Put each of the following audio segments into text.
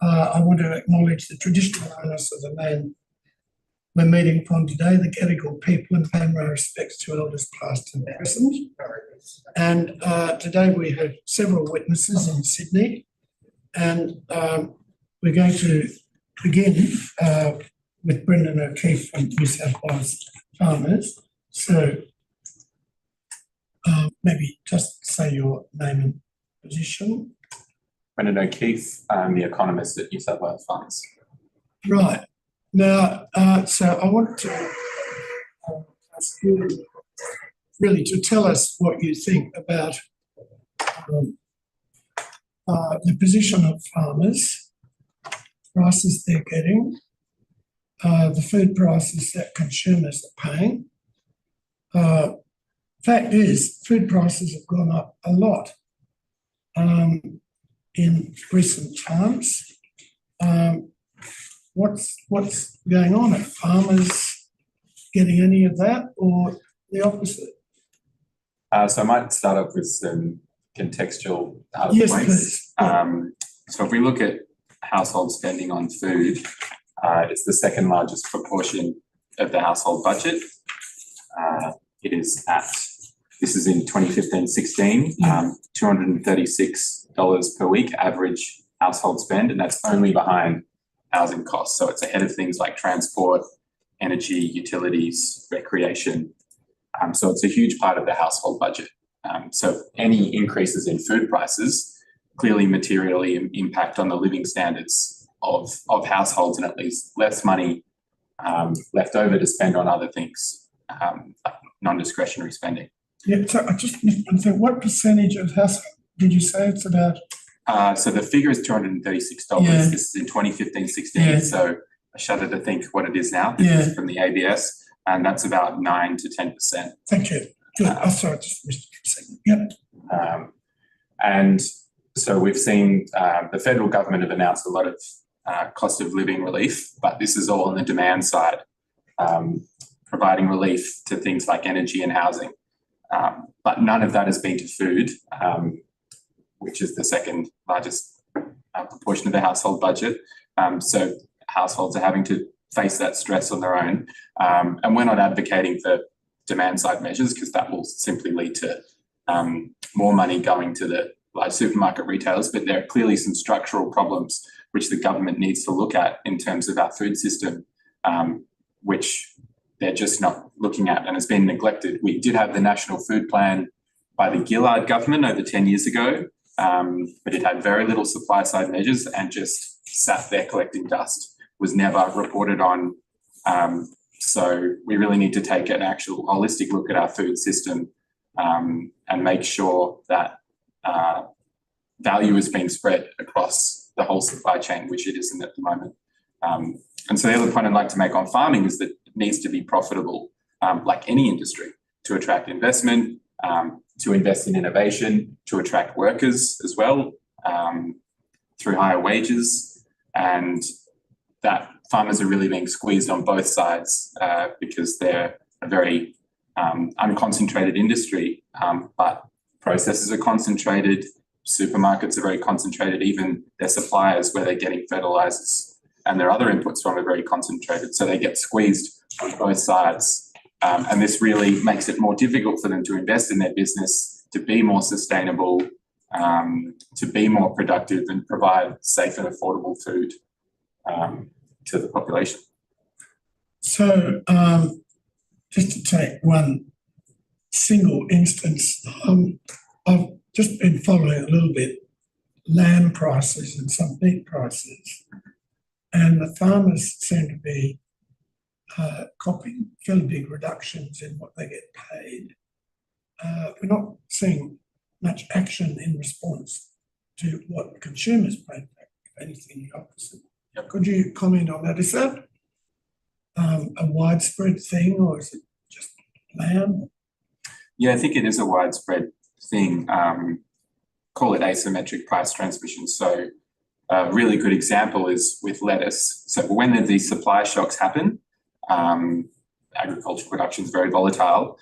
I want to acknowledge the traditional owners of the land we're meeting upon today, the Gadigal people, and pay my respects to elders past and present. And today we have several witnesses in Sydney, and we're going to begin with Brendan O'Keefe from New South Wales Farmers. So maybe just say your name and position. Brendan O'Keefe, I'm the economist at New South Wales Farmers. Right. Now, so I want to ask you really to tell us what you think about the position of farmers, prices they're getting, the food prices that consumers are paying. Fact is, food prices have gone up a lot in recent times. What's going on? Are farmers getting any of that or the opposite? So I might start off with some contextual points. Yes, please. So if we look at household spending on food, it's the second largest proportion of the household budget. It is at, this is in 2015-16, $236 per week average household spend, and that's only behind housing costs. So it's ahead of things like transport, energy, utilities, recreation. So it's a huge part of the household budget. So any increases in food prices clearly materially impact on the living standards of households, and at least less money left over to spend on other things, like non-discretionary spending. Yeah, so I just missed one thing. What percentage of household did you say it's about? So the figure is $236. Yeah. This is in 2015-16. Yeah. So I shudder to think what it is now. This is from the ABS, and that's about 9 to 10%. Thank you. Good. Sorry, I just missed it for a second. Yep. And so we've seen the federal government have announced a lot of cost of living relief, but this is all on the demand side, providing relief to things like energy and housing. But none of that has been to food, which is the second largest proportion of the household budget. So households are having to face that stress on their own. And we're not advocating for demand side measures because that will simply lead to more money going to the large supermarket retailers. But there are clearly some structural problems which the government needs to look at in terms of our food system, which they're just not looking at and has been neglected. We did have the National Food Plan by the Gillard government over 10 years ago, but it had very little supply side measures and just sat there collecting dust, was never reported on. So we really need to take an actual holistic look at our food system and make sure that value is being spread across the whole supply chain, which it isn't at the moment. And so the other point I'd like to make on farming is that it needs to be profitable, like any industry, to attract investment, to invest in innovation, to attract workers as well, through higher wages, and that farmers are really being squeezed on both sides because they're a very unconcentrated industry, but processes are concentrated, supermarkets are very concentrated, even their suppliers where they're getting fertilizers and their other inputs from are very concentrated. So they get squeezed on both sides. And this really makes it more difficult for them to invest in their business, to be more sustainable, to be more productive and provide safe and affordable food to the population. So just to take one single instance, I've just been following a little bit lamb prices and some beef prices, and the farmers seem to be copping fairly big reductions in what they get paid. We're not seeing much action in response to what consumers pay, if anything, the opposite. Yep. Could you comment on that? Is that a widespread thing, or is it just lamb? Yeah, I think it is a widespread thing. Call it asymmetric price transmission. So a really good example is with lettuce. So when these supply shocks happen, agricultural production is very volatile.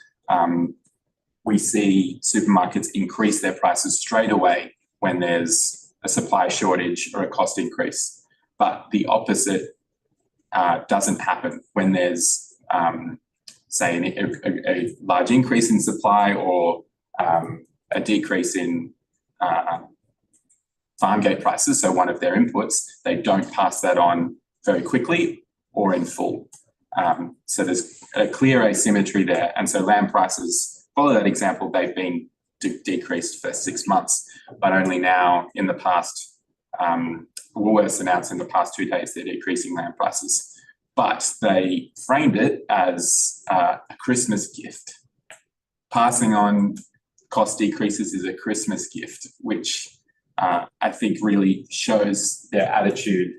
We see supermarkets increase their prices straight away when there's a supply shortage or a cost increase. but the opposite doesn't happen when there's, say, a large increase in supply or a decrease in farm gate prices, so one of their inputs, they don't pass that on very quickly or in full. So there's a clear asymmetry there. And so land prices follow that example. They've been decreased for 6 months, but only now in the past, Woolworths announced in the past 2 days they're decreasing land prices. But they framed it as a Christmas gift. Passing on cost decreases is a Christmas gift, which I think really shows their attitude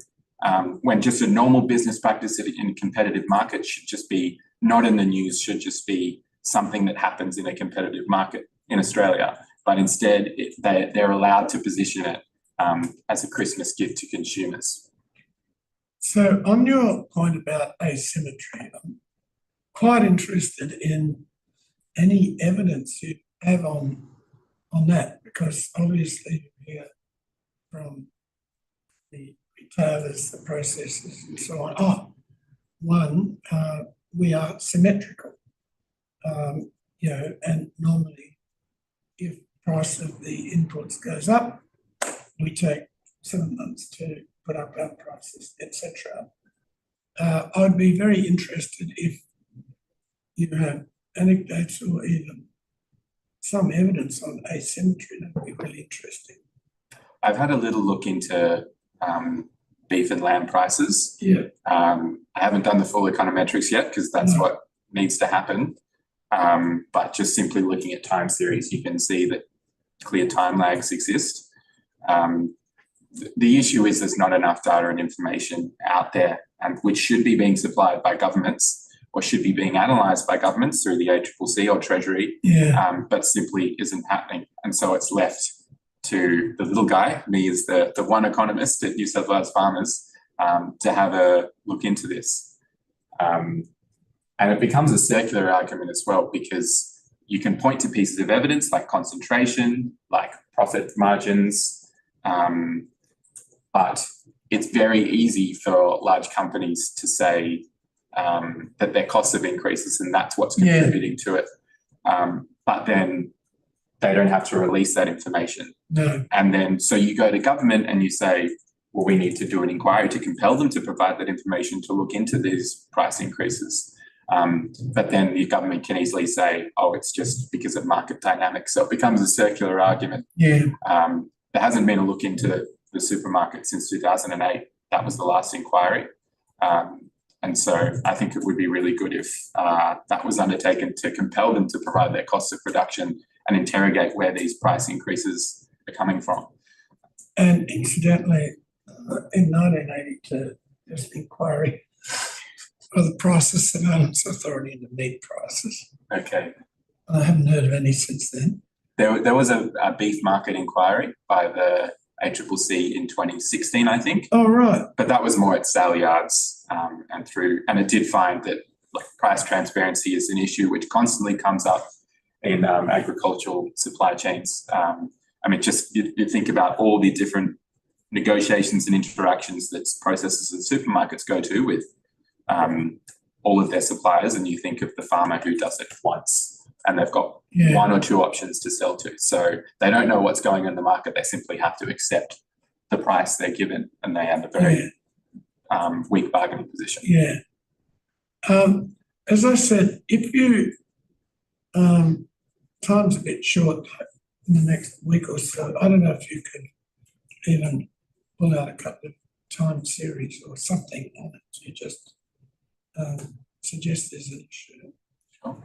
when just a normal business practice in a competitive market should just be not in the news, should just be something that happens in a competitive market in Australia. But instead, they're allowed to position it as a Christmas gift to consumers. So on your point about asymmetry, I'm quite interested in any evidence you have on that, because obviously you hear from the retailers, the processors and so on. One, we are symmetrical, and normally if price of the inputs goes up, we take 7 months to put up our prices, etc. I'd be very interested if you have anecdotes or even some evidence on asymmetry. That would be really interesting. I've had a little look into beef and lamb prices. Yeah. I haven't done the full econometrics yet because that's what needs to happen. But just simply looking at time series, you can see that clear time lags exist. The issue is there's not enough data and information out there, and which should be being supplied by governments or should be being analysed by governments through the ACCC or Treasury, but simply isn't happening. And so it's left to the little guy, me as the one economist at New South Wales Farmers, to have a look into this. And it becomes a circular argument as well, because you can point to pieces of evidence like concentration, like profit margins, but it's very easy for large companies to say that their costs have increases and that's what's contributing to it. But then they don't have to release that information. No. And then so you go to government and you say, well, we need to do an inquiry to compel them to provide that information to look into these price increases. But then the government can easily say, oh, it's just because of market dynamics. So it becomes a circular argument. Yeah. There hasn't been a look into the supermarket since 2008. That was the last inquiry. And so I think it would be really good if that was undertaken to compel them to provide their costs of production and interrogate where these price increases are coming from. And incidentally, in 1982, there's an inquiry of the Prices Surveillance Authority into meat prices. Okay. I haven't heard of any since then. There was a beef market inquiry by the ACCC in 2016, I think. Oh, right. But that was more at sale yards and it did find that price transparency is an issue which constantly comes up in agricultural supply chains. Just you think about all the different negotiations and interactions that processors and supermarkets go to with all of their suppliers, and you think of the farmer who does it once and they've got one or two options to sell to. So they don't know what's going on in the market. They simply have to accept the price they're given, and they have a very weak bargaining position. Yeah. As I said, if you, time's a bit short in the next week or so, I don't know if you could even pull out a couple of time series or something on it to just suggest there's an issue. Sure.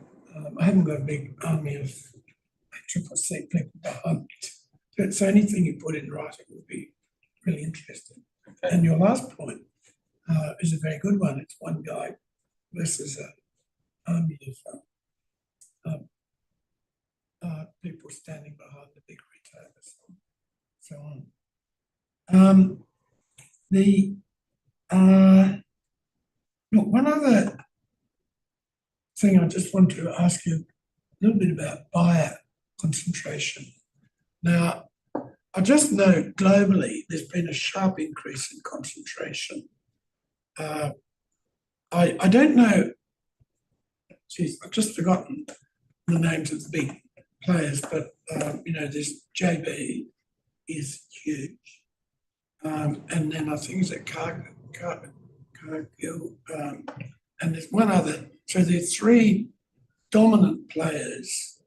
I haven't got a big army of ACCC people behind me. So anything you put in writing would be really interesting. Okay. And your last point is a very good one. It's one guy versus an army of people standing behind the big retailers and so on. One other thing I just want to ask you a little bit about buyer concentration. Now, I just know globally there's been a sharp increase in concentration. I don't know, geez, I've just forgotten the names of the big players, but there's JB is huge, and then I think it's a Cargill, and there's one other. So there's three dominant players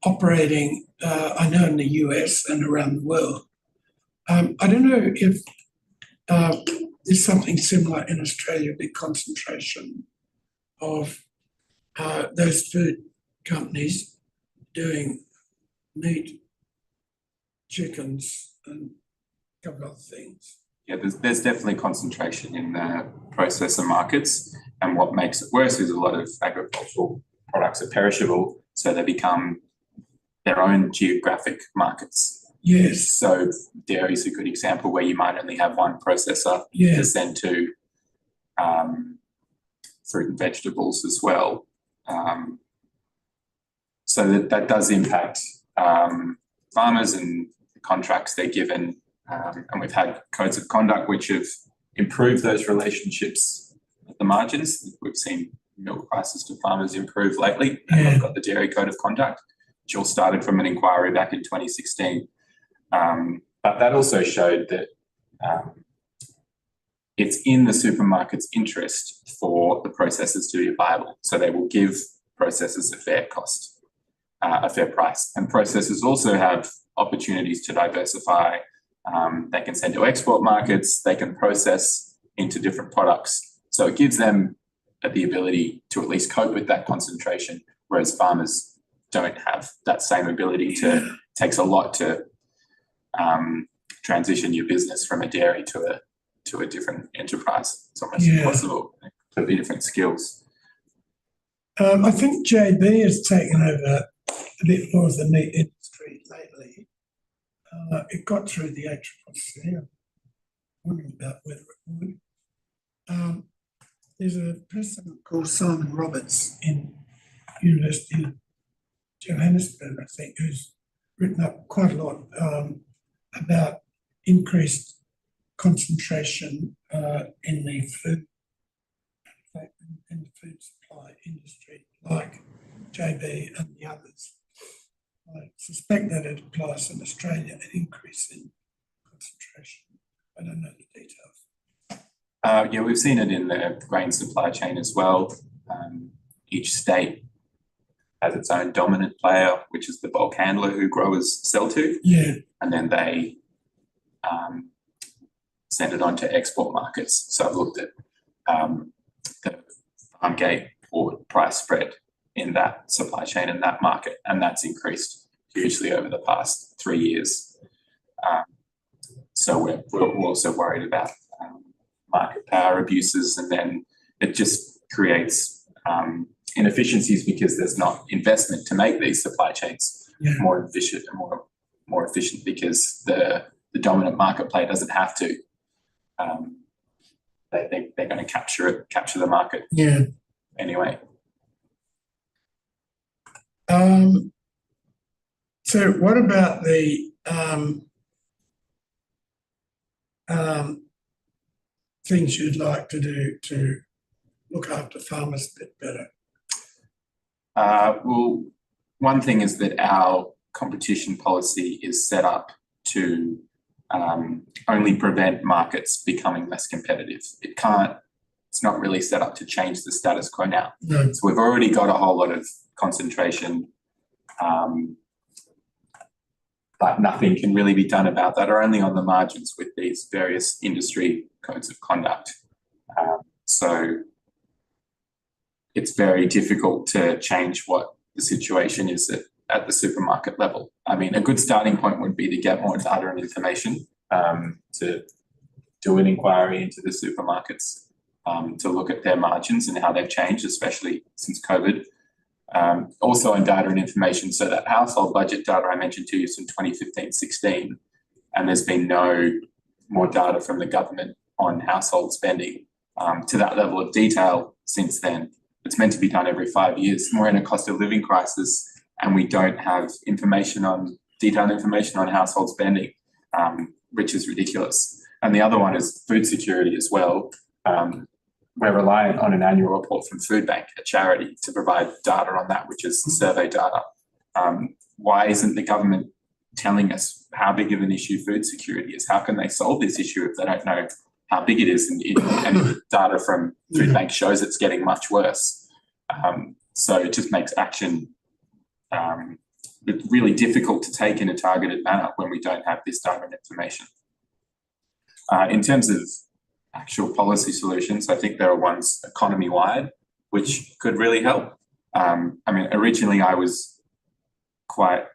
operating. I know in the US and around the world. I don't know if there's something similar in Australia, big concentration of those food companies doing meat, chickens, and a couple of other things. Yeah, there's definitely concentration in the processor markets, and what makes it worse is a lot of agricultural products are perishable, so they become their own geographic markets. Yes. So dairy is a good example where you might only have one processor to send to fruit and vegetables as well. So that does impact farmers and the contracts they're given. And we've had codes of conduct which have improved those relationships at the margins. We've seen milk prices to farmers improve lately. And we've got the dairy code of conduct, which all started from an inquiry back in 2016. But that also showed that it's in the supermarket's interest for the processors to be viable. So they will give processors a fair cost, a fair price. And processors also have opportunities to diversify. They can send to export markets, they can process into different products. So it gives them the ability to at least cope with that concentration, whereas farmers don't have that same ability to, takes a lot to transition your business from a dairy to a different enterprise. It's almost impossible, completely different skills. I think JB has taken over a bit more of the meat industry lately. It got through the ACCC. I'm wondering about whether it would. There's a person called Simon Roberts in University of Johannesburg, I think, who's written up quite a lot about increased concentration in the food supply industry, like JB and the others. I suspect that it applies in Australia, an increase in concentration. I don't know the details. Yeah, we've seen it in the grain supply chain as well. Each state has its own dominant player, which is the bulk handler who growers sell to. Yeah. And then they send it on to export markets. So I've looked at the farm gate or price spread in that supply chain in that market, and that's increased hugely over the past 3 years. So we're also worried about market power abuses, and then it just creates inefficiencies because there's not investment to make these supply chains more efficient and more efficient because the dominant market player doesn't have to. They're going to capture the market. Yeah. Anyway. So what about the things you'd like to do to look after farmers a bit better? Well, one thing is that our competition policy is set up to only prevent markets becoming less competitive. It's not really set up to change the status quo now. No. So we've already got a whole lot of concentration, but nothing can really be done about that, or only on the margins with these various industry codes of conduct. So it's very difficult to change what the situation is at the supermarket level. I mean, a good starting point would be to get more data and information, to do an inquiry into the supermarkets, to look at their margins and how they've changed, especially since COVID. Also on data and information, so that household budget data I mentioned to you is from 2015-16, and there's been no more data from the government on household spending to that level of detail since then. It's meant to be done every 5 years. We're in a cost of living crisis, and we don't have information on detailed information on household spending, which is ridiculous. And the other one is food security as well. We're reliant on an annual report from Food Bank, a charity, to provide data on that, which is survey data. Why isn't the government telling us how big of an issue food security is? How can they solve this issue if they don't know how big it is? And data from Food Bank shows it's getting much worse. So it just makes action really difficult to take in a targeted manner when we don't have this data and information. In terms of actual policy solutions, I think there are ones economy-wide which could really help. I mean, originally I was quite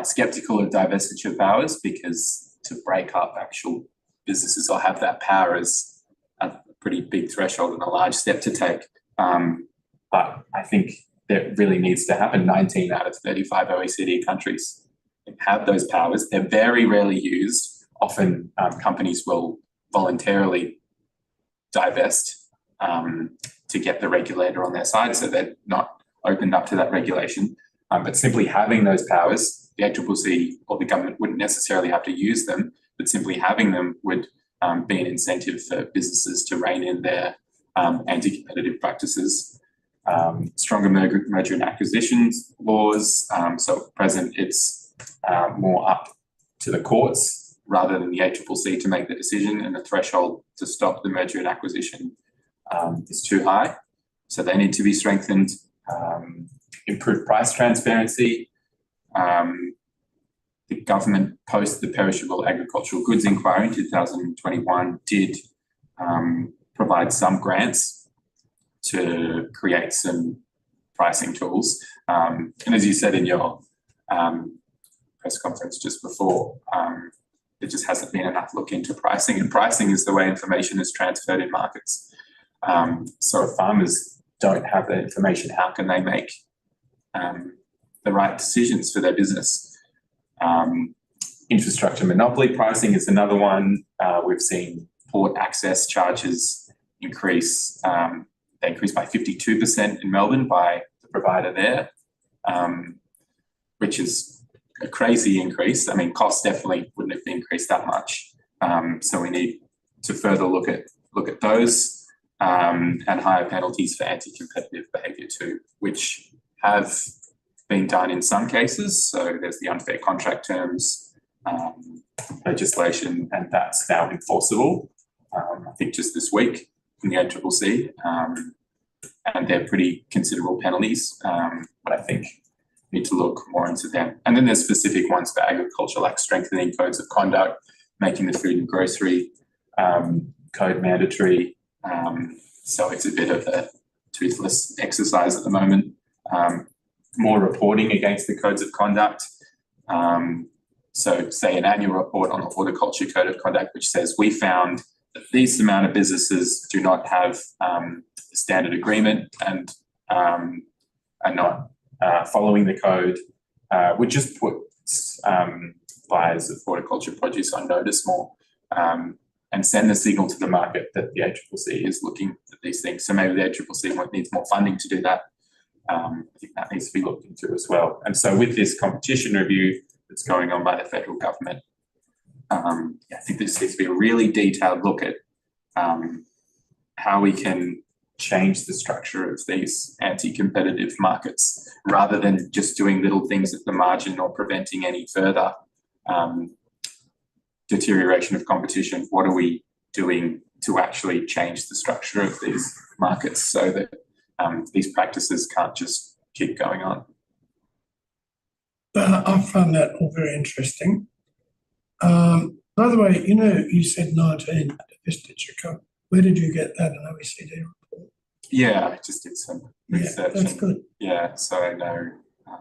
skeptical of divestiture of powers, because to break up actual businesses or have that power is a pretty big threshold and a large step to take. But I think that really needs to happen. 19 out of 35 OECD countries have those powers. They're very rarely used. Often companies will voluntarily divest to get the regulator on their side, so they're not opened up to that regulation. But simply having those powers, the ACCC or the government wouldn't necessarily have to use them, but simply having them would be an incentive for businesses to rein in their anti-competitive practices. Stronger merger and acquisitions laws. So at present, it's more up to the courts rather than the ACCC to make the decision, and the threshold to stop the merger and acquisition is too high. So they need to be strengthened. Improved price transparency. The government, post the perishable agricultural goods inquiry in 2021, did provide some grants to create some pricing tools. And as you said in your press conference just before, there just hasn't been enough look into pricing, and pricing is the way information is transferred in markets. So if farmers don't have that information, how can they make the right decisions for their business? Infrastructure monopoly pricing is another one. We've seen port access charges increase. They increased by 52% in Melbourne by the provider there, which is a crazy increase. I mean, costs definitely wouldn't have increased that much. So we need to further look at those, and higher penalties for anti-competitive behaviour too, which have been done in some cases. So there's the unfair contract terms legislation, and that's now enforceable. I think just this week from the ACCC, and they're pretty considerable penalties. But I think we need to look more into them. And then there's specific ones for agriculture, like strengthening codes of conduct, making the food and grocery code mandatory. So it's a bit of a toothless exercise at the moment. More reporting against the codes of conduct. So say an annual report on the horticulture code of conduct, which says we found that these amount of businesses do not have a standard agreement and are not following the code, would just put buyers of horticulture produce on notice more, and send the signal to the market that the ACCC is looking at these things. So maybe the ACCC needs more funding to do that. I think that needs to be looked into as well. And so with this competition review that's going on by the federal government, I think there needs to be a really detailed look at how we can change the structure of these anti-competitive markets, rather than just doing little things at the margin or preventing any further deterioration of competition. What are we doing to actually change the structure of these markets so that these practices can't just keep going on? I found that all very interesting. By the way, you said 19 divestiture. Where did you get that, an OECD report? Yeah, I just did some research. Yeah, that's good. Yeah, so I know. I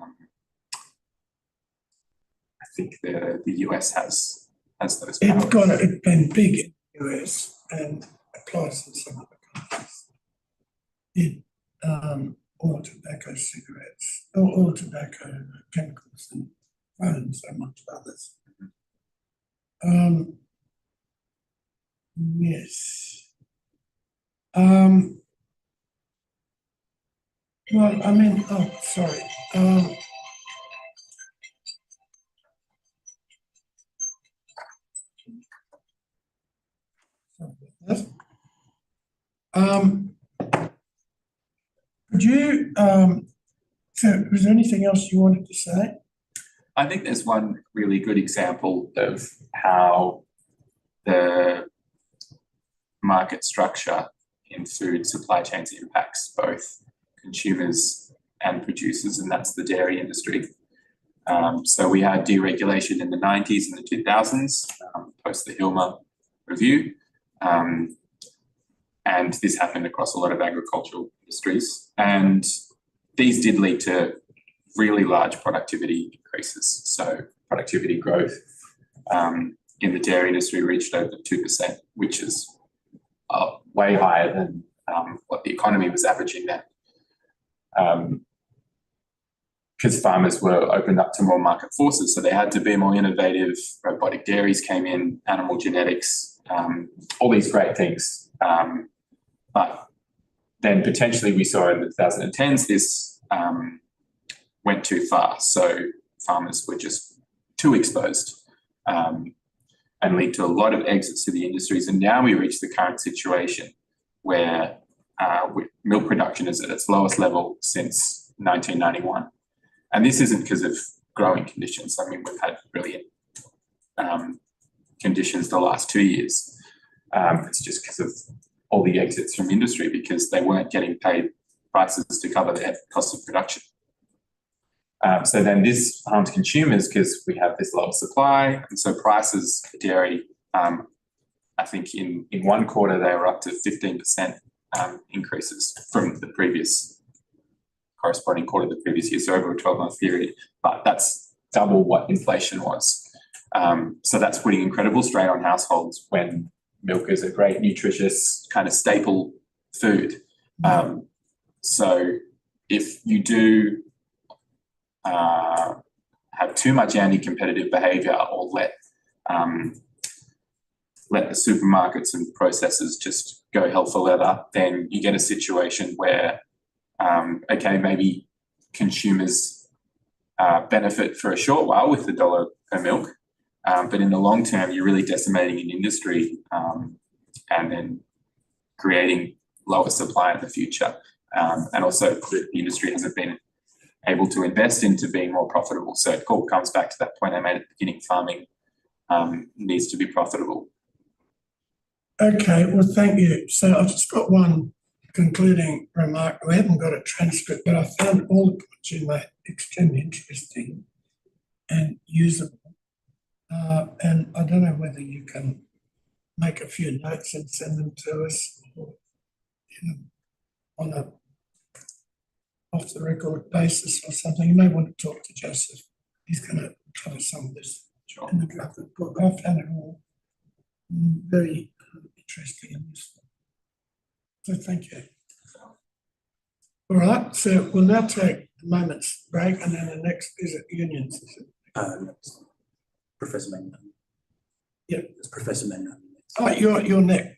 think the US has those powers. It's been big in the US and applies in some other countries. All tobacco cigarettes, all tobacco chemicals, and phones, so much others. Yes. Well, I mean, sorry. Could you, so was there anything else you wanted to say? I think there's one really good example of how the market structure in food supply chains impacts both consumers and producers, and that's the dairy industry. So we had deregulation in the 90s and the 2000s, post the Hilmer review. And this happened across a lot of agricultural industries. And these did lead to really large productivity increases. So productivity growth in the dairy industry reached over 2%, which is way higher than what the economy was averaging then. Because farmers were opened up to more market forces, so they had to be more innovative. Robotic dairies came in, animal genetics, all these great things. But then potentially we saw in the 2010s this went too far. So farmers were just too exposed and lead to a lot of exits to the industries. And now we reach the current situation where milk production is at its lowest level since 1991. And this isn't because of growing conditions. I mean, we've had brilliant conditions the last 2 years. It's just because of all the exits from industry, because they weren't getting paid prices to cover their cost of production. So then this harms consumers because we have this lower supply. And so prices for dairy, I think in one quarter, they were up to 15% increases from the previous corresponding quarter the previous year, so over a 12-month period. But that's double what inflation was. So that's putting incredible strain on households when milk is a great, nutritious kind of staple food. So if you do have too much anti-competitive behaviour or let the supermarkets and processors just go hell for leather, then you get a situation where, okay, maybe consumers benefit for a short while with the dollar per milk, but in the long term, you're really decimating an industry and then creating lower supply in the future. And also the industry hasn't been able to invest into being more profitable. So it all comes back to that point I made at the beginning, farming needs to be profitable. Okay, well, thank you. So I've just got one concluding remark. We haven't got a transcript, but I found all the points you made extremely interesting and usable. And I don't know whether you can make a few notes and send them to us, or, on a off-the-record basis or something. You may want to talk to Joseph. He's going to cover some of this in the draft book. I found it all very interesting and useful. So thank you. All right, so we'll now take a moment's break, and then the next is at unions. Professor Mann. Yeah, it's Professor Mann. Oh, you're next.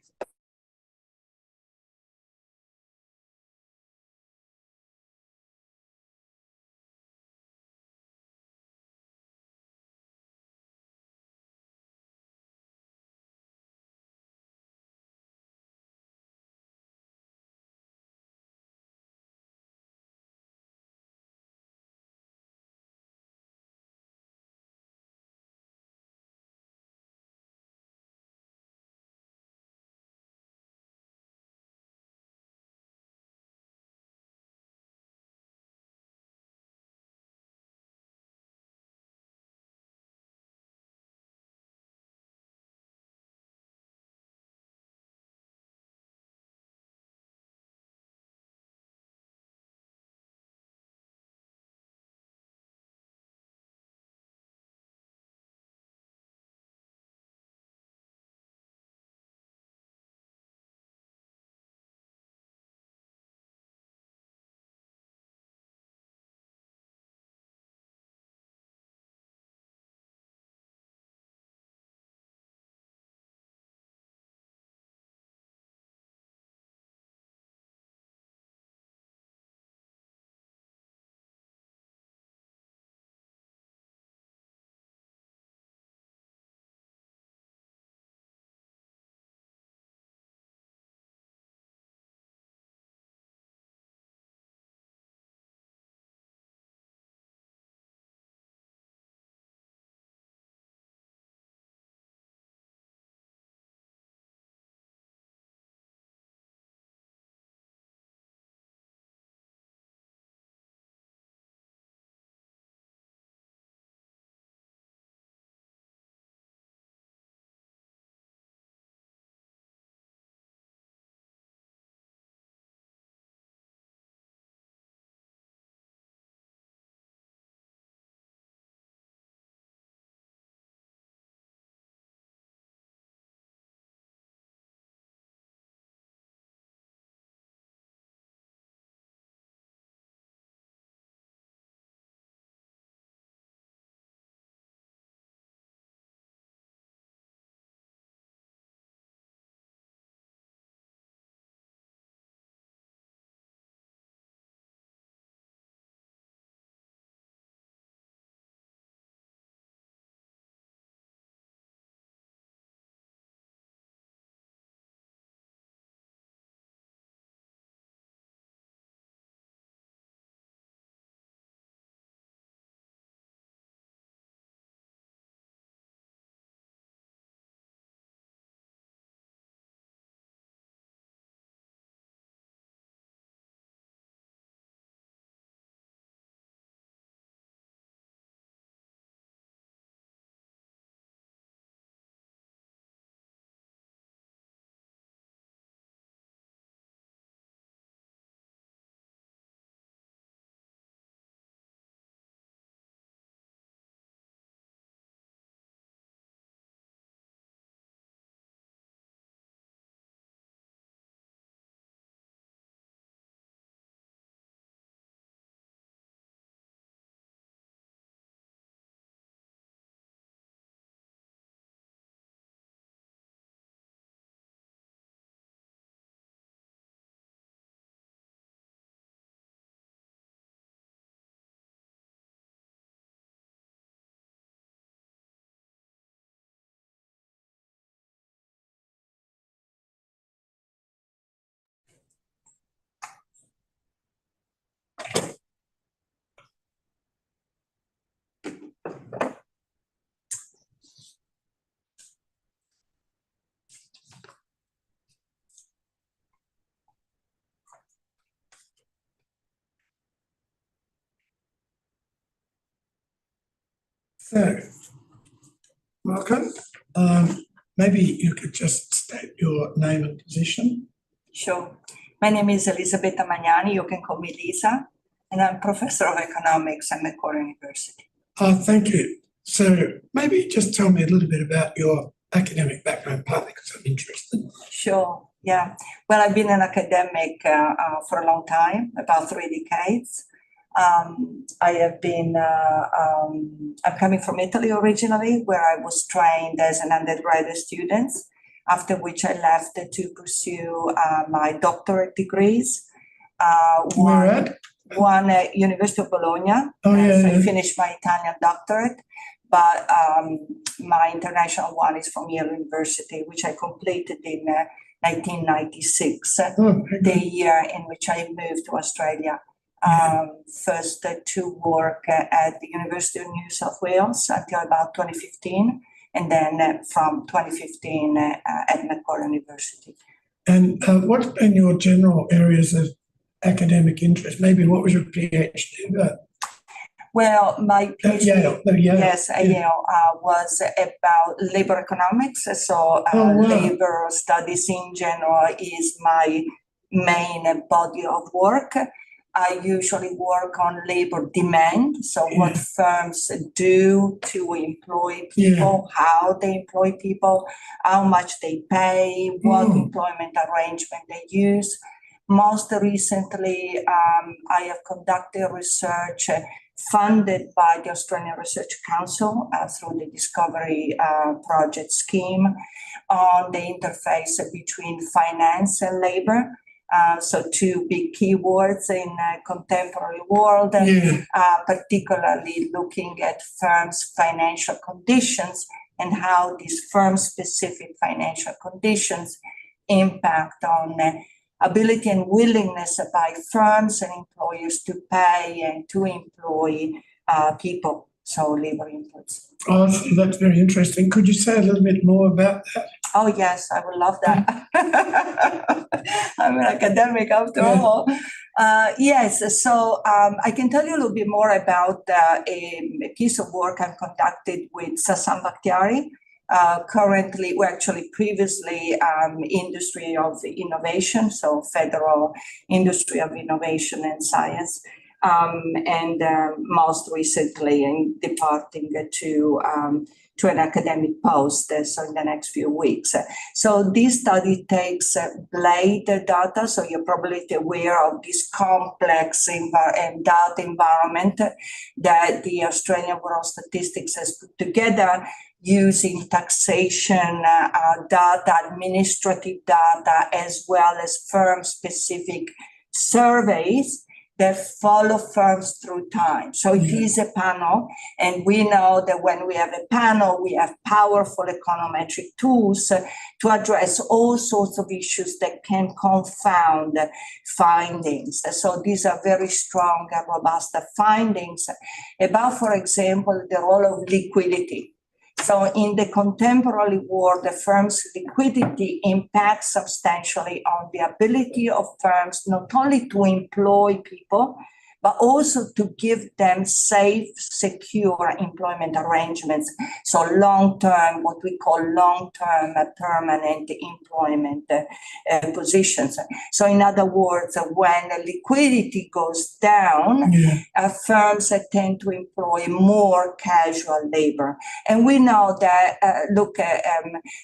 So, Malcolm, maybe you could just state your name and position. Sure. My name is Elisabetta Magnani. You can call me Lisa, and I'm professor of economics at Macquarie University. Thank you. So maybe just tell me a little bit about your academic background, partly because I'm interested. Sure. Yeah. Well, I've been an academic for a long time, about 3 decades. I have been, I'm coming from Italy originally, where I was trained as an undergraduate student, after which I left to pursue my doctorate degrees. Where at? One at University of Bologna. Oh, yeah, so yeah. I finished my Italian doctorate, but my international one is from Yale University, which I completed in 1996, the year in which I moved to Australia. First to work at the University of New South Wales until about 2015, and then from 2015 at Macquarie University. And what's been your general areas of academic interest? Maybe what was your PhD about? Well, my PhD, Yale. yes, at Yale, was about labor economics. So labor studies in general is my main body of work. I usually work on labor demand, so what firms do to employ people, how they employ people, how much they pay, what employment arrangement they use. Most recently, I have conducted research funded by the Australian Research Council through the Discovery Project scheme on the interface between finance and labor. So two big keywords in a contemporary world, particularly looking at firms' financial conditions and how these firm-specific financial conditions impact on ability and willingness by firms and employers to pay and to employ people, so labor inputs. Oh, that's very interesting. Could you say a little bit more about that? Oh, yes, I would love that. I'm an academic after all. Yes, so I can tell you a little bit more about a piece of work I've conducted with Sasan Bakhtiari. Currently, well, actually previously Industry of Innovation, so Federal Industry of Innovation and Science, and most recently in departing to an academic post, so in the next few weeks. So this study takes blade data, so you're probably aware of this complex data environment that the Australian Bureau of Statistics has put together using taxation data, administrative data, as well as firm-specific surveys that follow firms through time. So it is a panel, and we know that when we have a panel, we have powerful econometric tools to address all sorts of issues that can confound findings. So these are very strong and robust findings about, for example, the role of liquidity. So in the contemporary world, the firm's liquidity impacts substantially on the ability of firms not only to employ people, but also to give them safe, secure employment arrangements. So long-term, what we call long-term permanent employment positions. So in other words, when liquidity goes down, firms tend to employ more casual labor. And we know that,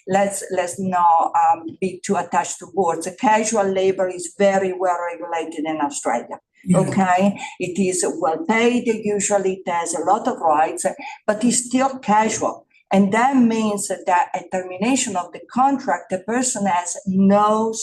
let's not be too attached to words. Casual labor is very well regulated in Australia. Okay, it is well paid, usually it has a lot of rights, but it's still casual. And that means that at termination of the contract, the person has no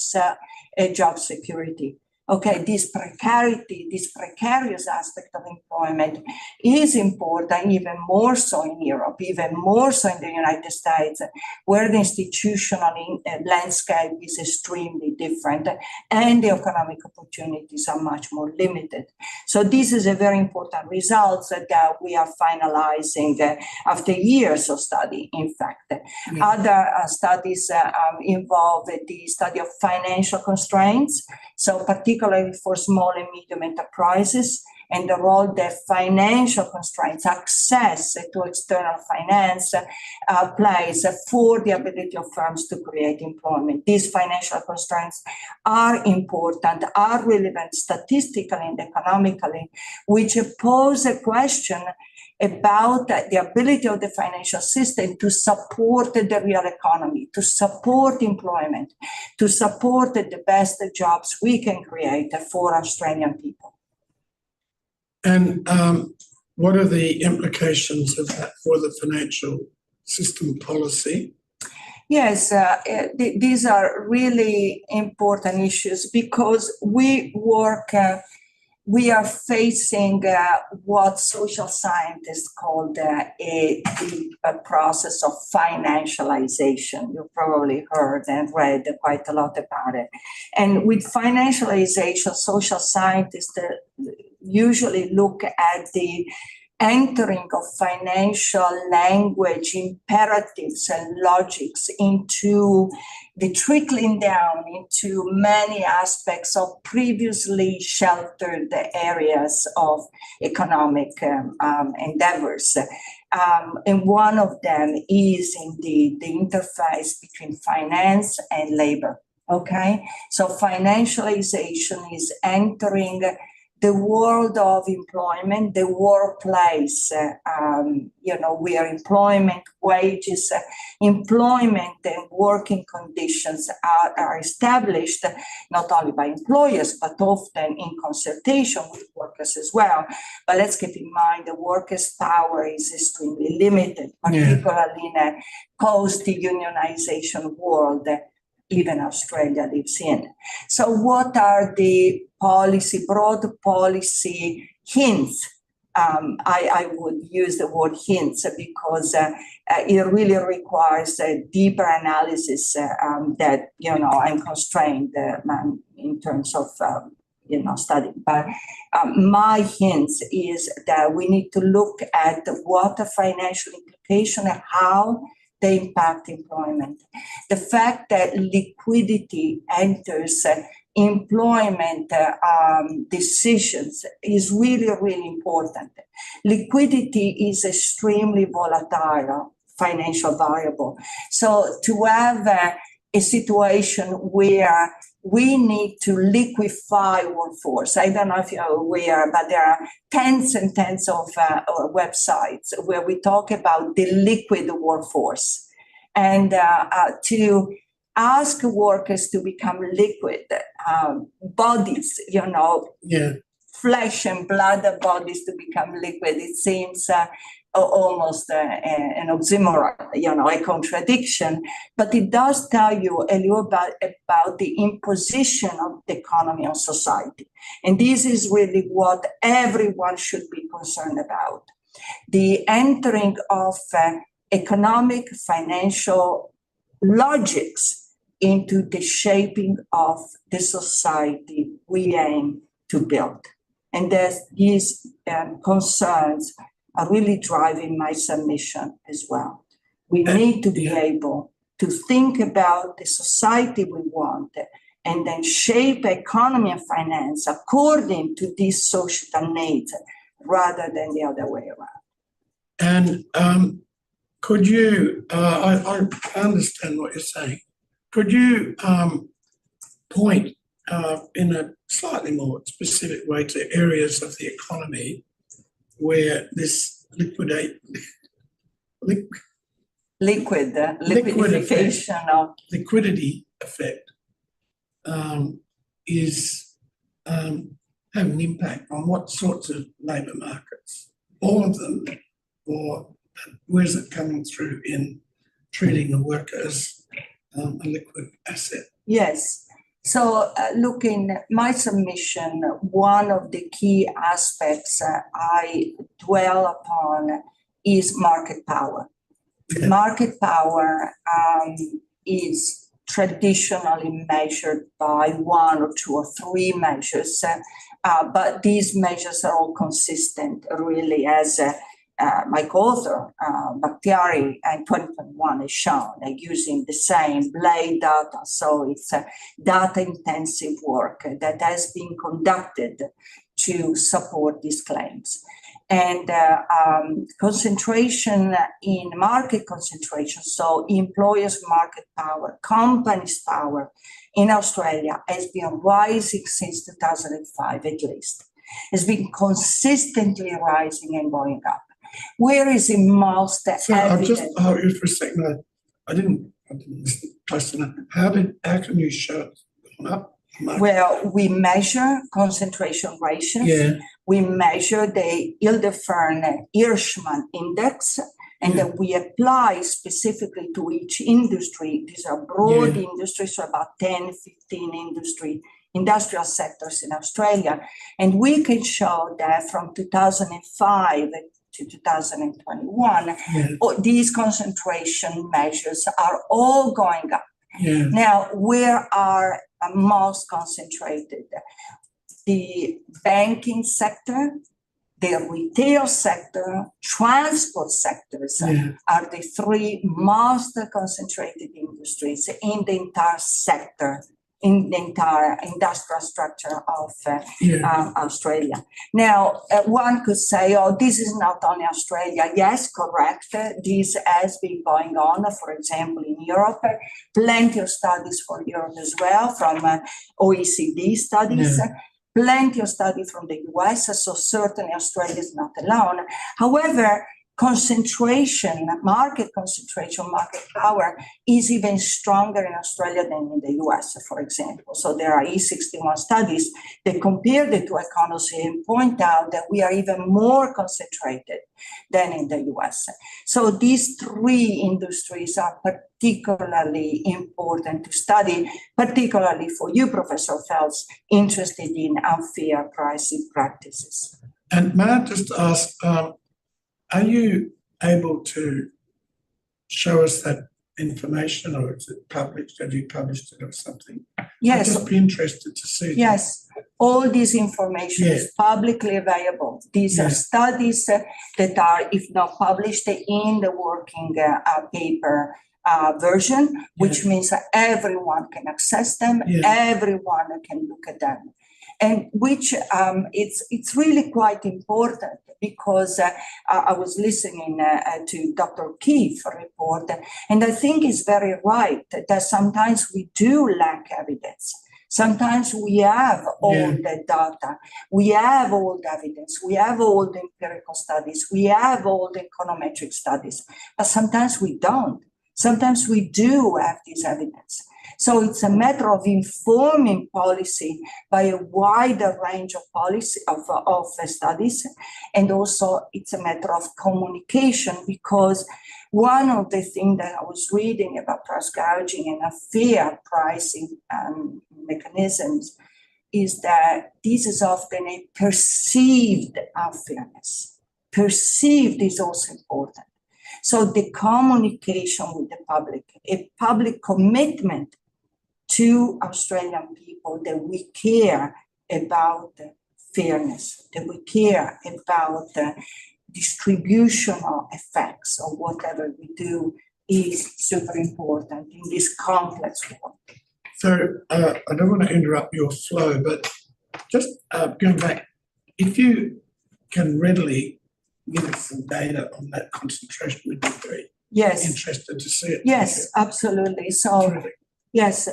job security. Okay, this precarity, this precarious aspect of employment is important, even more so in Europe, even more so in the United States, where the institutional landscape is extremely different and the economic opportunities are much more limited. So this is a very important result that we are finalizing after years of study, in fact. Other studies involve the study of financial constraints, so particularly for small and medium enterprises, and the role that financial constraints, access to external finance plays for the ability of firms to create employment. These financial constraints are important, are relevant statistically and economically, which pose a question about the ability of the financial system to support the real economy, to support employment, to support the best jobs we can create for Australian people. And what are the implications of that for the financial system policy? Yes, these are really important issues because we are facing what social scientists call a process of financialization. You probably heard and read quite a lot about it. And with financialization, social scientists usually look at the entering of financial language, imperatives and logics into the trickling down into many aspects of previously sheltered areas of economic endeavors. And one of them is indeed the interface between finance and labor. Okay, so financialization is entering the world of employment, the workplace, where employment, wages, employment and working conditions are established not only by employers, but often in consultation with workers as well. But let's keep in mind the workers' power is extremely limited, particularly in a post-unionization world even Australia lives in. So what are the broad policy hints? I would use the word hints because it really requires a deeper analysis that, I'm constrained in terms of, studying. But my hints is that we need to look at what the financial implication and how they impact employment. The fact that liquidity enters employment decisions is really, really important. Liquidity is extremely volatile financial variable. So to have a situation where we need to liquefy workforce. I don't know if you're aware, but there are tens and tens of websites where we talk about the liquid workforce. And to ask workers to become liquid bodies, flesh and blood bodies to become liquid, it seems almost an oxymoron, a contradiction, but it does tell you a little about the imposition of the economy on society. And this is really what everyone should be concerned about. The entering of economic, financial logics into the shaping of the society we aim to build. And these concerns are really driving my submission as well. We need to be able to think about the society we want and then shape economy and finance according to these social needs rather than the other way around. And could you, I understand what you're saying, could you point in a slightly more specific way to areas of the economy where this liquidification of liquidity effect is having an impact on what sorts of labour markets? All of them, or where's it coming through in treating the worker as a liquid asset? Yes. So look, in my submission, one of the key aspects I dwell upon is market power. Okay. Market power is traditionally measured by one or two or three measures, but these measures are all consistent, really, as my co-author, Bakhtiari, in 2021 has shown, using the same lay data. So it's data-intensive work that has been conducted to support these claims. And concentration in market concentration, so employers' market power, companies' power in Australia has been rising since 2005 at least. It's been consistently rising and going up. Where is the most So evident? I'll just hold you for a second. I didn't listen close enough. How can you show it gone up? Well, we measure concentration ratios. Yeah. We measure the Ilderfern-Hirschman index, and then we apply specifically to each industry. These are broad industries, so about 10, 15 industrial sectors in Australia. And we can show that from 2005 to 2021, these concentration measures are all going up. Yeah. Now, where are most concentrated? The banking sector, the retail sector, transport sectors are the three most concentrated industries in the entire sector, in the entire industrial structure of Australia. Now, one could say, oh, this is not only Australia. Yes, correct. This has been going on, for example, in Europe. Plenty of studies for Europe as well, from OECD studies. Yeah. Plenty of studies from the US, so certainly Australia is not alone. However, concentration, market power is even stronger in Australia than in the US, for example. So there are E61 studies that compare the two economies and point out that we are even more concentrated than in the US. So these three industries are particularly important to study, particularly for you, Professor Phelps, interested in unfair pricing practices. And may I just ask, are you able to show us that information, or is it published? Have you published it or something? Yes. I'd just be interested to see. Yes. All this information is publicly available. These are studies that are, if not published, in the working paper version, which means that everyone can access them, everyone can look at them. And which it's really quite important, because I was listening to Dr. Keith's report, and I think it's very right that sometimes we do lack evidence. Sometimes we have all the data, we have all the evidence, we have all the empirical studies, we have all the econometric studies, but sometimes we don't. Sometimes we do have this evidence. So it's a matter of informing policy by a wider range of policy of studies, and also it's a matter of communication, because one of the things that I was reading about price gouging and unfair pricing mechanisms is that this is often a perceived unfairness. Perceived is also important. So the communication with the public, a public commitment to Australian people that we care about fairness, that we care about the distributional effects of whatever we do is super important in this complex world. So I don't want to interrupt your flow, but just going back, if you can readily give us some data on that concentration, we'd be very interested to see it. Yes, absolutely. So, yes,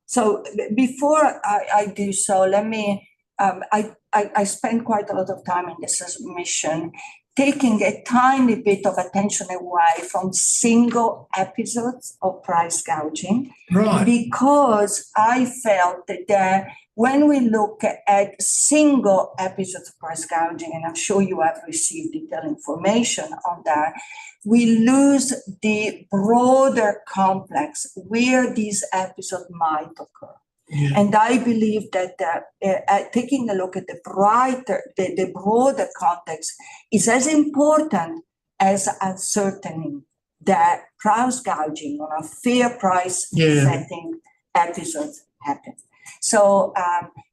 so before I do so, let me, I spend quite a lot of time in this mission, taking a tiny bit of attention away from single episodes of price gouging, because I felt that when we look at single episodes of price gouging, and I'm sure you have received detailed information on that, we lose the broader complex where these episodes might occur. And I believe that taking a look at the broader context is as important as ascertaining that price gouging or a fair price setting episodes happen. So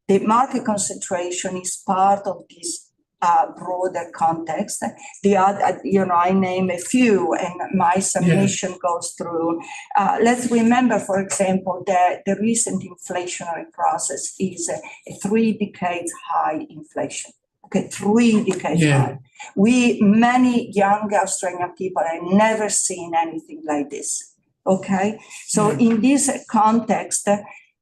the market concentration is part of this broader context. The other, I name a few, and my submission goes through. Let's remember, for example, that the recent inflationary process is a 3 decades high inflation. Okay, 3 decades high. Many young Australian people have never seen anything like this. Okay, so in this context,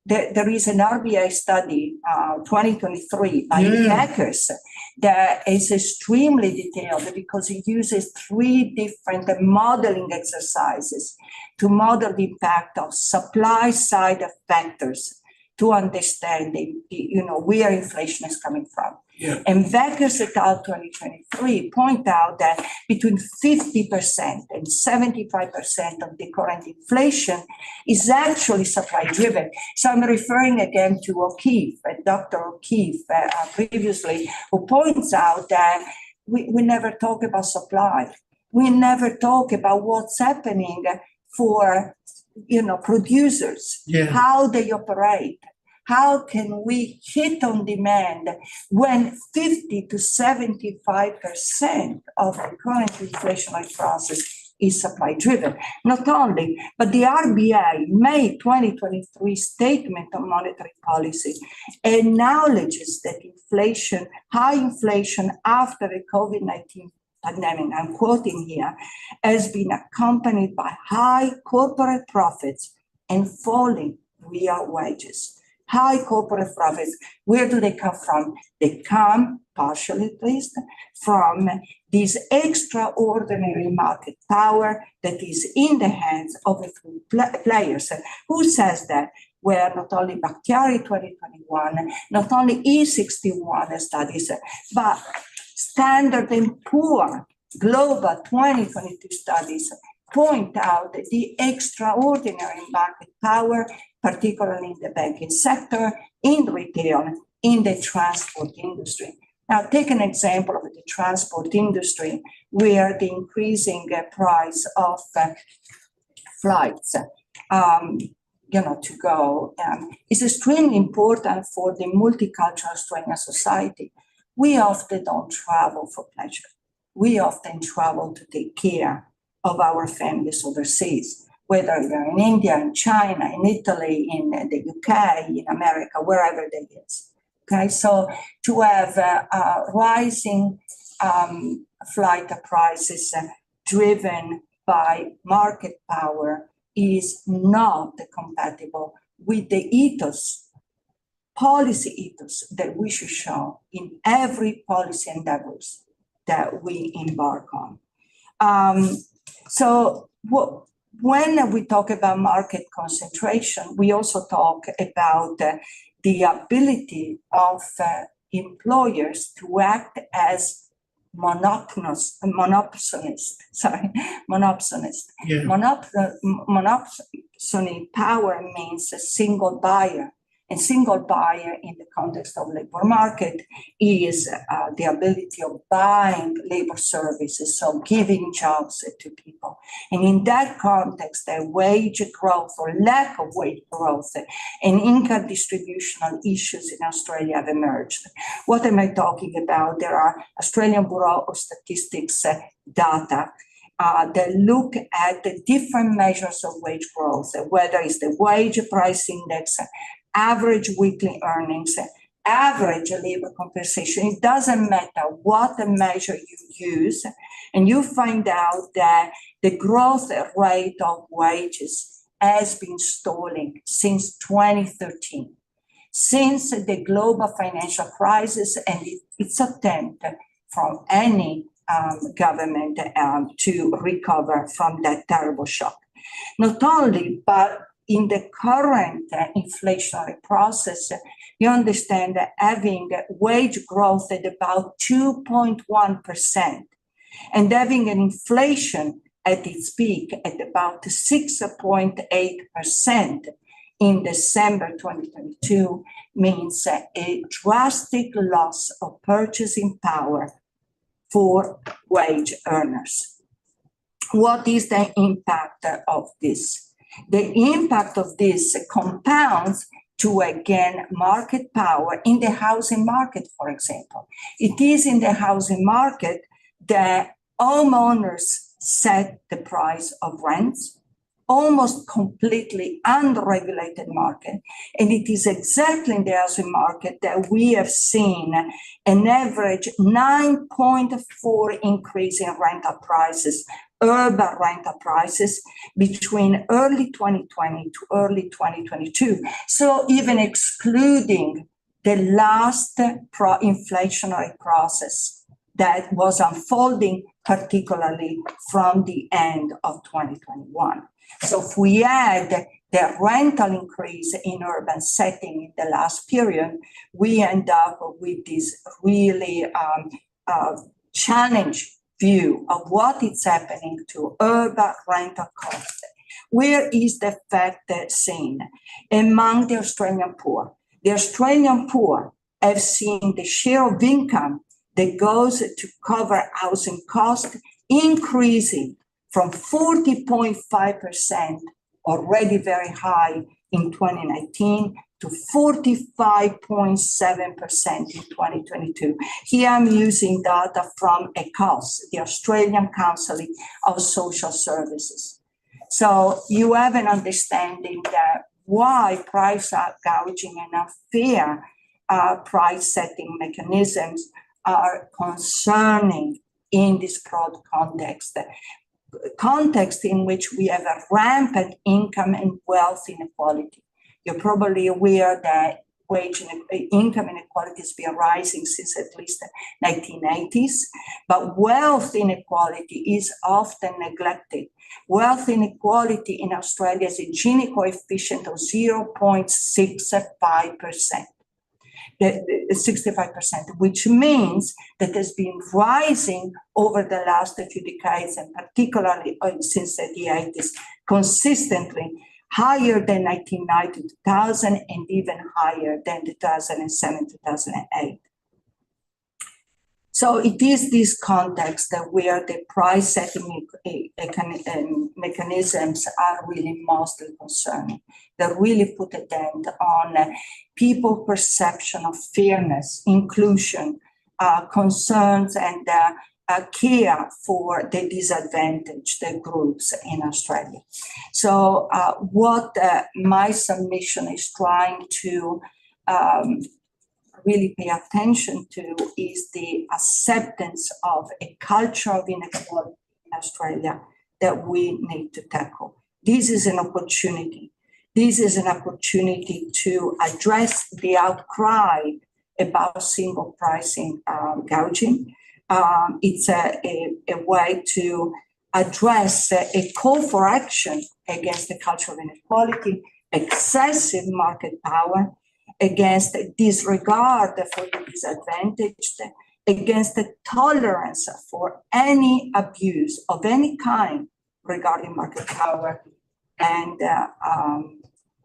there is an RBA study, 2023, by Beckers, that is extremely detailed because it uses 3 different modeling exercises to model the impact of supply side factors to understand, where inflation is coming from. And Beckers et al. 2023 point out that between 50% and 75% of the current inflation is actually supply driven. So I'm referring again to O'Keefe, Dr. O'Keefe previously, who points out that we never talk about supply. We never talk about what's happening for producers, how they operate. How can we hit on demand when 50 to 75% of the current inflationary process is supply driven? Not only, but the RBA May 2023 statement on monetary policy acknowledges that high inflation after the COVID-19 pandemic, I'm quoting here, has been accompanied by high corporate profits and falling real wages. High corporate profits, where do they come from? They come, partially at least, from this extraordinary market power that is in the hands of a few players. Who says that? Where not only Bakhtiari 2021, not only E61 studies, but Standard & Poor Global 2022 studies point out the extraordinary market power, particularly in the banking sector, in retail, in the transport industry. Now, take an example of the transport industry, where the increasing price of flights, to go is extremely important for the multicultural Australian society. We often don't travel for pleasure. We often travel to take care of our families overseas, whether they're in India, in China, in Italy, in the UK, in America, wherever they is. Okay, so to have rising flight prices driven by market power is not compatible with the policy ethos that we should show in every policy endeavors that we embark on. When we talk about market concentration, we also talk about the ability of employers to act as monopsonist. Monopsony power means a single buyer. And single buyer in the context of labor market is the ability of buying labor services, so giving jobs to people. And in that context, the wage growth or lack of wage growth and income distributional issues in Australia have emerged. What am I talking about? There are Australian Bureau of Statistics data that look at the different measures of wage growth, whether it's the wage price index, average weekly earnings, average labor compensation. It doesn't matter what measure you use, and you find out that the growth rate of wages has been stalling since 2013, since the global financial crisis and its attempt from any government to recover from that terrible shock. Not only, but in the current inflationary process, you understand that having wage growth at about 2.1% and having an inflation at its peak at about 6.8% in December 2022 means a drastic loss of purchasing power for wage earners. What is the impact of this? The impact of this compounds to again market power in the housing market, for example. It is in the housing market that homeowners set the price of rents, almost completely unregulated market. And it is exactly in the housing market that we have seen an average 9.4 increase in rental prices, urban rental prices, between early 2020 to early 2022. So even excluding the last inflationary process that was unfolding, particularly from the end of 2021. So if we add the rental increase in urban setting in the last period, we end up with this really challenged view of what is happening to urban rental costs. Where is the fact seen? Among the Australian poor. The Australian poor have seen the share of income that goes to cover housing costs increasing from 40.5%, already very high in 2019, to 45.7% in 2022. Here I'm using data from ACOS, the Australian Council of Social Services. So you have an understanding that why price gouging and unfair price setting mechanisms are concerning in this broad context in which we have a rampant income and wealth inequality. You're probably aware that income inequality has been rising since at least the 1980s, but wealth inequality is often neglected. Wealth inequality in Australia is a Gini coefficient of 0.65%. The 65%, which means that has been rising over the last few decades, and particularly since the 80s, consistently higher than 1990, 2000, and even higher than 2007, 2008. So it is this context where the price setting mechanisms are really mostly concerning. They really put a dent on people's perception of fairness, inclusion, concerns, and care for the disadvantaged groups in Australia. So what my submission is trying to really pay attention to is the acceptance of a culture of inequality in Australia that we need to tackle. This is an opportunity. This is an opportunity to address the outcry about single pricing gouging. It's a way to address a call for action against the culture of inequality, excessive market power, against disregard for the disadvantaged, against the tolerance for any abuse of any kind regarding market power, and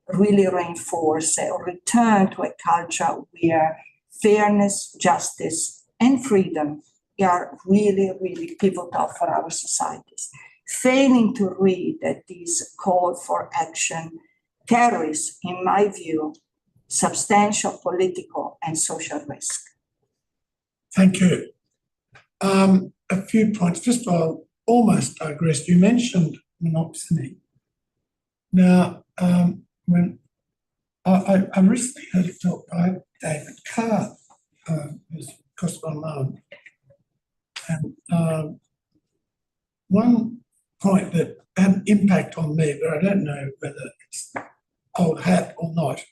really reinforce or return to a culture where fairness, justice, and freedom are really, really pivotal for our societies. Failing to read that this call for action carries, in my view, substantial political and social risk. Thank you. A few points. First of all, almost digressed. You mentioned monopsony. Now, when I recently heard a talk by David Carr, who's of course well known, and one point that had an impact on me, but I don't know whether it's old hat or not.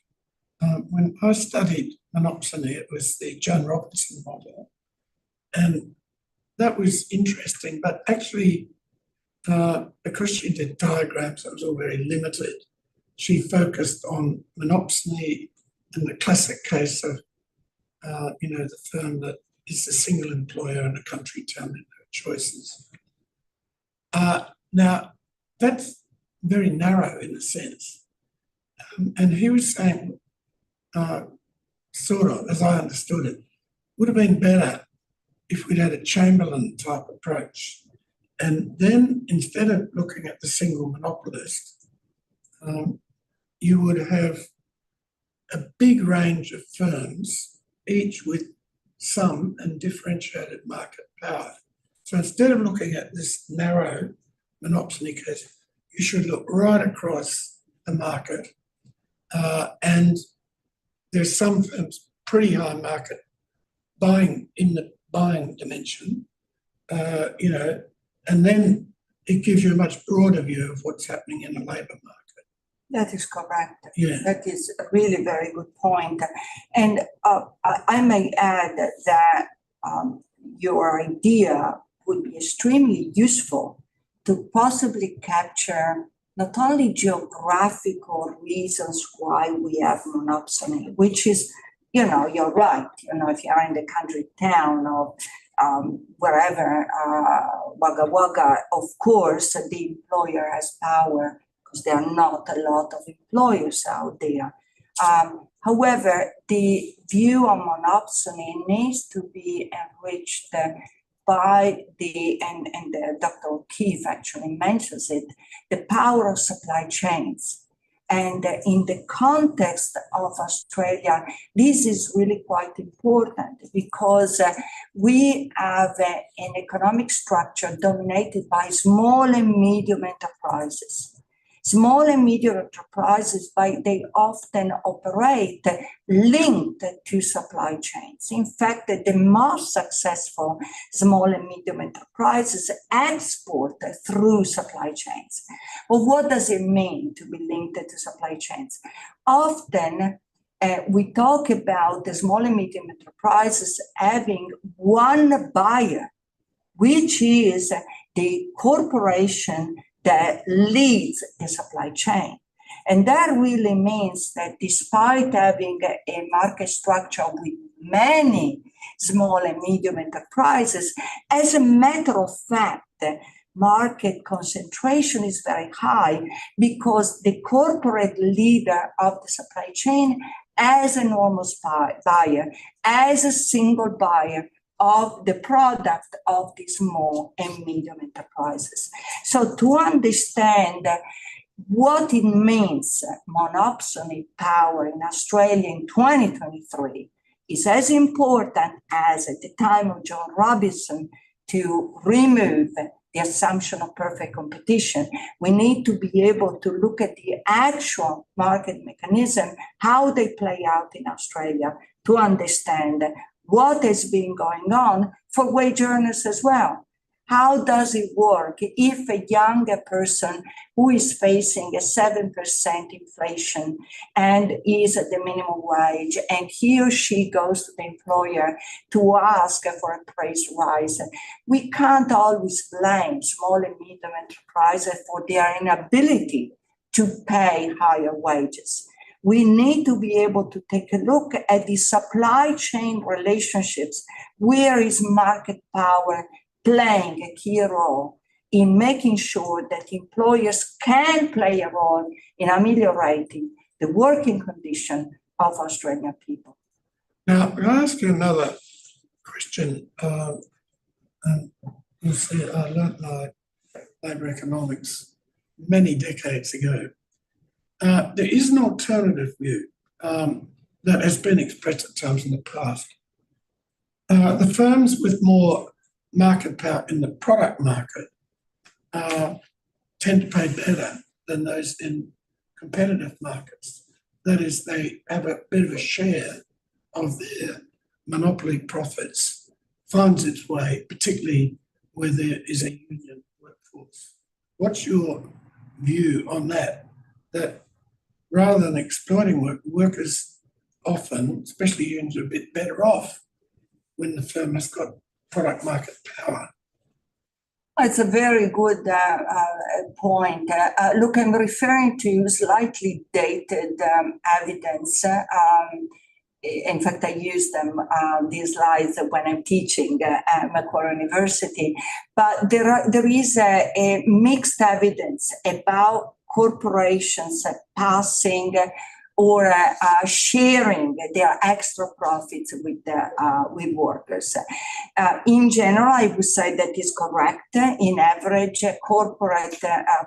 When I studied monopsony, it was the Joan Robinson model, and that was interesting, but actually, because she did diagrams, it was all very limited. She focused on monopsony in the classic case of, the firm that is a single employer in a country town with no choices. Now, that's very narrow in a sense. And he was saying, sort of, as I understood it, would have been better if we'd had a Chamberlain type approach. And then instead of looking at the single monopolist, you would have a big range of firms, each with some and differentiated market power. So instead of looking at this narrow monopsony case, you should look right across the market. And there's some firms pretty high market buying in the buying dimension, and then it gives you a much broader view of what's happening in the labour market. That is correct. Yeah. That is a really very good point. And I may add that your idea would be extremely useful to possibly capture not only geographical reasons why we have monopsony, which is, you're right. If you are in the country town or wherever, Wagga Wagga, of course, the employer has power because there are not a lot of employers out there. However, the view on monopsony needs to be enriched by and Dr. O'Keefe actually mentions it, the power of supply chains. And in the context of Australia, this is really quite important because we have an economic structure dominated by small and medium enterprises. Small and medium enterprises, they often operate linked to supply chains. In fact, the most successful small and medium enterprises export through supply chains. Well, what does it mean to be linked to supply chains? Often, we talk about the small and medium enterprises having one buyer, which is the corporation that leads the supply chain. And that really means that despite having a market structure with many small and medium enterprises, as a matter of fact, market concentration is very high because the corporate leader of the supply chain as an enormous buyer, as a single buyer of the product of the small and medium enterprises. So to understand what it means, monopsony power in Australia in 2023 is as important as at the time of John Robinson to remove the assumption of perfect competition. We need to be able to look at the actual market mechanism, how they play out in Australia, to understand what has been going on for wage earners as well. How does it work if a younger person who is facing a 7% inflation and is at the minimum wage, and he or she goes to the employer to ask for a price rise? We can't always blame small and medium enterprises for their inability to pay higher wages. We need to be able to take a look at the supply chain relationships. Where is market power playing a key role in making sure that employers can play a role in ameliorating the working condition of Australian people? Now, I'll ask you another question. And you see, I learned my labour economics many decades ago. There is an alternative view that has been expressed at times in the past. The firms with more market power in the product market tend to pay better than those in competitive markets. That is, they have a bit of a share of their monopoly profits finds its way, particularly where there is a union workforce. What's your view on that? That rather than exploiting workers often, especially unions, are a bit better off when the firm has got product market power. It's a very good point. Look, I'm referring to slightly dated evidence. In fact, I use them, these slides, when I'm teaching at Macquarie University. But there is a mixed evidence about corporations passing or sharing their extra profits with workers. In general, I would say that is correct. In average,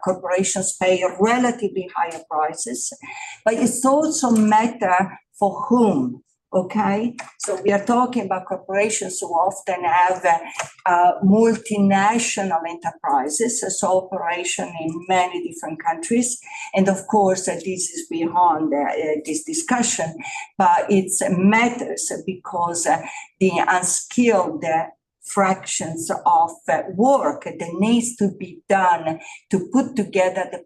corporations pay relatively higher prices, but it's also matter for whom. Okay, so we are talking about corporations who often have multinational enterprises, so operation in many different countries. And of course, this is beyond this discussion, but it matters because the unskilled fractions of work that needs to be done to put together the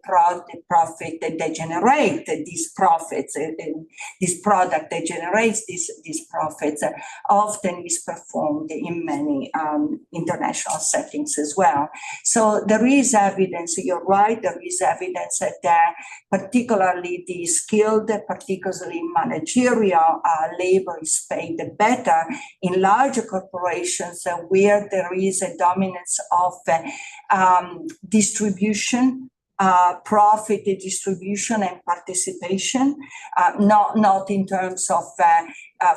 profit that they generate, these profits, this product that generates these profits, often is performed in many international settings as well. So there is evidence, you're right, there is evidence that particularly the skilled, particularly managerial labor is paid better in larger corporations where there is a dominance of distribution, profit distribution and participation, not in terms of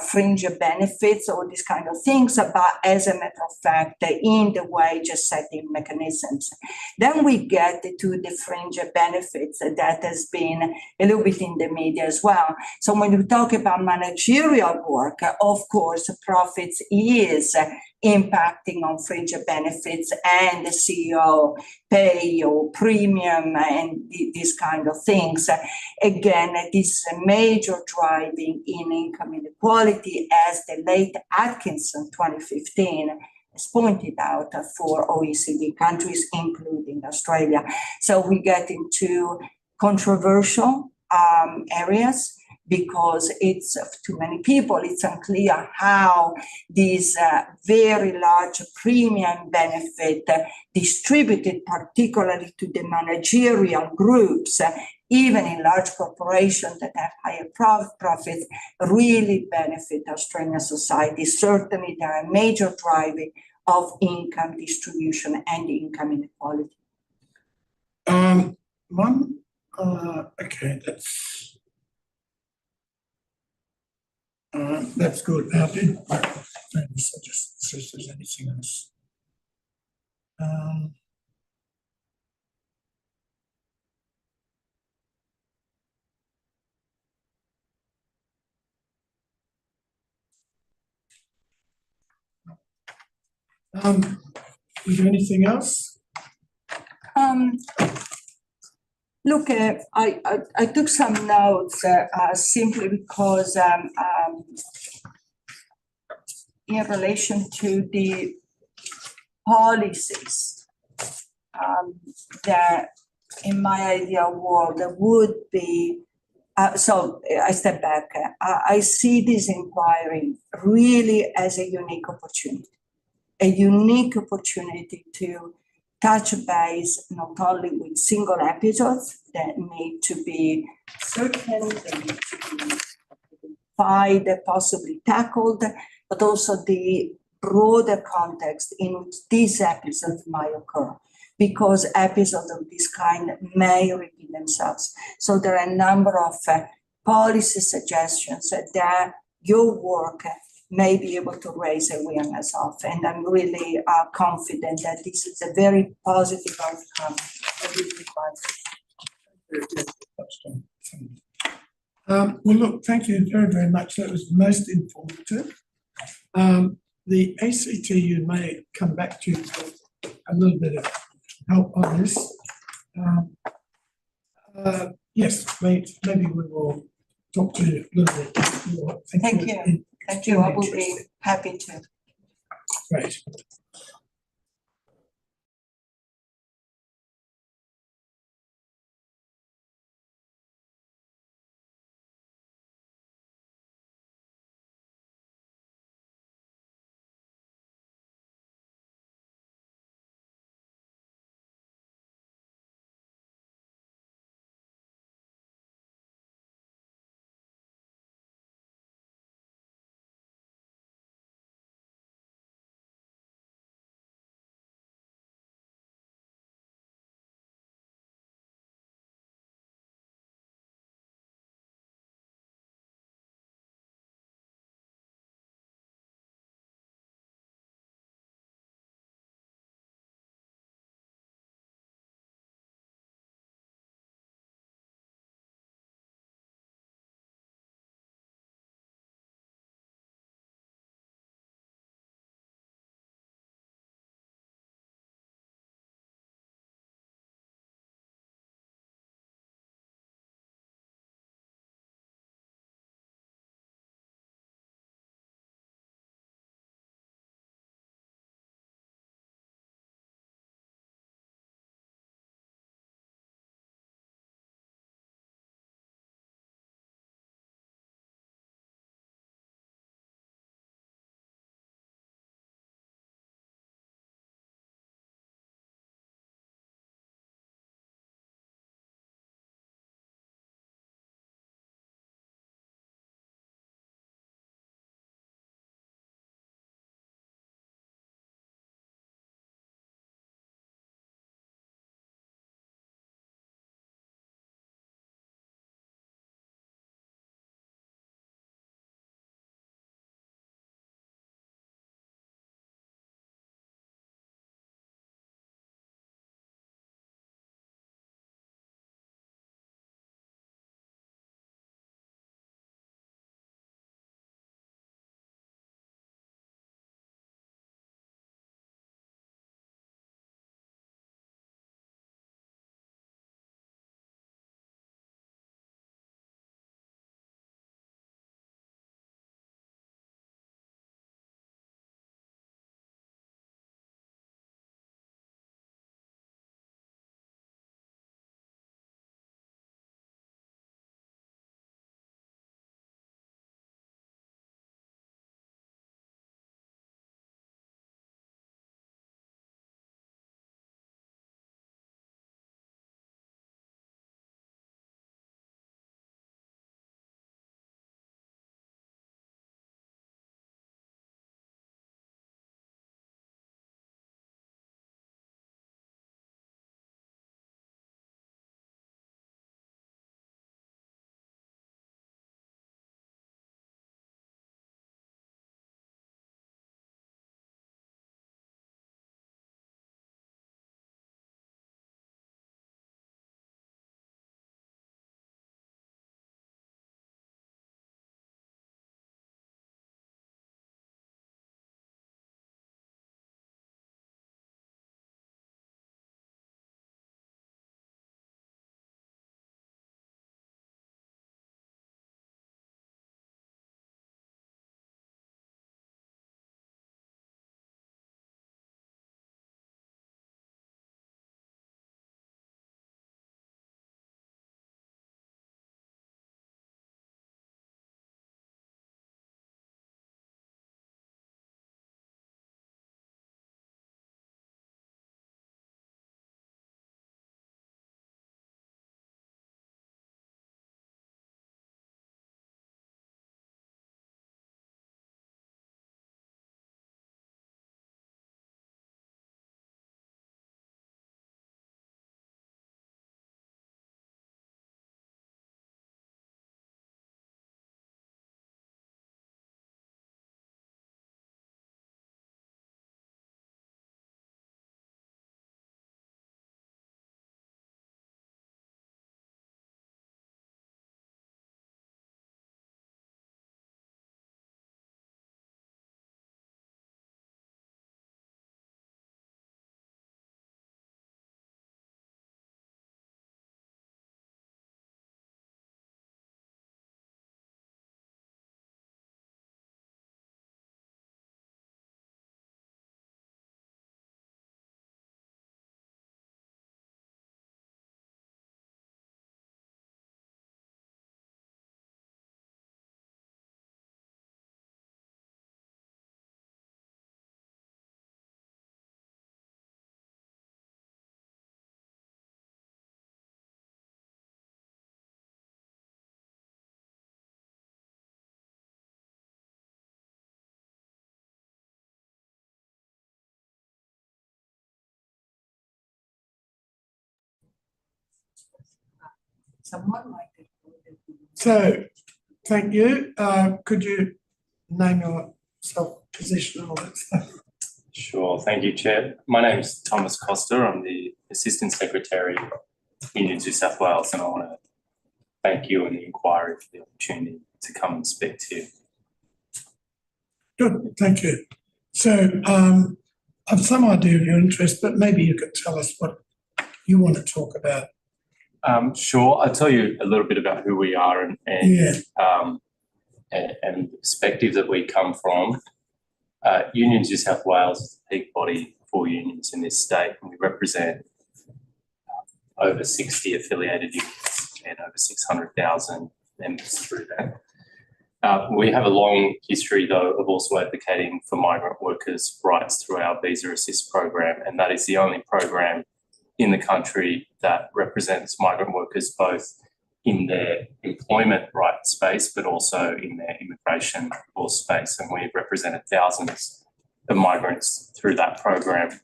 fringe benefits or these kind of things, but as a matter of fact, in the wage setting mechanisms. Then we get to the fringe benefits that has been a little bit in the media as well. So when we talk about managerial work, of course, profits is impacting on fringe benefits and the CEO pay or premium and these kind of things. Again, this is a major driving in income inequality, as the late Atkinson 2015 has pointed out for OECD countries, including Australia. So we get into controversial areas, because it's to many people, it's unclear how these very large premium benefit distributed particularly to the managerial groups, even in large corporations that have higher profits, really benefit Australian society. Certainly, they are a major driving of income distribution and income inequality. Okay, that's good. Now, just see if there's anything else. Is there anything else? Look, I took some notes simply because in relation to the policies that in my ideal world there would be. So I step back. I see this inquiry really as a unique opportunity to touch base not only with single episodes that need to be certain, they need to be identified, possibly tackled, but also the broader context in which these episodes might occur, because episodes of this kind may repeat themselves. So there are a number of policy suggestions that your work may be able to raise awareness of. And I'm really confident that this is a very positive outcome. Well, look, thank you very, very much. That was most informative. The ACTU may come back to you for a little bit of help on this. Yes, maybe we will talk to you a little bit more. Thank you. Thank you. I will be happy to. Great. someone might have told them. So, thank you. Could you name yourself, position, all that stuff? Sure. Thank you, Chair. My name is Thomas Costa. I'm the Assistant Secretary in New South Wales, and I want to thank you and the inquiry for the opportunity to come and speak to you. Good, thank you. So, I've some idea of your interest, but maybe you could tell us what you want to talk about. Sure. I'll tell you a little bit about who we are and the perspective that we come from. Union New South Wales is the peak body for unions in this state, and we represent over 60 affiliated unions and over 600,000 members through that. We have a long history, though, of also advocating for migrant workers' rights through our Visa Assist program, and that is the only program in the country that represents migrant workers both in their employment right space, but also in their immigration law space. And we've represented thousands of migrants through that program.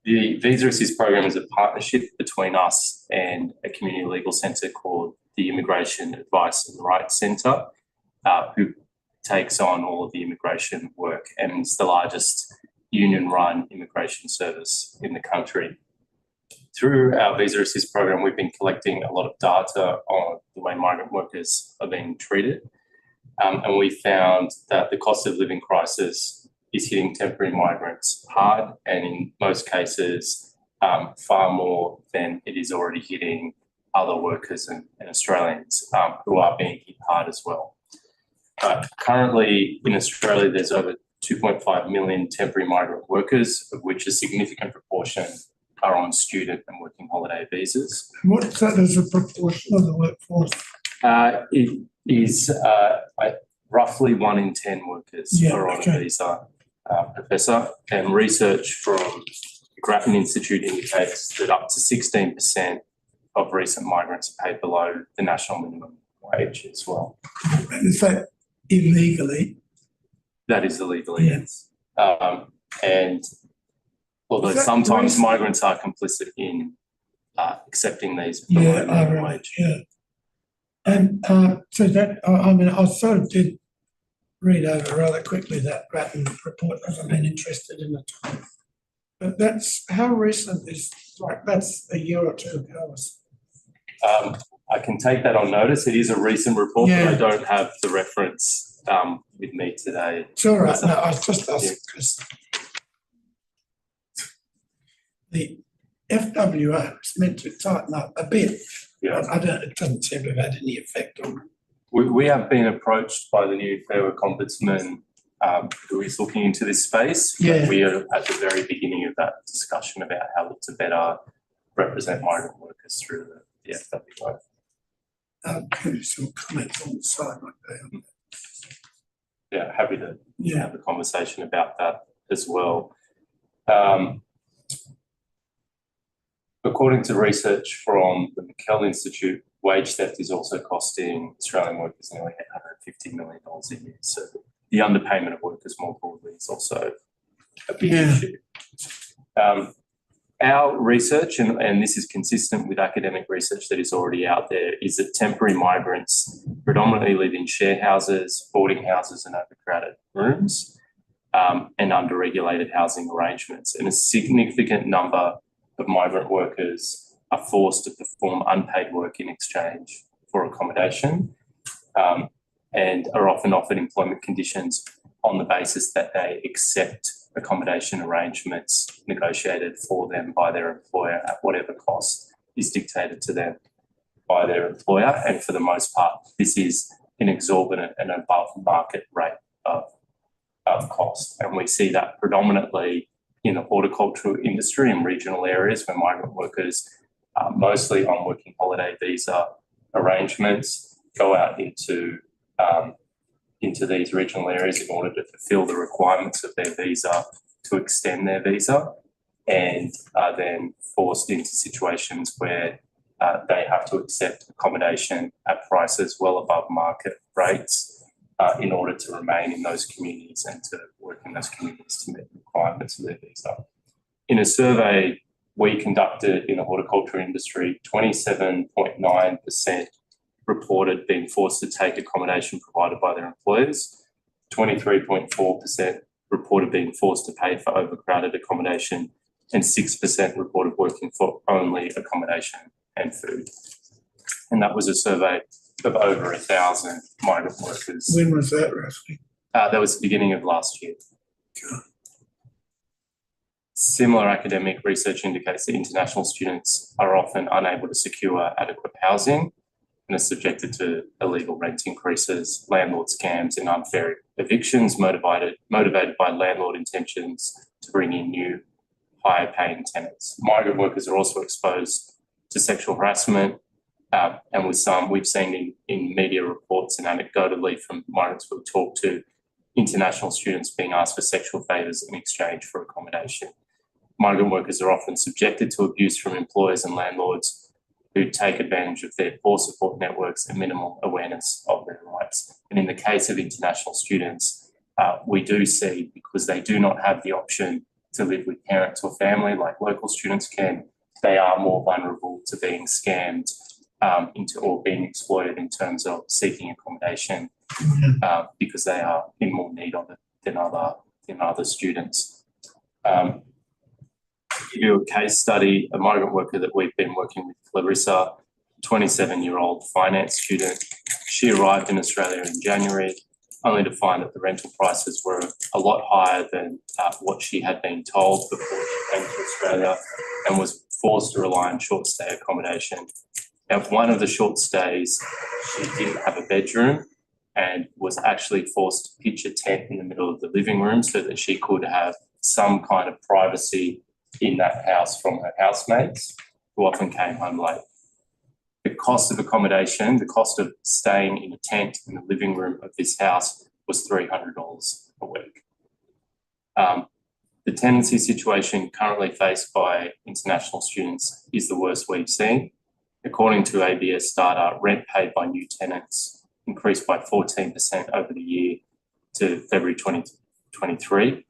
The Visa Assist program is a partnership between us and a community legal centre called the Immigration Advice and Rights Centre, who takes on all of the immigration work and is the largest union-run immigration service in the country. Through our Visa Assist program, we've been collecting a lot of data on the way migrant workers are being treated. And we found that the cost of living crisis is hitting temporary migrants hard, and in most cases, far more than it is already hitting other workers and Australians who are being hit hard as well. Currently in Australia, there's over 2.5 million temporary migrant workers, of which a significant proportion are on student and working holiday visas. What's that as a proportion of the workforce? It is roughly 1 in 10 workers are on a visa, Professor, and research from the Gouging Institute indicates that up to 16% of recent migrants are paid below the national minimum wage as well. And is that illegally? That is illegally, yes. And although sometimes migrants are complicit in accepting these below minimum wage. Yeah. And so that, I mean, I sort of did read over rather quickly that Grattan report because I've been interested in it. But that's, how recent is, like, that's a year or two ago. I can take that on notice. It is a recent report, but I don't have the reference with me today. It's all right. No, I was just asking because the FWO is meant to tighten up a bit. Yeah. It doesn't seem to have had any effect on it. We have been approached by the new Fair Work Ombudsman who is looking into this space. Yeah. We are at the very beginning of that discussion about how to better represent migrant workers through the FWO. Maybe some comments on the side like that. Yeah, happy to have a conversation about that as well. According to research from the McKell Institute, wage theft is also costing Australian workers nearly $850 million a year. So the underpayment of workers more broadly is also a big issue. Our research, and this is consistent with academic research that is already out there, is that temporary migrants predominantly live in share houses, boarding houses and overcrowded rooms and under-regulated housing arrangements. And a significant number of migrant workers are forced to perform unpaid work in exchange for accommodation and are often offered employment conditions on the basis that they accept accommodation arrangements negotiated for them by their employer at whatever cost is dictated to them by their employer. And for the most part, this is an exorbitant and above market rate of cost. And we see that predominantly in the horticultural industry in regional areas where migrant workers mostly on working holiday visa arrangements go out into these regional areas in order to fulfill the requirements of their visa to extend their visa, and are then forced into situations where they have to accept accommodation at prices well above market rates in order to remain in those communities and to work in those communities to meet the requirements of their visa. In a survey we conducted in the horticulture industry, 27.9% reported being forced to take accommodation provided by their employers, 23.4% reported being forced to pay for overcrowded accommodation, and 6% reported working for only accommodation and food. And that was a survey of over 1,000 migrant workers. When was that roughly? That was the beginning of last year. Sure. Similar academic research indicates that international students are often unable to secure adequate housing and are subjected to illegal rent increases, landlord scams, and unfair evictions motivated by landlord intentions to bring in new, higher paying tenants. Migrant workers are also exposed to sexual harassment, and we've seen in media reports and anecdotally from migrants we've talked to, international students being asked for sexual favours in exchange for accommodation. Migrant workers are often subjected to abuse from employers and landlords who take advantage of their poor support networks and minimal awareness of their rights. And in the case of international students, we do see, because they do not have the option to live with parents or family like local students can, they are more vulnerable to being scammed into or being exploited in terms of seeking accommodation because they are in more need of it than other students. To give you a case study, a migrant worker that we've been working with, Clarissa, 27-year-old finance student. She arrived in Australia in January, only to find that the rental prices were a lot higher than what she had been told before she came to Australia, and was forced to rely on short stay accommodation. Now, one of the short stays, she didn't have a bedroom and was actually forced to pitch a tent in the middle of the living room so that she could have some kind of privacy in that house from her housemates, who often came home late. The cost of accommodation, the cost of staying in a tent in the living room of this house was $300 a week. The tenancy situation currently faced by international students is the worst we've seen. According to ABS data, rent paid by new tenants increased by 14% over the year to February 2023.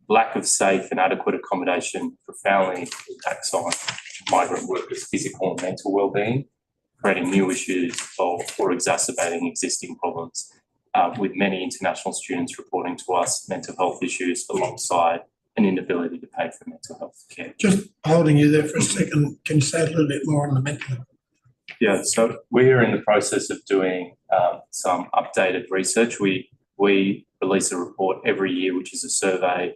Lack of safe and adequate accommodation profoundly impacts on migrant workers' physical and mental well-being, creating new issues or exacerbating existing problems, with many international students reporting to us mental health issues alongside an inability to pay for mental health care. Just holding you there for a second, can you say a little bit more on the mental health? Yeah, so we are in the process of doing some updated research. We release a report every year, which is a survey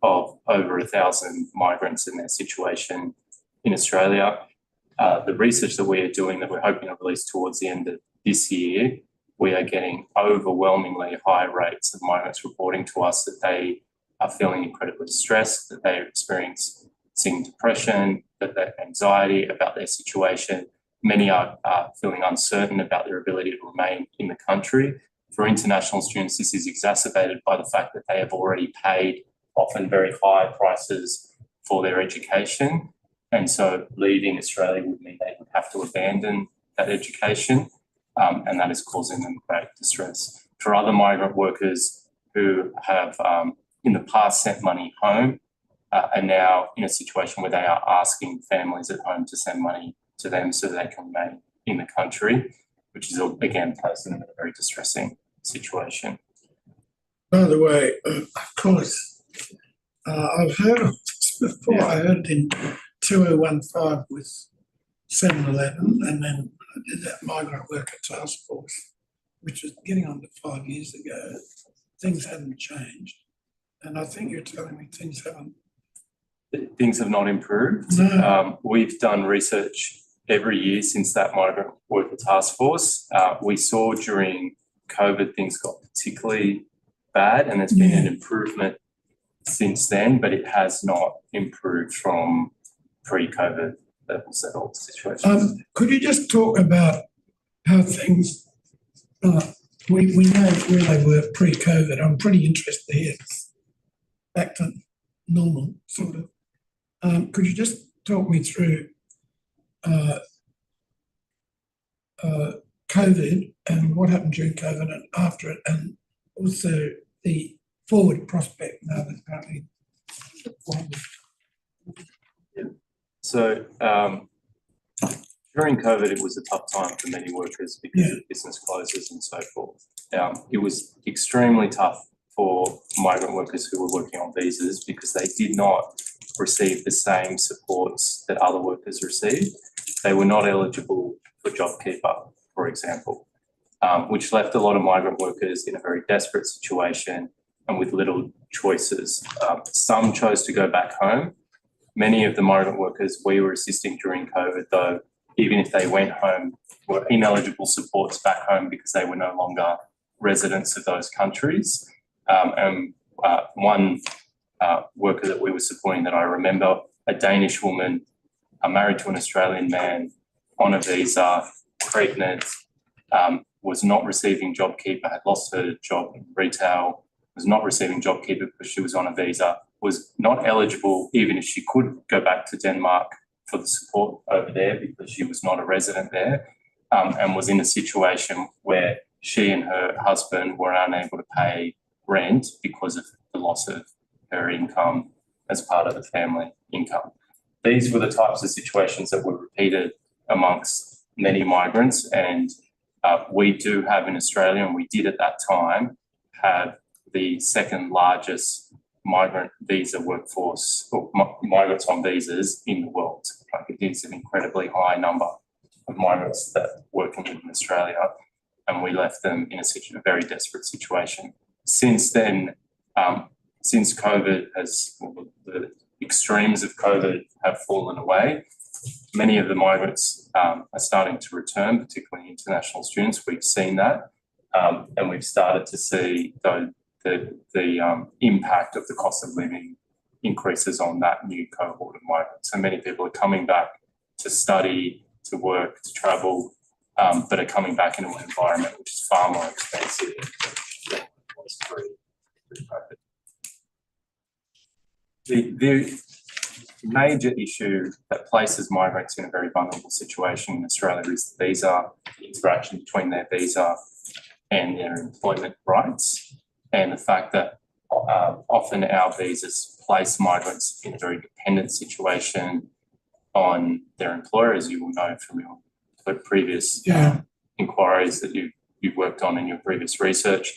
of over 1,000 migrants and their situation in Australia. The research that we are doing, that we're hoping to release towards the end of this year, we are getting overwhelmingly high rates of migrants reporting to us that they are feeling incredibly stressed, that they are experiencing depression, that they're anxiety about their situation. Many are feeling uncertain about their ability to remain in the country. For international students, this is exacerbated by the fact that they have already paid often very high prices for their education. And so leaving Australia would mean they would have to abandon that education, and that is causing them great distress. For other migrant workers who have in the past sent money home, are now in a situation where they are asking families at home to send money to them so they can remain in the country, which is again placing them in a very distressing situation. By the way, of course, I've heard of this before. Yeah. I heard it in 2015 with 7-Eleven, and then I did that migrant worker task force, which was getting on to 5 years ago. Things haven't changed. And I think you're telling me things haven't. Things have not improved. No. We've done research every year since that migrant worker task force. We saw during COVID things got particularly bad, and there's been an improvement since then, but it has not improved from pre-COVID levels at all. Situations. Could you just talk about how things, we know where they were pre-COVID. I'm pretty interested to hear back to normal, sort of. Could you just talk me through COVID and what happened during COVID and after it, and also the forward prospect now that apparently. So during COVID, it was a tough time for many workers because of business closures and so forth. It was extremely tough for migrant workers who were working on visas because they did not receive the same supports that other workers received. They were not eligible for JobKeeper, for example, which left a lot of migrant workers in a very desperate situation and with little choices. Some chose to go back home. Many of the migrant workers we were assisting during COVID, though, even if they went home, were ineligible supports back home because they were no longer residents of those countries. One worker that we were supporting that I remember, a Danish woman, married to an Australian man, on a visa, pregnant, was not receiving JobKeeper, had lost her job in retail, was not receiving JobKeeper because she was on a visa, was not eligible even if she could go back to Denmark for the support over there because she was not a resident there, and was in a situation where she and her husband were unable to pay rent because of the loss of her income as part of the family income. These were the types of situations that were repeated amongst many migrants, and we do have in Australia, and we did at that time, have the second largest migrant visa workforce, or migrants on visas in the world. Like, it is an incredibly high number of migrants that work in Australia, and we left them in a very desperate situation. Since then, since COVID the extremes of COVID have fallen away, many of the migrants are starting to return, particularly international students. We've seen that, and we've started to see the impact of the cost of living increases on that new cohort of migrants. So many people are coming back to study, to work, to travel, but are coming back into an environment which is far more expensive than it was pre-COVID. The major issue that places migrants in a very vulnerable situation in Australia is the visa, the interaction between their visa and their employment rights, and the fact that often our visas place migrants in a very dependent situation on their employer, as you will know from your previous inquiries that you've worked on in your previous research.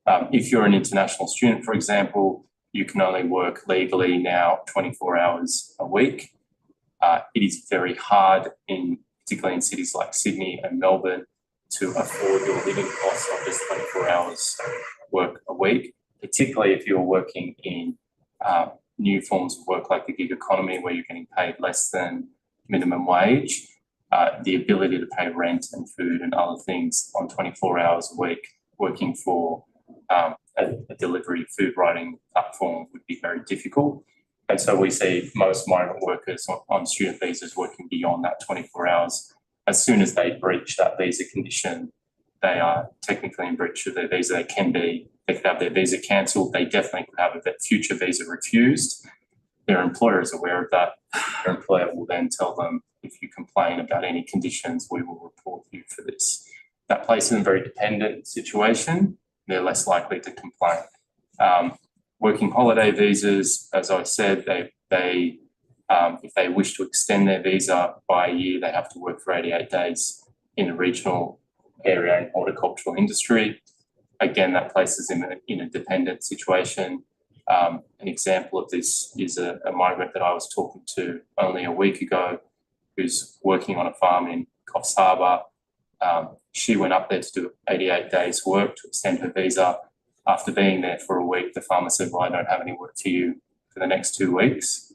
If you're an international student, for example, you can only work legally now 24 hours a week. It is very hard, particularly in cities like Sydney and Melbourne, to afford your living costs of just 24 hours work a week, particularly if you're working in new forms of work like the gig economy where you're getting paid less than minimum wage. The ability to pay rent and food and other things on 24 hours a week working for a delivery food writing platform would be very difficult. And so we see most migrant workers on student visas working beyond that 24 hours. As soon as they breach that visa condition, they are technically in breach of their visa. They could have their visa cancelled. They definitely could have a future visa refused. Their employer is aware of that. Their employer will then tell them, if you complain about any conditions, we will report you for this. That places them in a very dependent situation. They're less likely to complain. Working holiday visas, as I said, they if they wish to extend their visa by a year, they have to work for 88 days in a regional area and horticultural industry. Again, that places them in a dependent situation. An example of this is a migrant that I was talking to only a week ago who's working on a farm in Coffs Harbour. She went up there to do 88 days work to extend her visa. After being there for a week, the farmer said, well, I don't have any work for you for the next 2 weeks.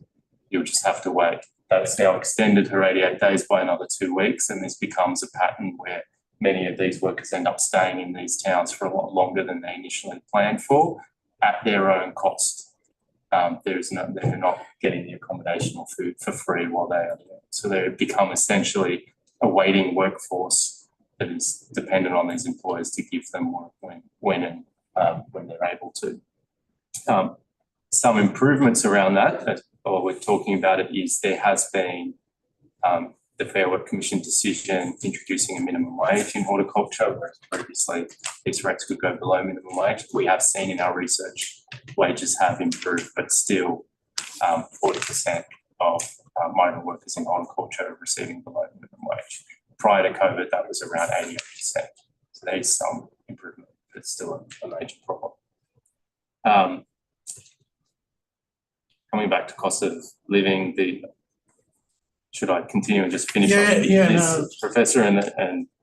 You'll just have to wait. That's now extended her 88 days by another 2 weeks, and this becomes a pattern where many of these workers end up staying in these towns for a lot longer than they initially planned for at their own cost. They're not getting the accommodation or food for free while they are there. So they become essentially a waiting workforce that is dependent on these employers to give them work when they're able to. Some improvements around that, while we're talking about it, is there has been the Fair Work Commission decision introducing a minimum wage in horticulture, whereas previously these rates could go below minimum wage. We have seen in our research wages have improved, but still 40% of migrant workers in horticulture receiving below minimum wage. Prior to COVID, that was around 88%. So there's some improvement, but it's still a major problem. Coming back to cost of living, should I continue and just finish off this, Professor?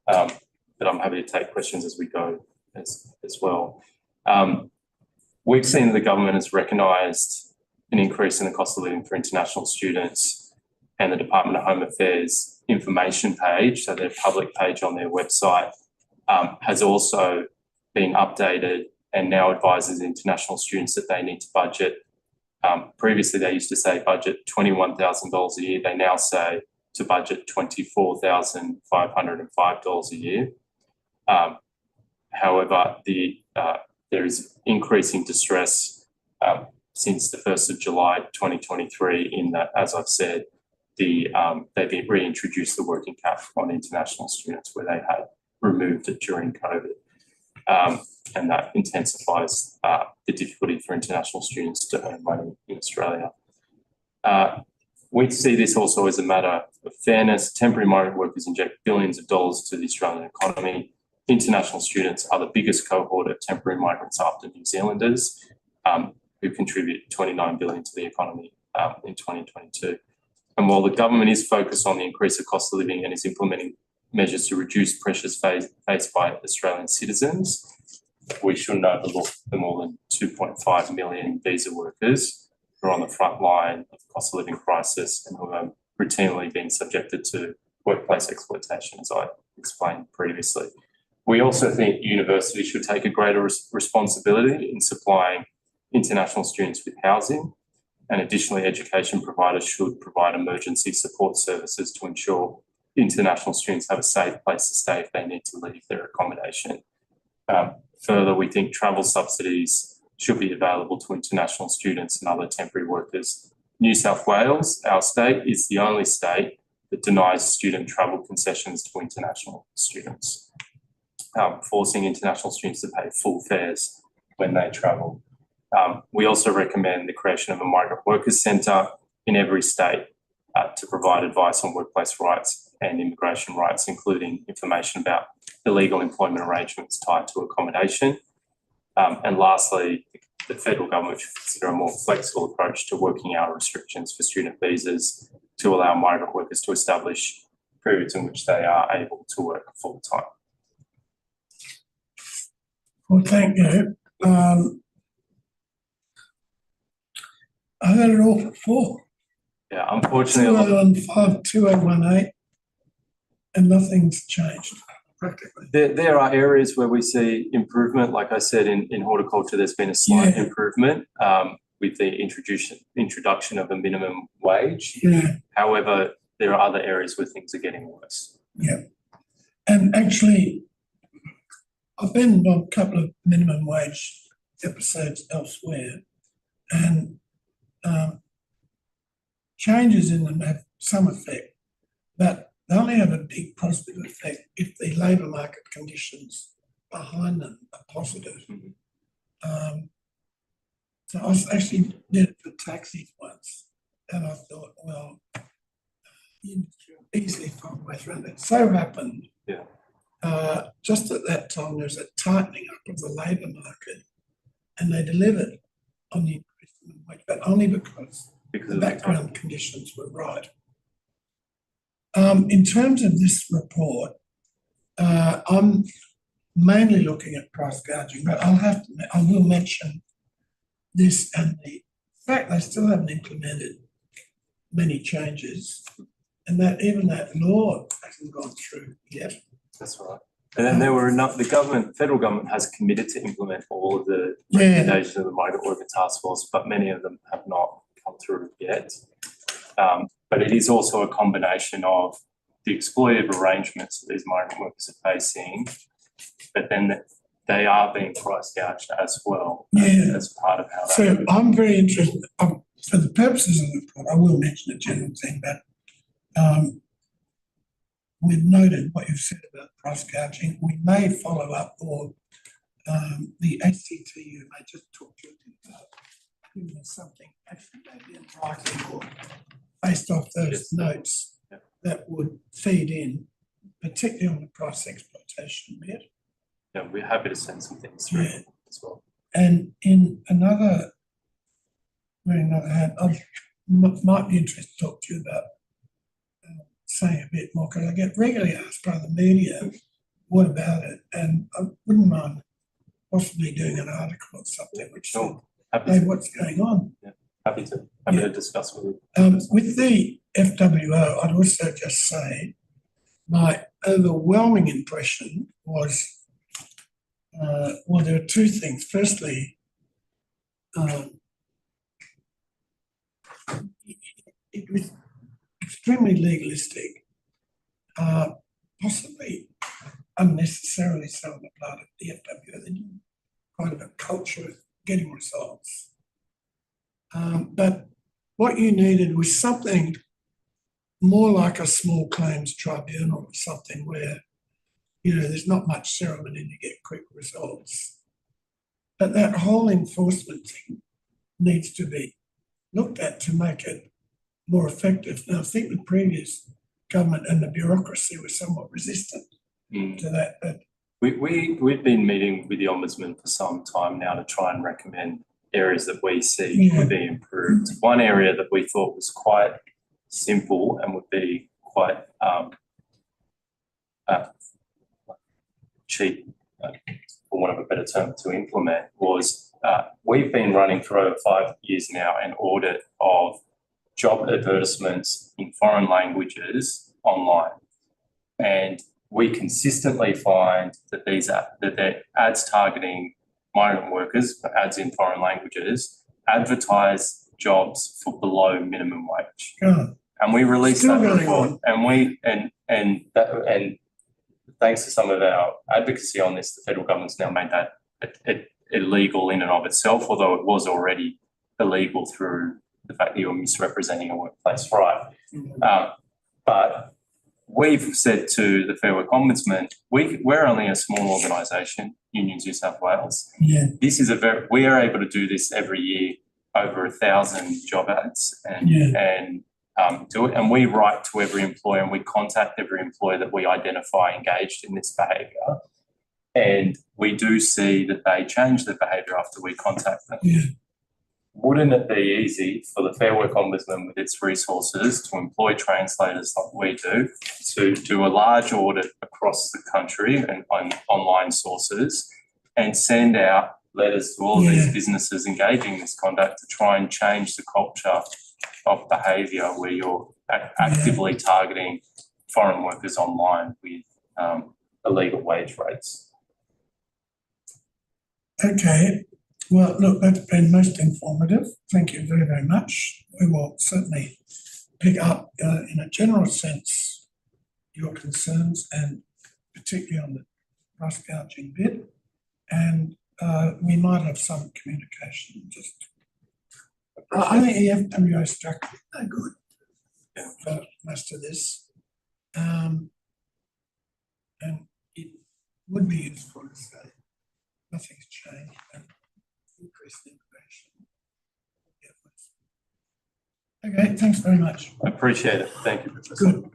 But I'm happy to take questions as we go as well. We've seen that the government has recognised an increase in the cost of living for international students, and the Department of Home Affairs information page, so their public page on their website, has also been updated and now advises international students that they need to budget. Previously, they used to say budget $21,000 a year. They now say to budget $24,505 a year. However, there is increasing distress since the 1st of July 2023 in that, as I've said, they've reintroduced the working cap on international students where they had removed it during COVID. And that intensifies the difficulty for international students to earn money in Australia. We see this also as a matter of fairness. Temporary migrant workers inject billions of dollars to the Australian economy. International students are the biggest cohort of temporary migrants after New Zealanders, who contribute $29 billion to the economy in 2022. And while the government is focused on the increase of cost of living and is implementing measures to reduce pressures faced by Australian citizens, we shouldn't overlook the more than 2.5 million visa workers who are on the front line of the cost of living crisis and who are routinely being subjected to workplace exploitation, as I explained previously. We also think universities should take a greater responsibility in supplying international students with housing, and additionally, education providers should provide emergency support services to ensure international students have a safe place to stay if they need to leave their accommodation. Further, we think travel subsidies should be available to international students and other temporary workers. New South Wales, our state, is the only state that denies student travel concessions to international students, forcing international students to pay full fares when they travel. We also recommend the creation of a migrant workers centre in every state to provide advice on workplace rights and immigration rights, including information about illegal employment arrangements tied to accommodation. And lastly, the federal government should consider a more flexible approach to working hour restrictions for student visas to allow migrant workers to establish periods in which they are able to work full time. Well, thank you. I had it all for 4. Yeah, unfortunately, 2015, 2018, and nothing's changed practically. There are areas where we see improvement. Like I said, in horticulture, there's been a slight improvement with the introduction of a minimum wage. Yeah. However, there are other areas where things are getting worse. Yeah. And actually, I've been on a couple of minimum wage episodes elsewhere, and changes in them have some effect, but they only have a big positive effect if the labour market conditions behind them are positive. So I actually did it for taxis once, and I thought, well, you easily find ways around it. So happened. Yeah. Just at that time, there was a tightening up of the labour market, and they delivered on the increase in wage, but only because the background conditions were right. In terms of this report, I'm mainly looking at price gouging, but I will mention this and the fact they still haven't implemented many changes, and that even that law hasn't gone through yet. That's right. And then there were enough. The federal government has committed to implement all of the recommendations of the Migrant Worker Task Force, but many of them have not come through yet. But it is also a combination of the exploitative arrangements that these migrant workers are facing, but then they are being price gouged as well as part of how. So I'm very interested. For the purposes of the report, I will mention a general thing, but we've noted what you've said about price gouging. We may follow up, or the ACTU may just talk to you about giving us something actually maybe in writing or based off those notes that would feed in, particularly on the price exploitation bit. Yeah, we're happy to send some things through as well. And in another hand, I might be interested to talk to you about saying a bit more, because I get regularly asked by the media, what about it? And I wouldn't mind possibly doing an article or something which said, hey, what's going on? Yeah, happy to discuss with you. With the FWO, I'd also just say my overwhelming impression was, well, there are two things. Firstly, it was extremely legalistic, possibly unnecessarily so on the part of the FWO. They didn't quite a culture of getting results. But what you needed was something more like a small claims tribunal or something where, you know, there's not much ceremony and you get quick results. But that whole enforcement thing needs to be looked at to make it more effective. Now, I think the previous government and the bureaucracy were somewhat resistant to that. But we've been meeting with the Ombudsman for some time now to try and recommend areas that we see would be improved. One area that we thought was quite simple and would be quite cheap, for want of a better term, to implement was we've been running for over 5 years now an audit of job advertisements in foreign languages online, and we consistently find that they're ads targeting migrant workers, ads in foreign languages, advertise jobs for below minimum wage. And we released that report, and thanks to some of our advocacy on this, the federal government's now made that illegal in and of itself, although it was already illegal through the fact that you're misrepresenting a workplace right. But we've said to the Fair Work Ombudsman, we're only a small organisation, Unions New South Wales. This is we are able to do this every year, over 1,000 job ads, and do it. And we write to every employer and we contact every employer that we identify engaged in this behaviour. And we do see that they change their behaviour after we contact them. Wouldn't it be easy for the Fair Work Ombudsman with its resources to employ translators like we do to do a large audit across the country and on online sources and send out letters to all of these businesses engaging in this conduct to try and change the culture of behaviour where you're actively targeting foreign workers online with illegal wage rates? Okay. Well, look, that's been most informative. Thank you very, very much. We will certainly pick up, in a general sense, your concerns, and particularly on the price gouging bit. And we might have some communication. I think the FWO structure is no good for most of this. And it would be useful to say nothing's changed. Increase the innovation. Okay, thanks very much. I appreciate it. Thank you, Professor. Good.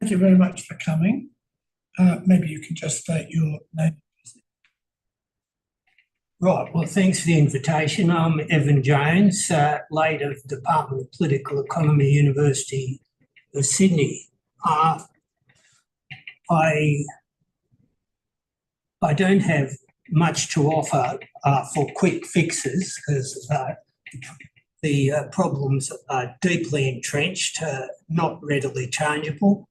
Thank you very much for coming. Maybe you can just state your name. Right, well, thanks for the invitation. I'm Evan Jones, late of Department of Political Economy, University of Sydney. I don't have much to offer for quick fixes because the problems are deeply entrenched, not readily changeable.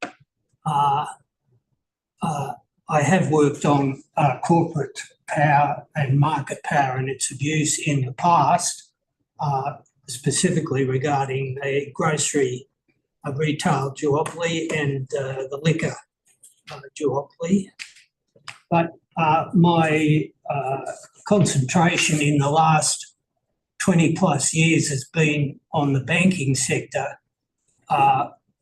I have worked on corporate power and market power and its abuse in the past, specifically regarding the grocery retail duopoly and the liquor duopoly. But my concentration in the last 20 plus years has been on the banking sector,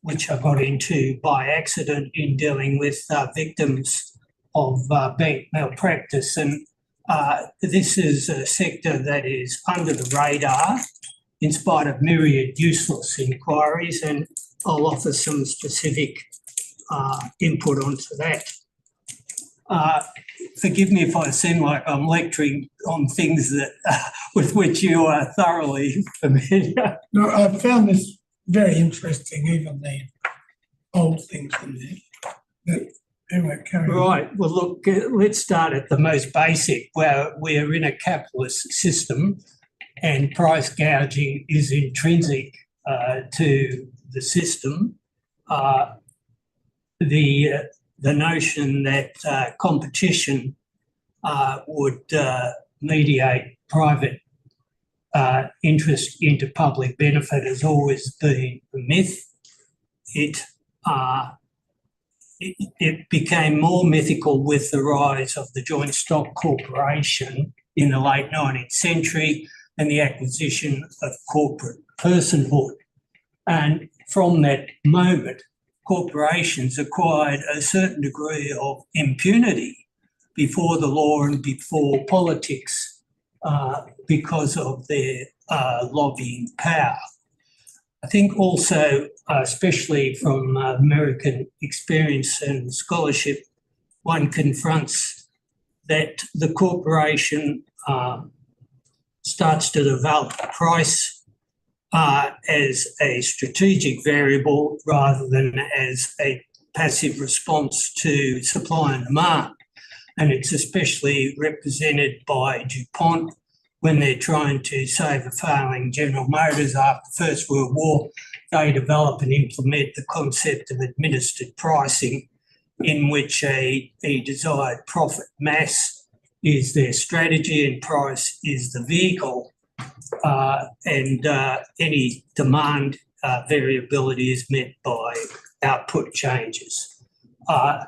which I got into by accident in dealing with victims of bank malpractice. And this is a sector that is under the radar in spite of myriad useless inquiries, and I'll offer some specific input onto that. Forgive me if I seem like I'm lecturing on things that with which you are thoroughly familiar. No, I found this very interesting, even the old things in there. But anyway, carry on. Right. Well, look, let's start at the most basic, where we're in a capitalist system and price gouging is intrinsic to the system. The notion that competition would mediate private interest into public benefit has always been a myth. It became more mythical with the rise of the joint stock corporation in the late 19th century and the acquisition of corporate personhood. And from that moment, corporations acquired a certain degree of impunity before the law and before politics because of their lobbying power. I think also, especially from American experience and scholarship, one confronts that the corporation starts to develop price as a strategic variable rather than as a passive response to supply and demand. And it's especially represented by DuPont when they're trying to save a failing General Motors after the First World War. They develop and implement the concept of administered pricing, in which a desired profit mass is their strategy and price is the vehicle. And any demand variability is met by output changes. I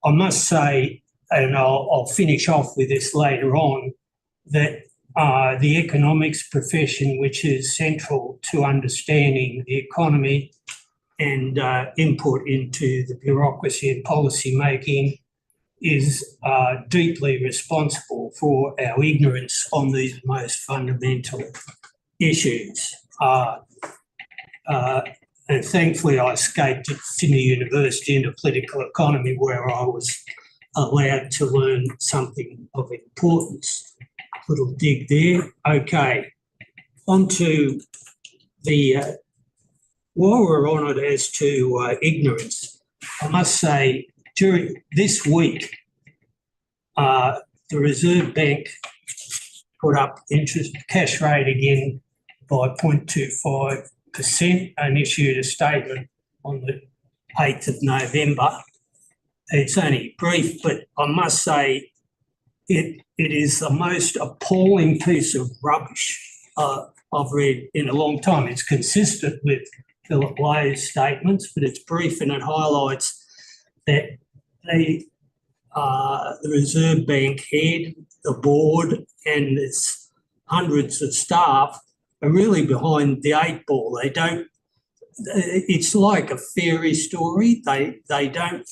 must say, and I'll finish off with this later on, that the economics profession, which is central to understanding the economy and input into the bureaucracy and policy making, is deeply responsible for our ignorance on these most fundamental issues. And thankfully I escaped at Sydney University into political economy, where I was allowed to learn something of importance. Little dig there. Okay, on to the, while we're on it as to ignorance, I must say during this week, the Reserve Bank put up interest cash rate again by 0.25% and issued a statement on the 8th of November. It's only brief, but I must say it is the most appalling piece of rubbish I've read in a long time. It's consistent with Philip Lay's statements, but it's brief and it highlights that the Reserve Bank head, the board and its hundreds of staff are really behind the eight ball. They don't, it's like a fairy story. They don't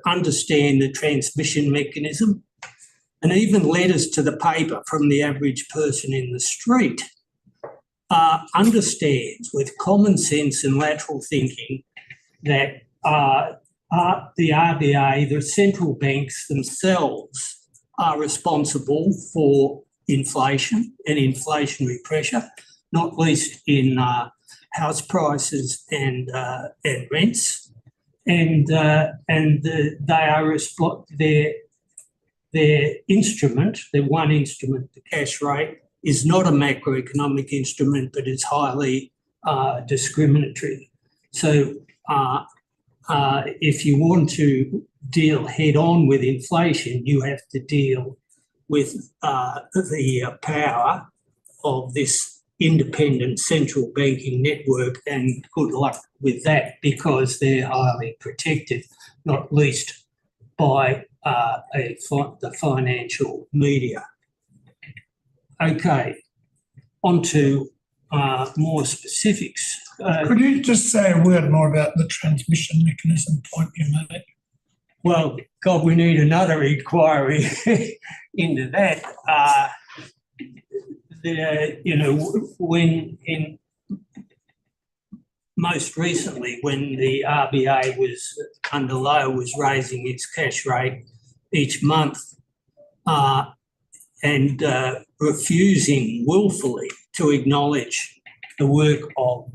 understand the transmission mechanism. And even letters to the paper from the average person in the street understands with common sense and lateral thinking that the RBA, the central banks themselves, are responsible for inflation and inflationary pressure, not least in house prices and rents, and they are their instrument, their one instrument, the cash rate, is not a macroeconomic instrument, but it's highly discriminatory. So if you want to deal head on with inflation, you have to deal with the power of this independent central banking network, and good luck with that because they're highly protected, not least by the financial media. Okay, on to more specifics. Could you just say a word more about the transmission mechanism point you made? Well, God, we need another inquiry into that. Most recently, when the RBA was under Lowe, was raising its cash rate each month and refusing willfully to acknowledge the work of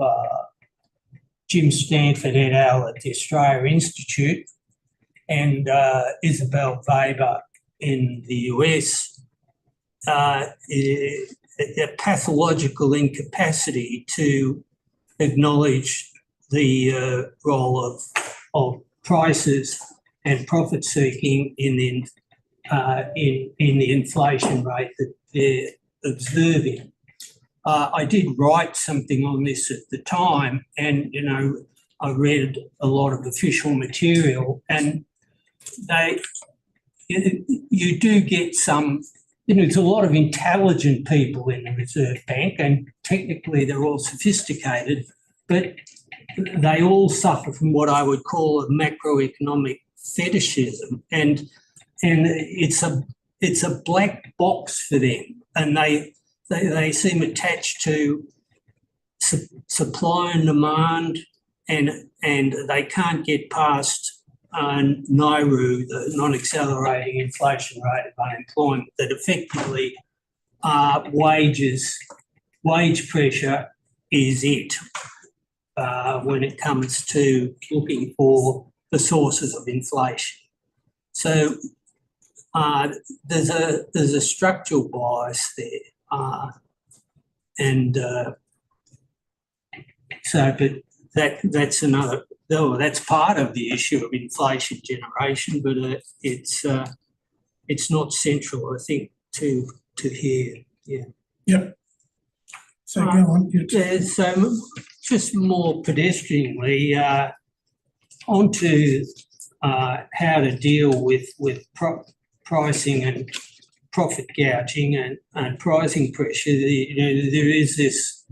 Jim Stanford et al. At the Australia Institute and Isabel Weber in the US, a pathological incapacity to acknowledge the role of prices and profit seeking in the inflation rate that they're observing. I did write something on this at the time, and I read a lot of official material, and you do get some. There's a lot of intelligent people in the Reserve Bank, and technically they're all sophisticated, but they all suffer from what I would call a macroeconomic fetishism, and it's a black box for them, and they seem attached to supply and demand, and they can't get past NIRU, the non-accelerating inflation rate of unemployment, that effectively wage pressure is it when it comes to looking for the sources of inflation. So there's a structural bias there, but that's another. Though that's part of the issue of inflation generation, but it's not central, I think, to here. Yeah. Yep. So go on. So just more pedestrianly, onto how to deal with pricing and profit gouging and pricing pressure. There is this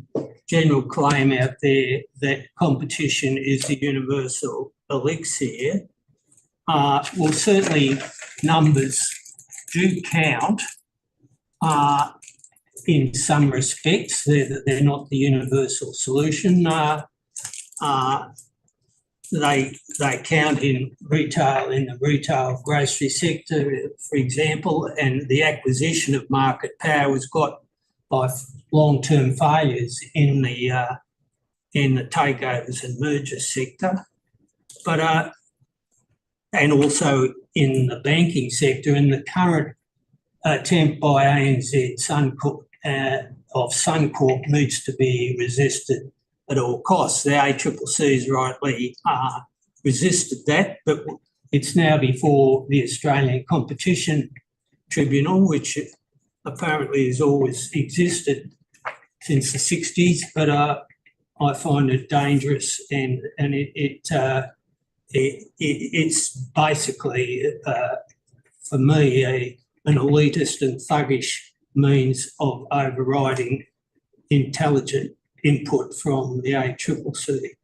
general claim out there that competition is the universal elixir. Well, certainly numbers do count in some respects. They're not the universal solution. They count in the retail grocery sector, for example, and the acquisition of market power was got by long-term failures in the takeovers and mergers sector, but and also in the banking sector. And the current attempt by ANZ Suncorp needs to be resisted at all costs. The ACCC's rightly resisted that, but it's now before the Australian Competition Tribunal, which apparently has always existed since the 60s, but I find it dangerous, and it's basically for me an elitist and thuggish means of overriding intelligent input from the ACCC.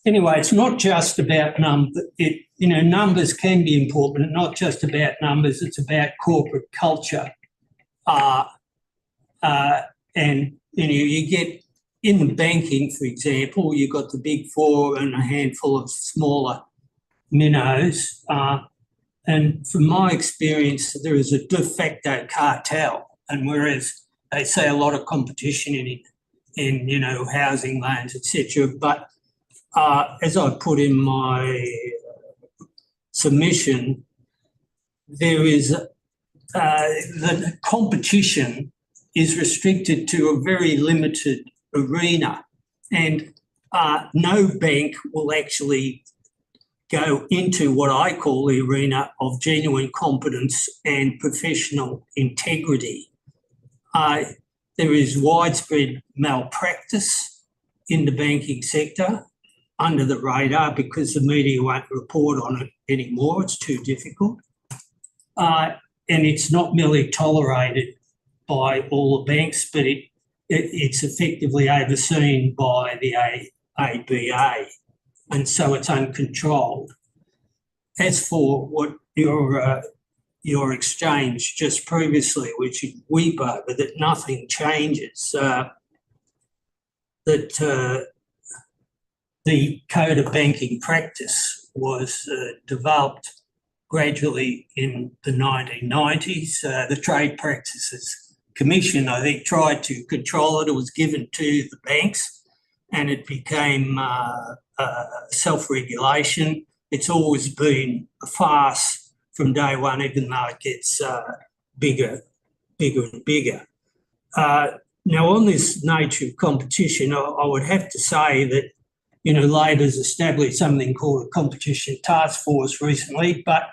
Anyway, it's not just about numbers. Numbers can be important, but not just about numbers. It's about corporate culture. And you get in banking, for example, you've got the big four and a handful of smaller minnows. And from my experience, there is a de facto cartel. And whereas they say a lot of competition in housing loans, etc., but as I put in my submission, there is the competition is restricted to a very limited arena, and no bank will actually go into what I call the arena of genuine competence and professional integrity. There is widespread malpractice in the banking sector under the radar because the media won't report on it anymore. It's too difficult. And it's not merely tolerated by all the banks, but it's effectively overseen by the ABA, and so it's uncontrolled. As for what your exchange just previously, which you weep over, that nothing changes, that the Code of Banking Practice was developed gradually in the 1990s. The Trade Practices Commission, I think, tried to control it. It was given to the banks and it became self-regulation. It's always been a farce from day one, even though it gets bigger and bigger. Now, on this nature of competition, I would have to say that, you know, Labor's established something called a competition task force recently, but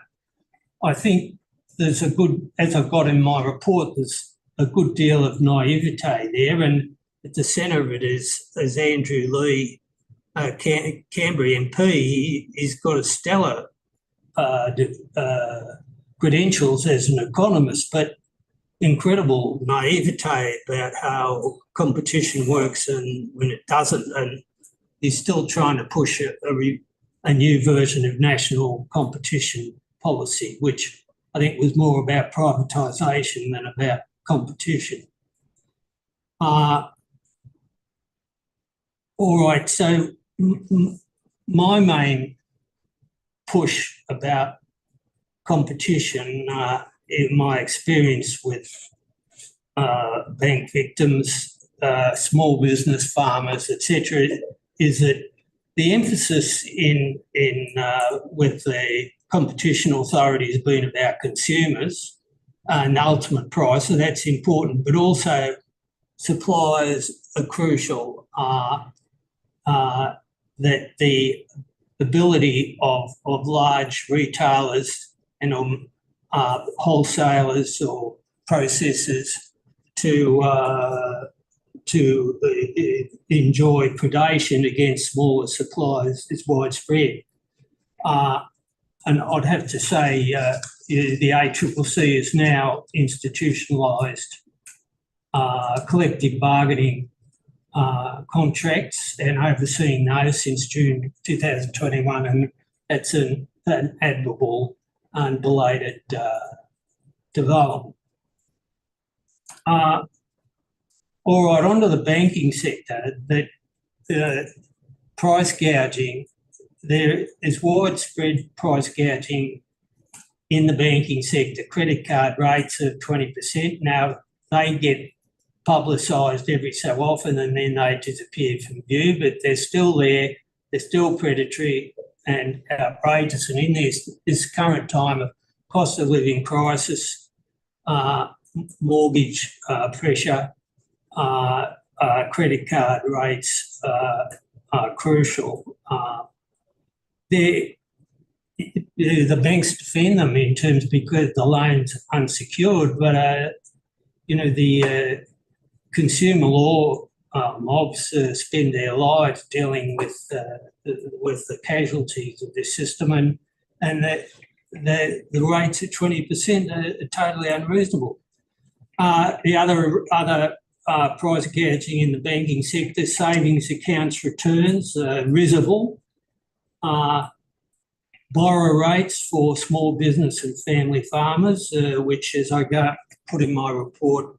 I think there's a good, as I've got in my report, there's a good deal of naivete there, and at the centre of it is Andrew Lee, Canberra MP. He's got a stellar credentials as an economist, but incredible naivete about how competition works and when it doesn't, and he's still trying to push a new version of national competition policy, which I think was more about privatisation than about competition. All right, so my main push about competition, in my experience with bank victims, small business farmers, etc., is that the emphasis with the competition authority has been about consumers and the ultimate price, and that's important, but also suppliers are crucial. That the ability of large retailers and wholesalers or processors to enjoy predation against smaller suppliers is widespread. And I'd have to say the ACCC has now institutionalised collective bargaining contracts and overseeing those since June 2021, and that's an admirable and belated development. All right, onto the banking sector. That price gouging, there is widespread price gouging in the banking sector. Credit card rates of 20%. Now, they get publicised every so often and then they disappear from view, but they're still there, they're still predatory and outrageous. And in this current time of cost of living crisis, mortgage pressure, credit card rates are crucial. The banks defend them in terms because the loan's unsecured, but the consumer law mobs spend their lives dealing with the casualties of this system, and the rates at 20% are totally unreasonable. The other price gouging in the banking sector, savings accounts returns, risible. Borrower rates for small business and family farmers, which, as I put in my report,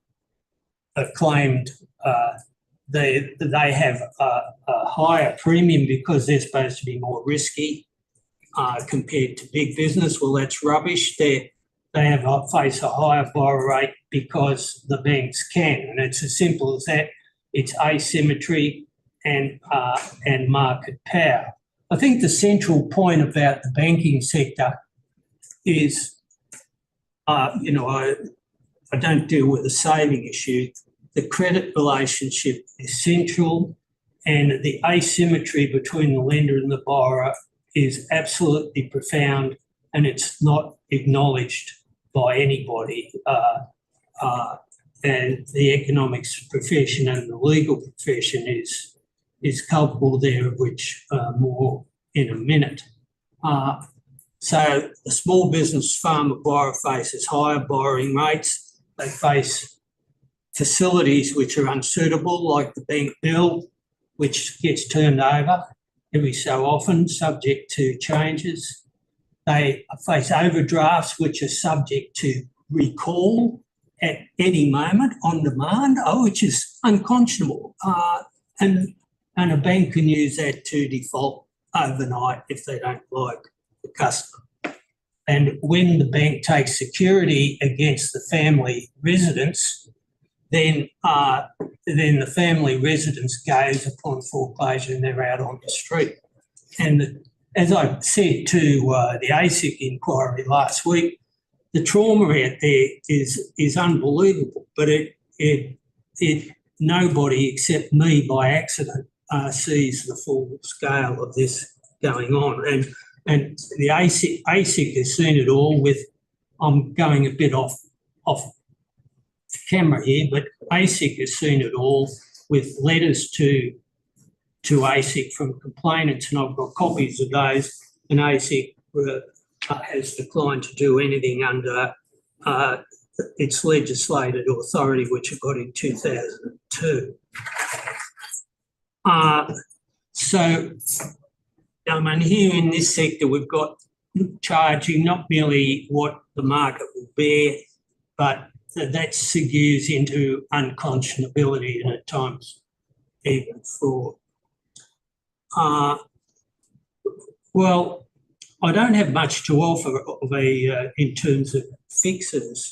have claimed they have a higher premium because they're supposed to be more risky compared to big business. Well, that's rubbish. They face a higher borrower rate because the banks can, and it's as simple as that. It's asymmetry and market power. I think the central point about the banking sector is, I don't deal with the saving issue. The credit relationship is central, and the asymmetry between the lender and the borrower is absolutely profound, and it's not acknowledged by anybody. And the economics profession and the legal profession is culpable there, of which more in a minute. So the small business farmer borrower faces higher borrowing rates. They face facilities which are unsuitable, like the bank bill, which gets turned over every so often, subject to changes. They face overdrafts, which are subject to recall at any moment on demand, which is unconscionable. And a bank can use that to default overnight if they don't like the customer. And when the bank takes security against the family residence, then the family residence goes upon foreclosure and they're out on the street. And as I said to the ASIC inquiry last week, the trauma out there is unbelievable, but it nobody except me by accident sees the full scale of this going on. And the ASIC has seen it all with, I'm going a bit off camera here, but ASIC has seen it all with letters to ASIC from complainants, and I've got copies of those, and ASIC has declined to do anything under its legislated authority, which it got in 2002. So, I mean, here in this sector, we've got charging not merely what the market will bear, but that segues into unconscionability and at times even fraud. Well, I don't have much to offer in terms of fixes.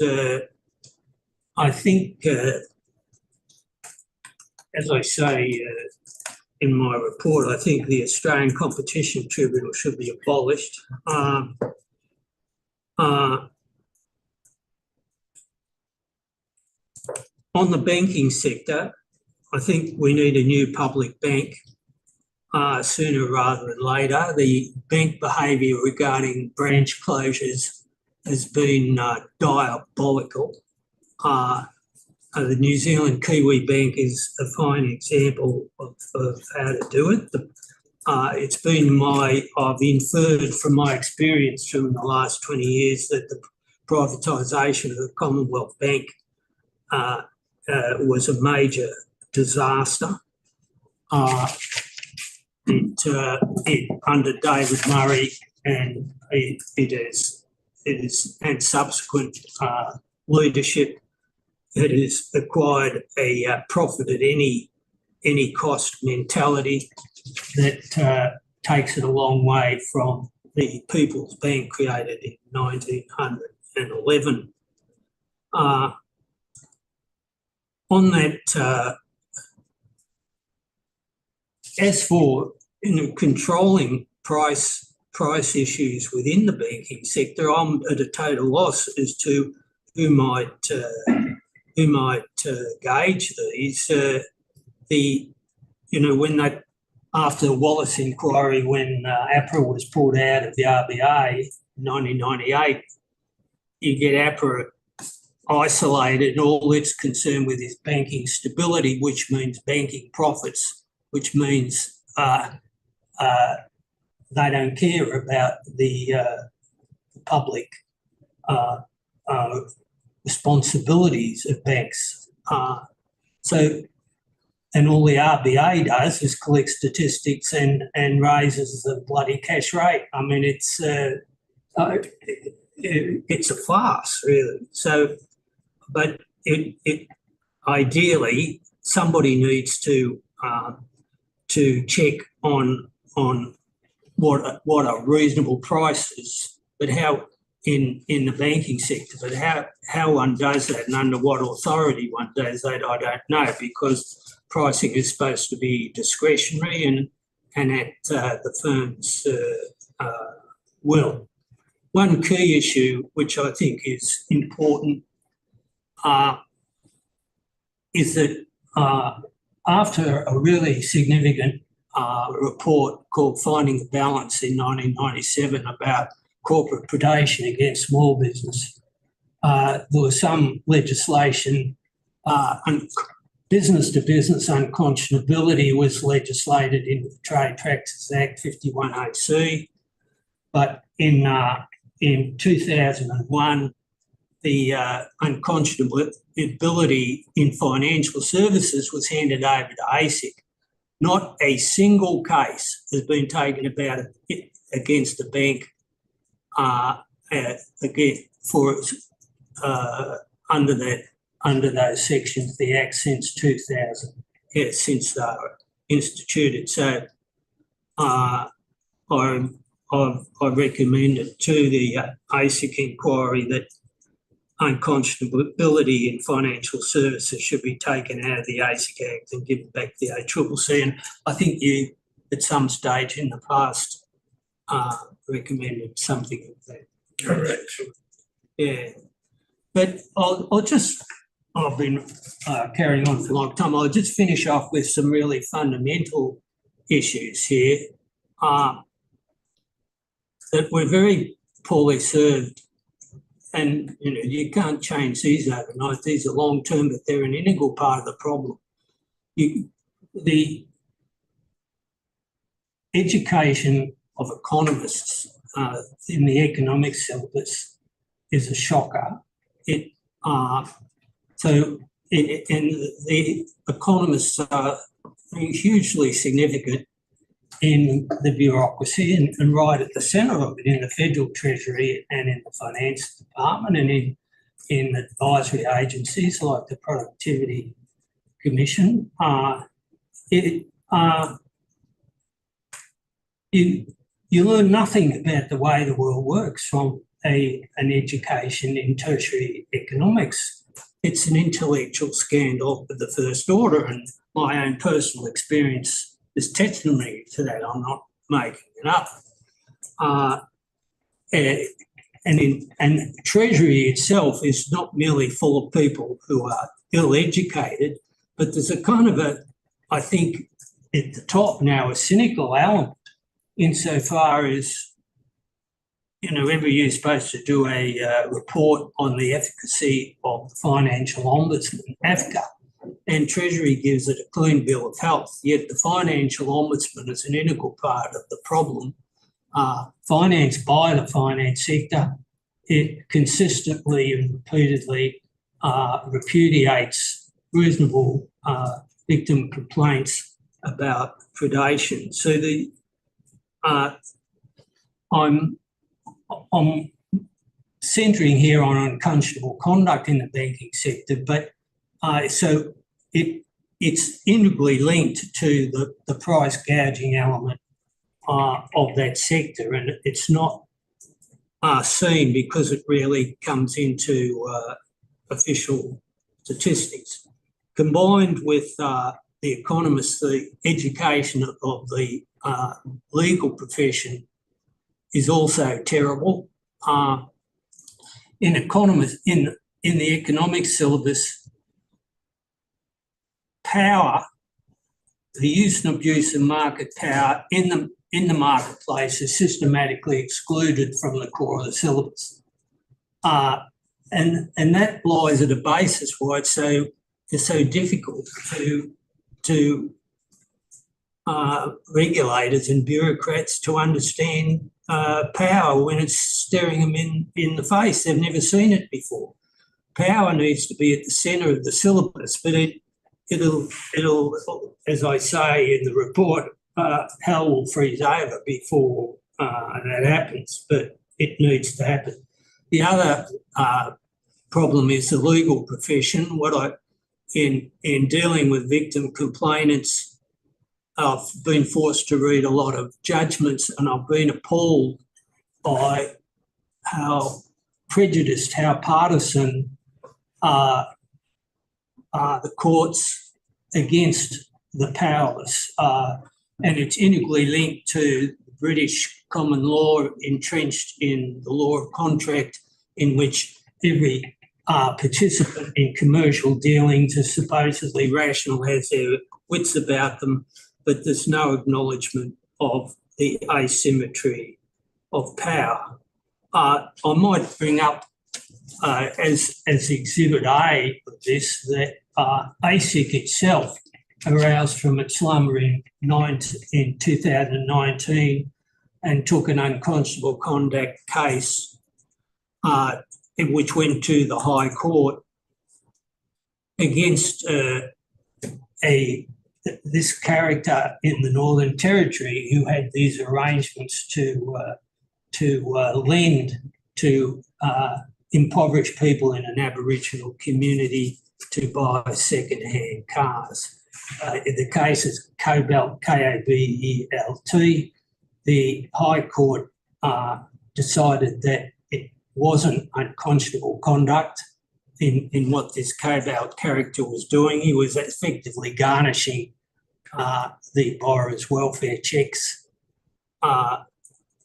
I think, as I say in my report, I think the Australian Competition Tribunal should be abolished. On the banking sector, I think we need a new public bank sooner rather than later. The bank behaviour regarding branch closures has been diabolical. The New Zealand Kiwi Bank is a fine example of how to do it. It's been I've inferred from my experience from the last 20 years that the privatisation of the Commonwealth Bank was a major disaster. It under David Murray and and subsequent leadership, it has acquired a profit at any cost mentality that takes it a long way from the People's Bank created in 1911. On that, as for controlling price issues within the banking sector, I'm at a total loss as to who might gauge these. When they, after the Wallace inquiry, when APRA was pulled out of the RBA in 1998, you get APRA isolated. All it's concerned with is banking stability, which means banking profits, which means they don't care about the public responsibilities of banks. And all the RBA does is collect statistics and raises the bloody cash rate. I mean, it's a farce, really. So, but it ideally somebody needs to check on what are reasonable prices, but how in the banking sector, but how one does that and under what authority one does that, I don't know, because pricing is supposed to be discretionary and at the firm's will. One key issue which I think is important is that after a really significant report called Finding the Balance in 1997 about corporate predation against small business. There was some legislation, business-to-business unconscionability was legislated in the Trade Practices Act 51AC, but in 2001, the unconscionability in financial services was handed over to ASIC. Not a single case has been taken about it against a bank under those sections of the Act since 2000, since they were instituted. So I recommend it to the ASIC inquiry that unconscionability in financial services should be taken out of the ASIC Act and given back to the ACCC. And I think you, at some stage in the past, recommended something of that. Correct. Yeah. But I've been carrying on for a long time. I'll just finish off with some really fundamental issues here. That we're very poorly served. And, you can't change these overnight. These are long-term, but they're an integral part of the problem. The education of economists in the economics syllabus is a shocker. The economists are hugely significant in the bureaucracy and right at the centre of it in the Federal Treasury and in the Finance Department and in advisory agencies like the Productivity Commission. You learn nothing about the way the world works from an education in tertiary economics. It's an intellectual scandal of the first order, and my own personal experience is testimony to that. I'm not making it up. And Treasury itself is not merely full of people who are ill-educated, but there's a kind of I think at the top now, a cynical element insofar as, every year you're supposed to do a report on the efficacy of the Financial Ombudsman, AFCA, and Treasury gives it a clean bill of health, yet the Financial Ombudsman is an integral part of the problem. Financed by the finance sector, it consistently and repeatedly repudiates reasonable victim complaints about predation. So I'm centering here on unconscionable conduct in the banking sector, but so it's integrally linked to the price gouging element of that sector, and it's not seen because it rarely comes into official statistics. Combined with the economists, the education of the legal profession is also terrible. In the economics syllabus, power, the use and abuse of market power in the marketplace is systematically excluded from the core of the syllabus. And that lies at a basis why it's so difficult to regulators and bureaucrats to understand power when it's staring them in the face. They've never seen it before. Power needs to be at the centre of the syllabus, but it'll, as I say in the report, hell will freeze over before that happens, but it needs to happen. The other problem is the legal profession. In dealing with victim complainants, I've been forced to read a lot of judgments, and I've been appalled by how prejudiced, how partisan the courts against the powerless. And it's integrally linked to British common law entrenched in the law of contract, in which every participant in commercial dealings is supposedly rational, has their wits about them, but there's no acknowledgement of the asymmetry of power. I might bring up as Exhibit A of this that ASIC itself aroused from its slumber in 2019 and took an unconscionable conduct case which went to the High Court against this character in the Northern Territory who had these arrangements to lend to impoverished people in an Aboriginal community to buy second-hand cars. The case is Cobalt, K-A-B-E-L-T. The High Court decided that it wasn't unconscionable conduct in what this Cobalt character was doing. He was effectively garnishing the borrower's welfare checks. But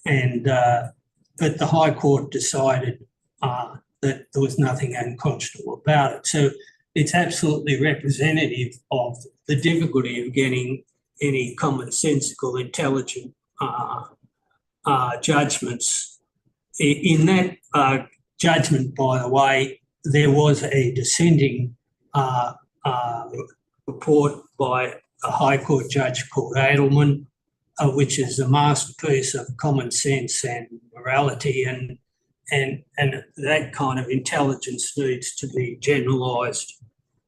the High Court decided that there was nothing unconscionable about it. So it's absolutely representative of the difficulty of getting any commonsensical, intelligent judgments. In that judgment, by the way, there was a dissenting report by a High Court judge called Edelman, which is a masterpiece of common sense and morality, and that kind of intelligence needs to be generalised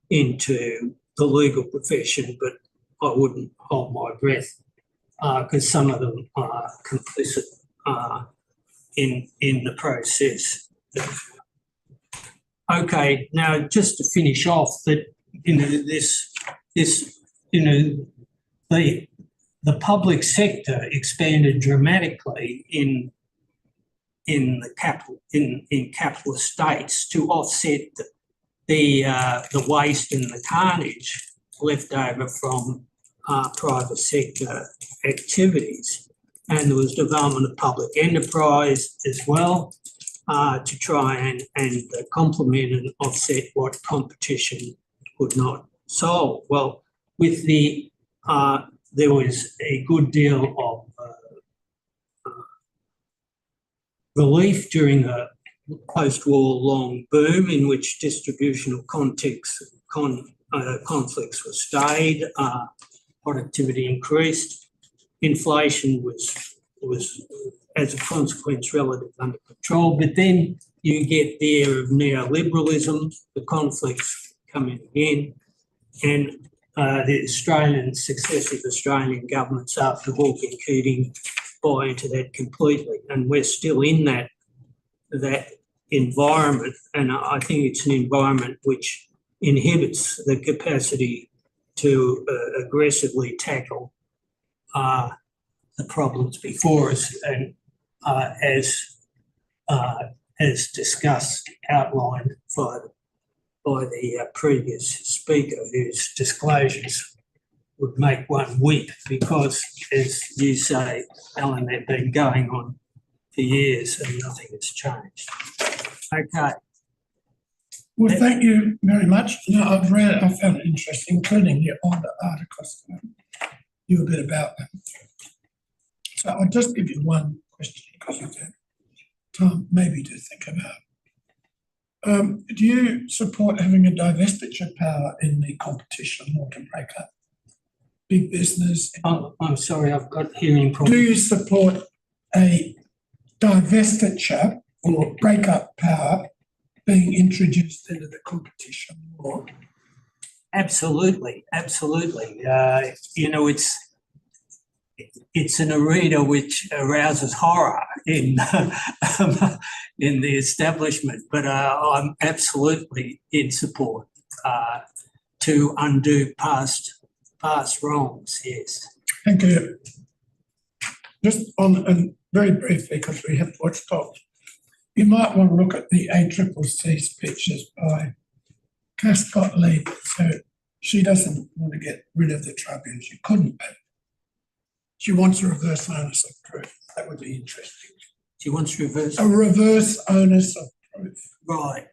into the legal profession, but I wouldn't hold my breath because some of them are complicit in the process. Okay, now just to finish off, that the public sector expanded dramatically in the capitalist states to offset the waste and the carnage left over from private sector activities. And there was development of public enterprise as well to try and complement and offset what competition could not solve. Well, with there was a good deal of relief during a post-war long boom in which distributional conflicts were stayed, productivity increased, inflation was as a consequence relative under control, but then you get the era of neoliberalism, the conflicts come in again, and the successive Australian governments after Hawke and Keating buy into that completely, and we're still in that environment, and I think it's an environment which inhibits the capacity to aggressively tackle the problems before us, and as discussed, outlined by the previous speaker, whose disclosures would make one weep because, as you say, Alan, they've been going on for years and nothing has changed. Okay. Well, thank you very much. No, I found it interesting, including your older articles. You a bit about them. So I'll just give you one question because you've had time maybe to think about. Do you support having a divestiture power in the competition or to break up big business? Oh, I'm sorry, I've got hearing problems. Do you support a divestiture or break-up power being introduced into the competition law? Absolutely, absolutely. It's an arena which arouses horror in the establishment, but I'm absolutely in support to undo past wrongs. Yes. Thank you. Just and very briefly, because we have to watch talk, you might want to look at the ACCC speeches by Cascott Lee. So she doesn't want to get rid of the tribunal. She couldn't, but she wants a reverse onus of proof. That would be interesting. She wants reverse? A reverse onus of proof. Right.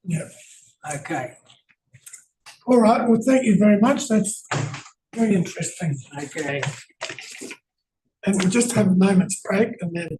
Yeah. Okay. All right. Well, thank you very much. That's Very interesting. Okay. And we'll just have a moment's break and then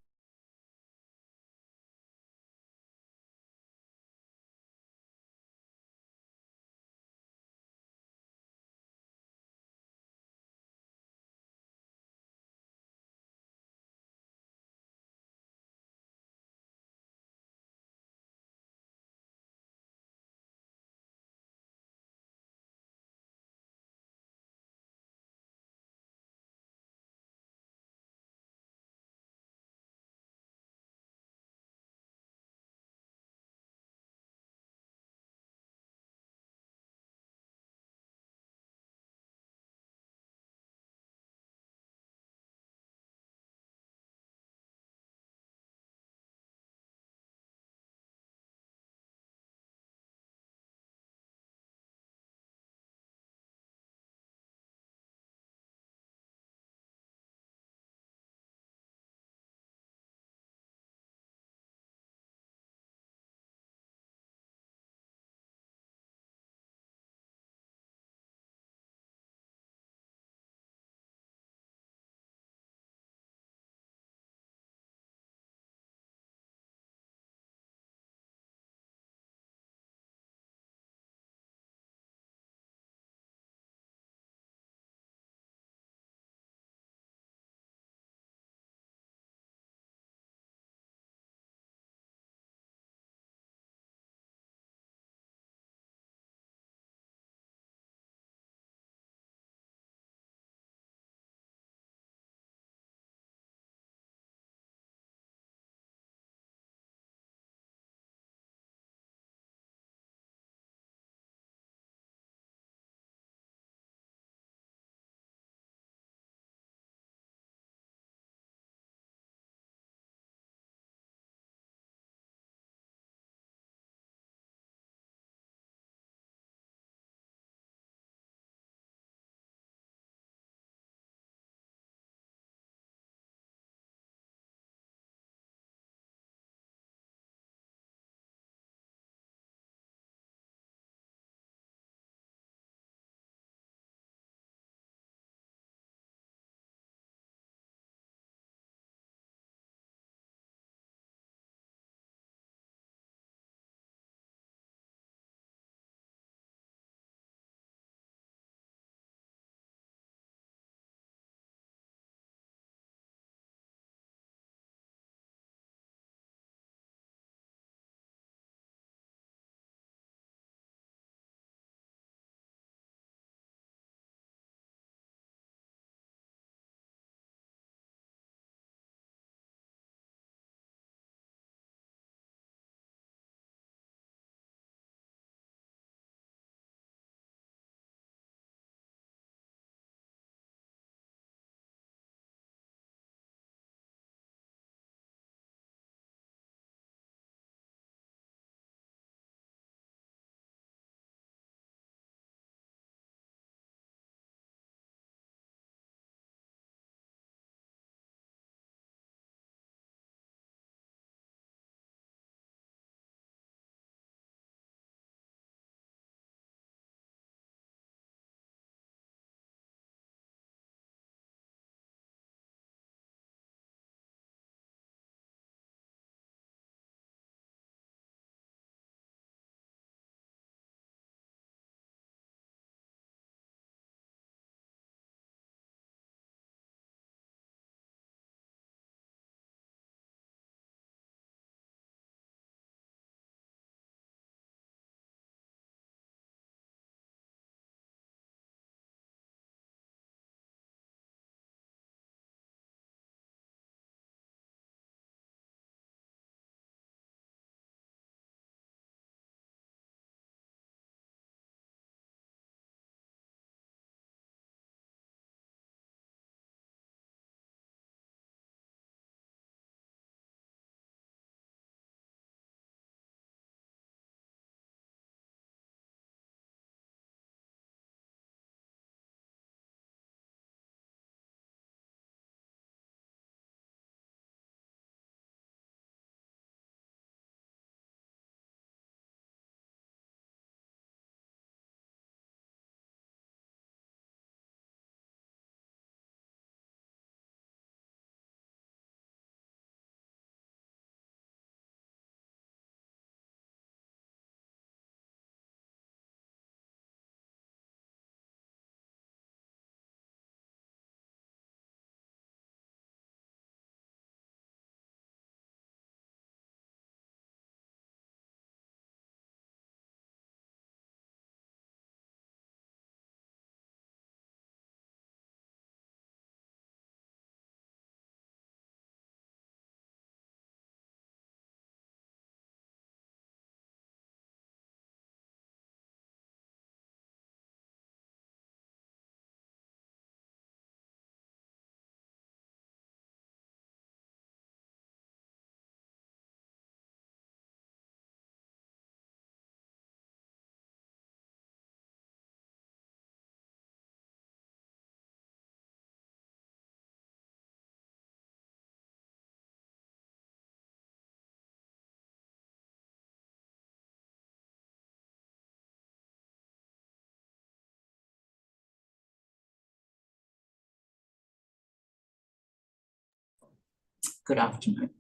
Good afternoon.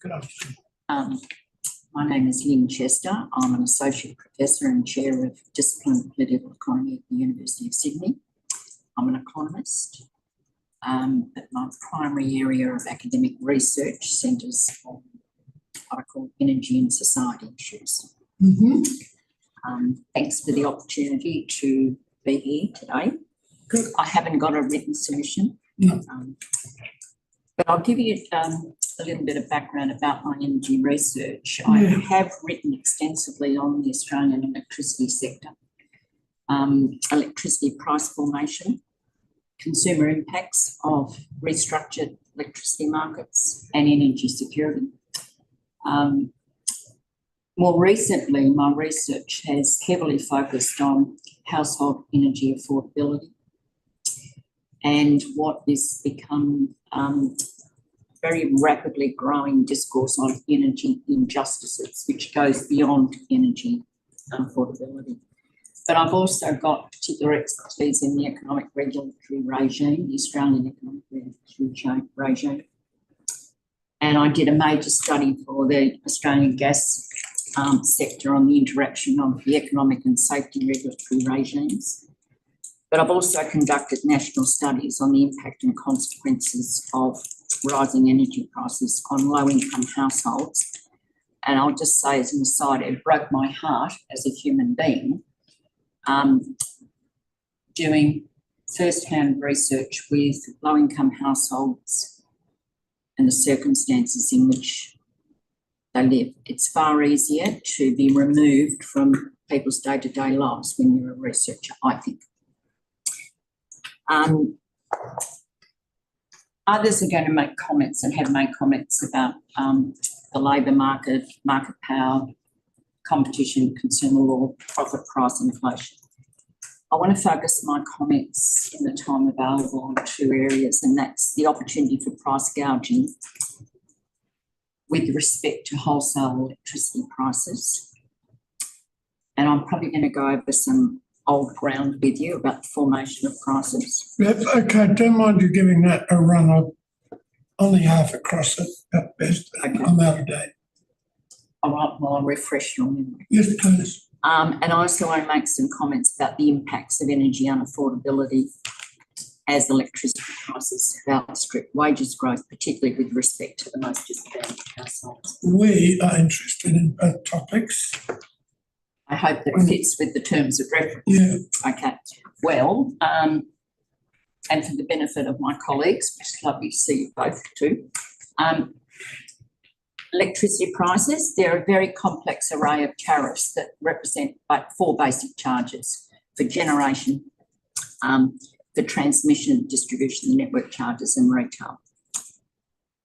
Good afternoon. My name is Lynn Chester. I'm an Associate Professor and Chair of Discipline of Political Economy at the University of Sydney. I'm an economist, but my primary area of academic research centres on what I call energy and society issues. Thanks for the opportunity to be here today. Good. I haven't got a written submission, No. but I'll give you a little bit of background about my energy research. Yeah. I have written extensively on the Australian electricity sector, electricity price formation, consumer impacts of restructured electricity markets and energy security. More recently, my research has heavily focused on household energy affordability and what is become very rapidly growing discourse on energy injustices, which goes beyond energy affordability. But I've also got particular expertise in the economic regulatory regime, the Australian economic regulatory regime. And I did a major study for the Australian gas sector on the interaction of the economic and safety regulatory regimes. But I've also conducted national studies on the impact and consequences of rising energy prices on low-income households. And I'll just say as an aside, it broke my heart as a human being doing first-hand research with low-income households and the circumstances in which they live. It's far easier to be removed from people's day-to-day lives when you're a researcher, I think. Others are going to make comments and have made comments about the labour market, market power, competition, consumer law, profit price inflation. I want to focus my comments in the time available on two areas, and that's the opportunity for price gouging with respect to wholesale electricity prices. And I'm probably going to go over some old ground with you about the formation of prices. That's okay. Don't mind you giving that a run. I'm only half across it at best. Okay. I'm out of date. All right, well, I'll refresh your memory. Yes, please. And I also want to make some comments about the impacts of energy unaffordability as electricity prices have outstripped wages growth, particularly with respect to the most disadvantaged households. We are interested in both topics. I hope that fits with the terms of reference. Yeah. Okay. Well, and for the benefit of my colleagues, it's lovely to see you both too. Electricity prices, they're a very complex array of tariffs that represent four basic charges for generation, for transmission, distribution, the network charges and retail.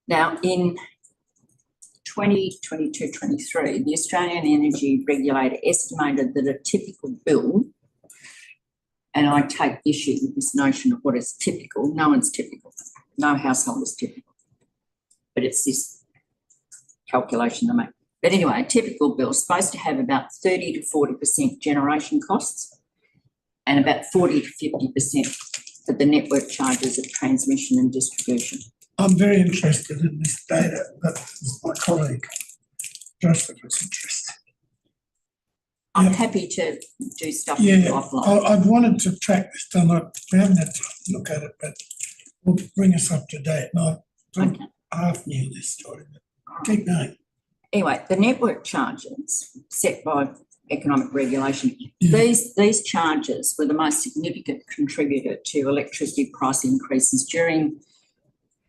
Now, in 2022-23, the Australian Energy Regulator estimated that a typical bill, and I take issue with this notion of what is typical, no one's typical, no household is typical, but it's this calculation they make. But anyway, a typical bill is supposed to have about 30 to 40% generation costs and about 40 to 50% for the network charges of transmission and distribution. I'm very interested in this data, but my colleague Joseph is interested. I'm Yeah. happy to do stuff with you Yeah, offline. I've wanted to track this down. We haven't had time to look at it, but will bring us up to date. And I Okay. half knew this story, but keep going. Anyway, the network charges set by economic regulation, Yeah. these charges were the most significant contributor to electricity price increases during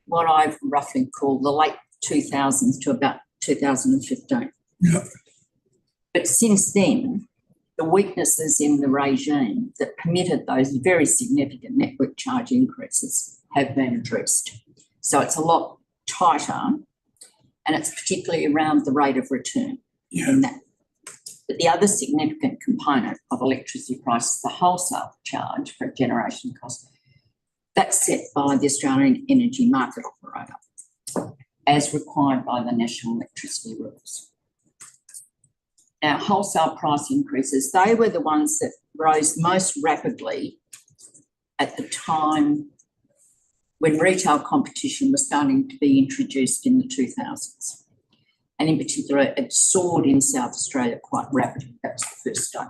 what I've roughly called the late 2000s to about 2015. Yeah. But since then, the weaknesses in the regime that permitted those very significant network charge increases have been addressed. So it's a lot tighter, and it's particularly around the rate of return Yeah. in that. But the other significant component of electricity price is the wholesale charge for generation costs. That's set by the Australian Energy Market Operator as required by the National Electricity Rules. Now, wholesale price increases, they were the ones that rose most rapidly at the time when retail competition was starting to be introduced in the 2000s. And in particular, it soared in South Australia quite rapidly. That was the first stage.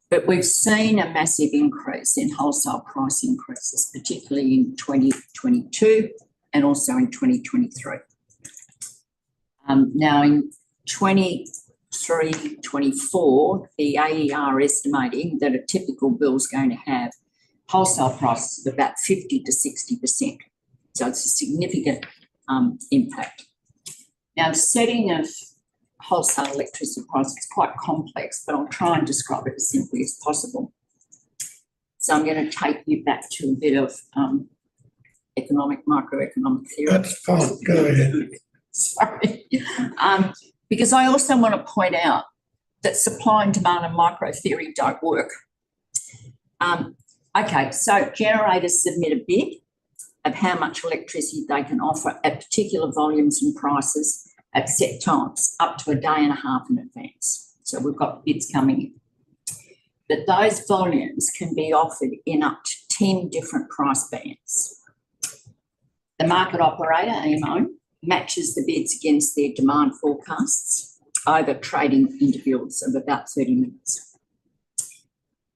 But we've seen a massive increase in wholesale price increases, particularly in 2022 and also in 2023. Now in 23-24, the AER estimating that a typical bill is going to have wholesale prices of about 50 to 60%. So it's a significant impact. Now, the setting of wholesale electricity prices is quite complex, but I'll try and describe it as simply as possible. So I'm going to take you back to a bit of microeconomic theory. That's fine. Go ahead. Sorry. Because I also want to point out that supply and demand and micro theory don't work. Okay, so generators submit a bid of how much electricity they can offer at particular volumes and prices at set times, up to a day and a half in advance. So we've got bids coming in. But those volumes can be offered in up to 10 different price bands. The market operator, AMO, matches the bids against their demand forecasts over trading intervals of about 30 minutes.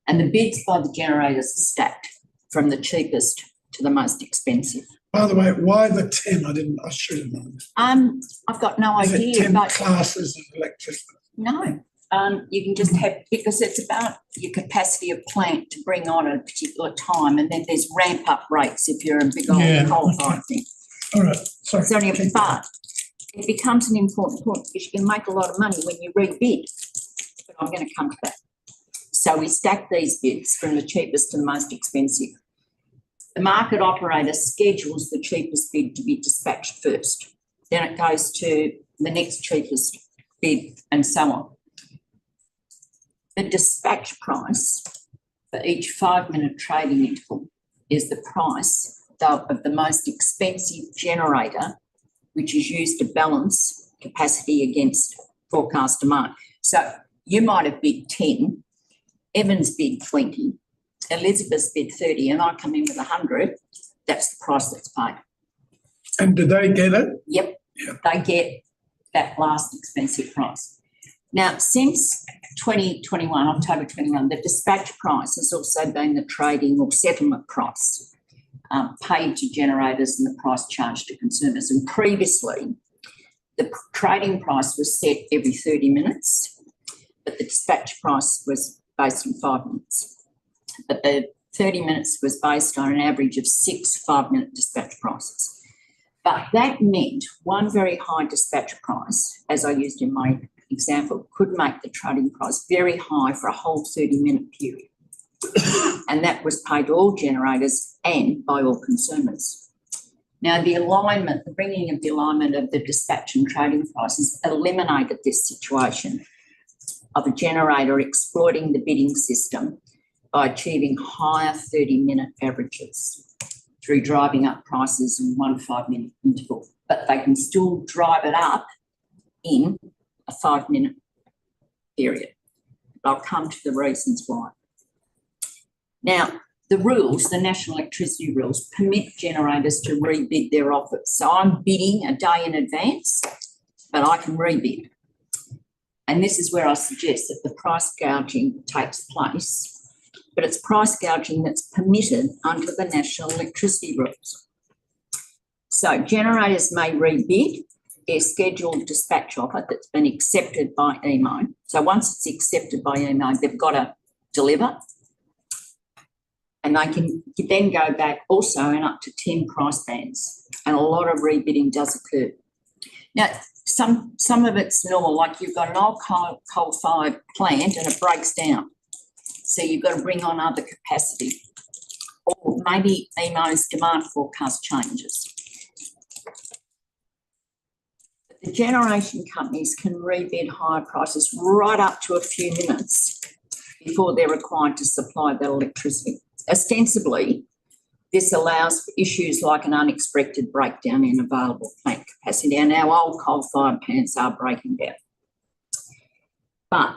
And the bids by the generators are stacked from the cheapest to the most expensive. By the way, why the 10? I should have known. I've got no Is idea. it 10 but classes of electricity? no, you can just have, because it's about your capacity of plant to bring on at a particular time, and then there's ramp up rates if you're a big old coal-fired thing. All right, sorry. It's only a but it becomes an important point because you can make a lot of money when you rebid. But I'm going to come to that. So we stack these bids from the cheapest to the most expensive. The market operator schedules the cheapest bid to be dispatched first. Then it goes to the next cheapest bid and so on. The dispatch price for each 5-minute trading interval is the price of the most expensive generator, which is used to balance capacity against forecast demand. So you might have bid 10, Evans bid 20, Elizabeth's bid 30, and I come in with 100. That's the price that's paid. And do they get it? Yep, they get that last expensive price. Now, since 2021, October 21, the dispatch price has also been the trading or settlement price paid to generators and the price charged to consumers. And previously, the trading price was set every 30 minutes, but the dispatch price was based on 5 minutes. But the 30 minutes was based on an average of 6 5-minute dispatch prices. But that meant one very high dispatch price, as I used in my example, could make the trading price very high for a whole 30-minute period. And that was paid to all generators and by all consumers. Now, the bringing of the alignment of the dispatch and trading prices eliminated this situation of a generator exploiting the bidding system by achieving higher 30-minute averages through driving up prices in 1 5-minute interval. But they can still drive it up in a 5-minute period. I'll come to the reasons why. Now, the rules, the national electricity rules, permit generators to rebid their offers. So I'm bidding a day in advance, but I can rebid. And this is where I suggest that the price gouging takes place, but it's price gouging that's permitted under the national electricity rules. So generators may rebid their scheduled dispatch offer that's been accepted by EMO. So once it's accepted by EMO, they've got to deliver. And they can then go back also in up to 10 price bands. And a lot of rebidding does occur. Now, some of it's normal, like you've got an old coal-fired plant and it breaks down. So you've got to bring on other capacity. Or maybe EMO's demand forecast changes. The generation companies can rebid higher prices right up to a few minutes before they're required to supply that electricity. Ostensibly, this allows for issues like an unexpected breakdown in available plant capacity, and our old coal-fired plants are breaking down. But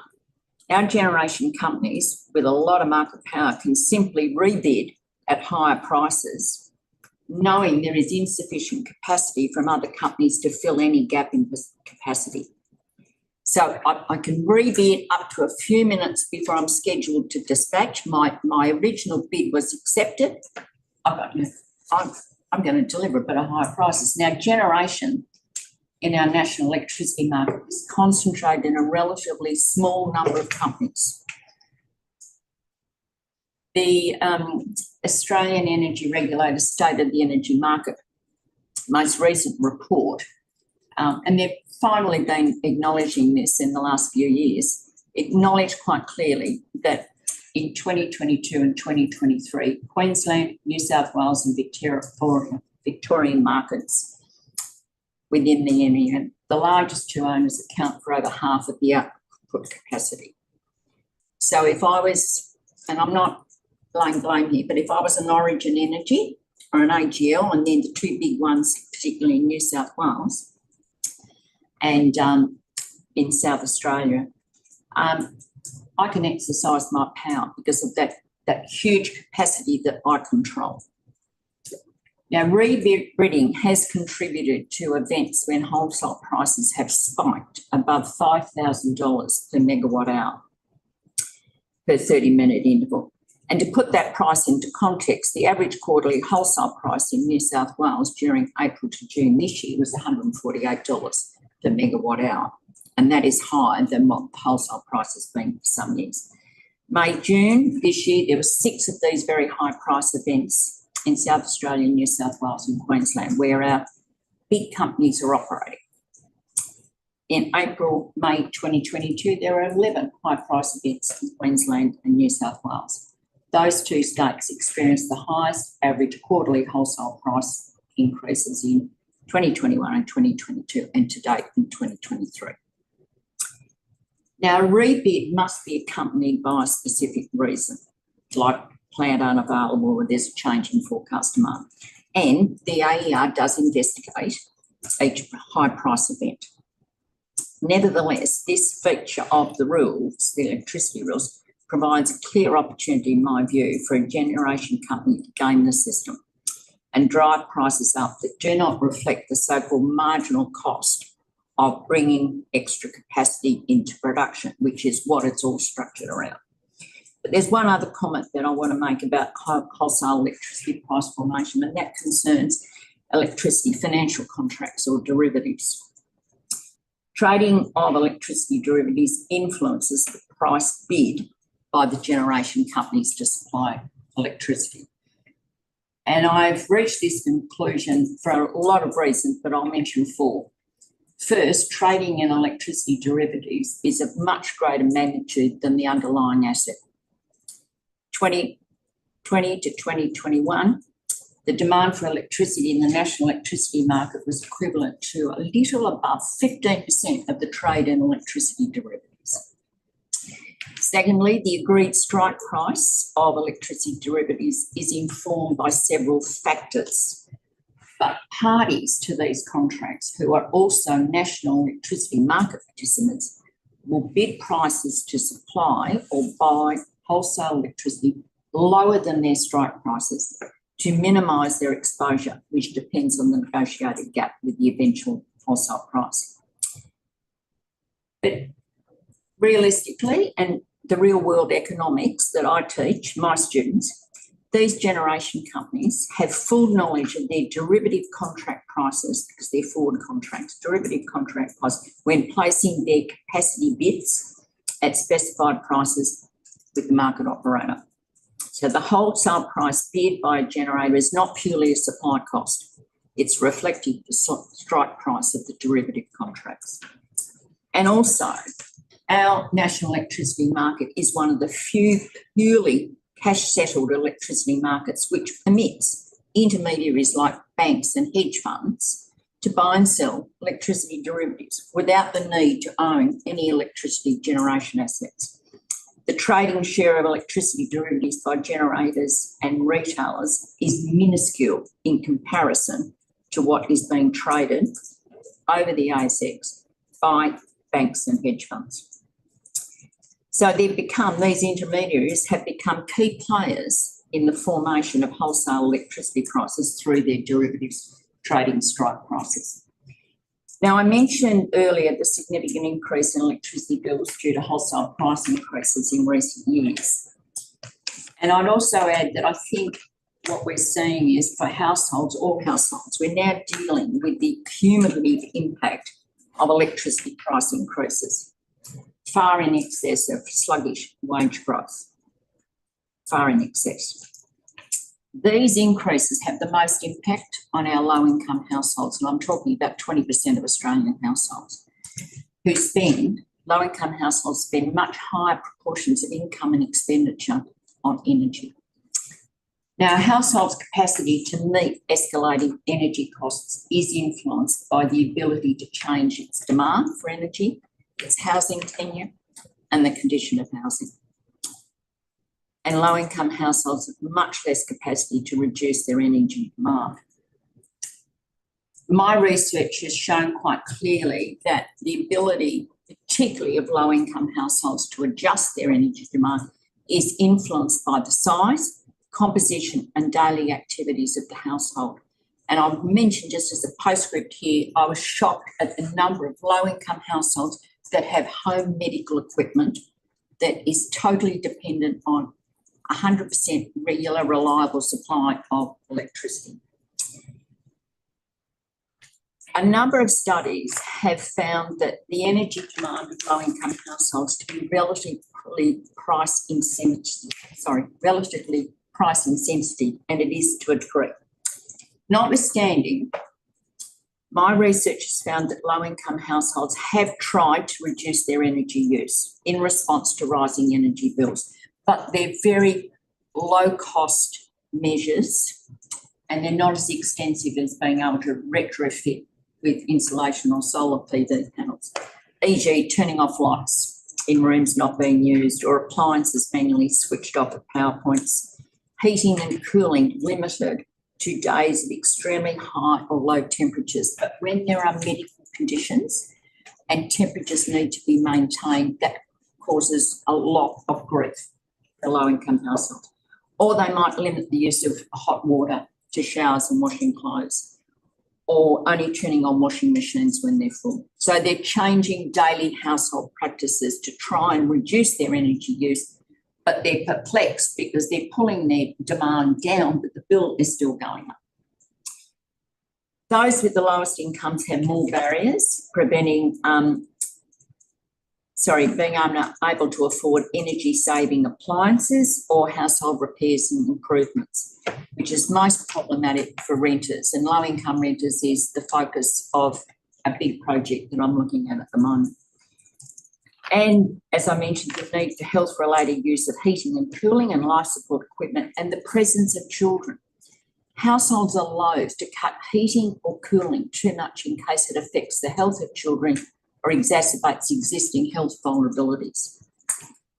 our generation companies with a lot of market power can simply rebid at higher prices knowing there is insufficient capacity from other companies to fill any gap in capacity. So I can rebid up to a few minutes before I'm scheduled to dispatch. My original bid was accepted. I'm going to deliver it, but at higher prices. Now, generation in our national electricity market is concentrated in a relatively small number of companies. The Australian Energy Regulator stated the energy market most recent report, and they've finally been acknowledging this in the last few years, acknowledged quite clearly that in 2022 and 2023, Queensland, New South Wales and Victorian markets within the NEM, the largest two owners account for over half of the output capacity. So if I was, and I'm not blame here, but if I was an Origin Energy or an AGL, and then the two big ones, particularly in New South Wales and in South Australia, I can exercise my power because of that huge capacity that I control. Now, rebidding has contributed to events when wholesale prices have spiked above $5,000 per megawatt hour per 30-minute interval. And to put that price into context, the average quarterly wholesale price in New South Wales during April to June this year was $148 per megawatt hour. And that is higher than what the wholesale price has been for some years. May, June this year, there were 6 of these very high price events in South Australia, New South Wales and Queensland, where our big companies are operating. In April, May 2022, there were 11 high price events in Queensland and New South Wales. Those two states experienced the highest average quarterly wholesale price increases in 2021 and 2022 and to date in 2023. Now, a rebid must be accompanied by a specific reason, like plant unavailable or there's a change in forecast demand. And the AER does investigate each high price event. Nevertheless, this feature of the rules, the electricity rules, provides a clear opportunity, in my view, for a generation company to game the system and drive prices up that do not reflect the so-called marginal cost of bringing extra capacity into production, which is what it's all structured around. But there's one other comment that I want to make about wholesale electricity price formation, and that concerns electricity financial contracts or derivatives. Trading of electricity derivatives influences the price bid by the generation companies to supply electricity. And I've reached this conclusion for a lot of reasons, but I'll mention 4. First, trading in electricity derivatives is of much greater magnitude than the underlying asset. 2020 to 2021, the demand for electricity in the national electricity market was equivalent to a little above 15% of the trade in electricity derivatives. Secondly, the agreed strike price of electricity derivatives is informed by several factors, but parties to these contracts who are also national electricity market participants will bid prices to supply or buy wholesale electricity lower than their strike prices to minimise their exposure, which depends on the negotiated gap with the eventual wholesale price. But realistically, and the real world economics that I teach my students, these generation companies have full knowledge of their derivative contract prices because they're forward contracts, derivative contract prices, when placing their capacity bids at specified prices with the market operator. So the wholesale price bid by a generator is not purely a supply cost. It's reflective of the strike price of the derivative contracts. And also, our national electricity market is one of the few purely cash-settled electricity markets which permits intermediaries like banks and hedge funds to buy and sell electricity derivatives without the need to own any electricity generation assets. The trading share of electricity derivatives by generators and retailers is minuscule in comparison to what is being traded over the ASX by banks and hedge funds. So these intermediaries have become key players in the formation of wholesale electricity prices through their derivatives trading strike prices. Now, I mentioned earlier the significant increase in electricity bills due to wholesale price increases in recent years. And I'd also add that I think what we're seeing is for households, all households, we're now dealing with the cumulative impact of electricity price increases, far in excess of sluggish wage growth, far in excess. These increases have the most impact on our low-income households, and I'm talking about 20% of Australian households who spend, low-income households spend much higher proportions of income and expenditure on energy. Now, a household's capacity to meet escalating energy costs is influenced by the ability to change its demand for energy, its housing tenure, and the condition of housing. And low-income households have much less capacity to reduce their energy demand. My research has shown quite clearly that the ability, particularly of low-income households, to adjust their energy demand is influenced by the size, composition and daily activities of the household. And I've mentioned just as a postscript here, I was shocked at the number of low-income households that have home medical equipment that is totally dependent on 100% regular, reliable supply of electricity. A number of studies have found that the energy demand of low-income households to be relatively price insensitive, and it is to a degree. Notwithstanding, my research has found that low-income households have tried to reduce their energy use in response to rising energy bills, but they're very low-cost measures and they're not as extensive as being able to retrofit with insulation or solar PV panels, e.g. turning off lights in rooms not being used or appliances manually switched off at power points, heating and cooling limited to days of extremely high or low temperatures. But when there are medical conditions and temperatures need to be maintained, that causes a lot of grief for low-income households. Or they might limit the use of hot water to showers and washing clothes, or only turning on washing machines when they're full. So they're changing daily household practices to try and reduce their energy use, but they're perplexed because they're pulling their demand down, but the bill is still going up. Those with the lowest incomes have more barriers preventing being able to afford energy-saving appliances or household repairs and improvements, which is most problematic for renters. And low-income renters is the focus of a big project that I'm looking at the moment. And as I mentioned, the need for health-related use of heating and cooling and life support equipment and the presence of children. Households are loath to cut heating or cooling too much in case it affects the health of children or exacerbates existing health vulnerabilities.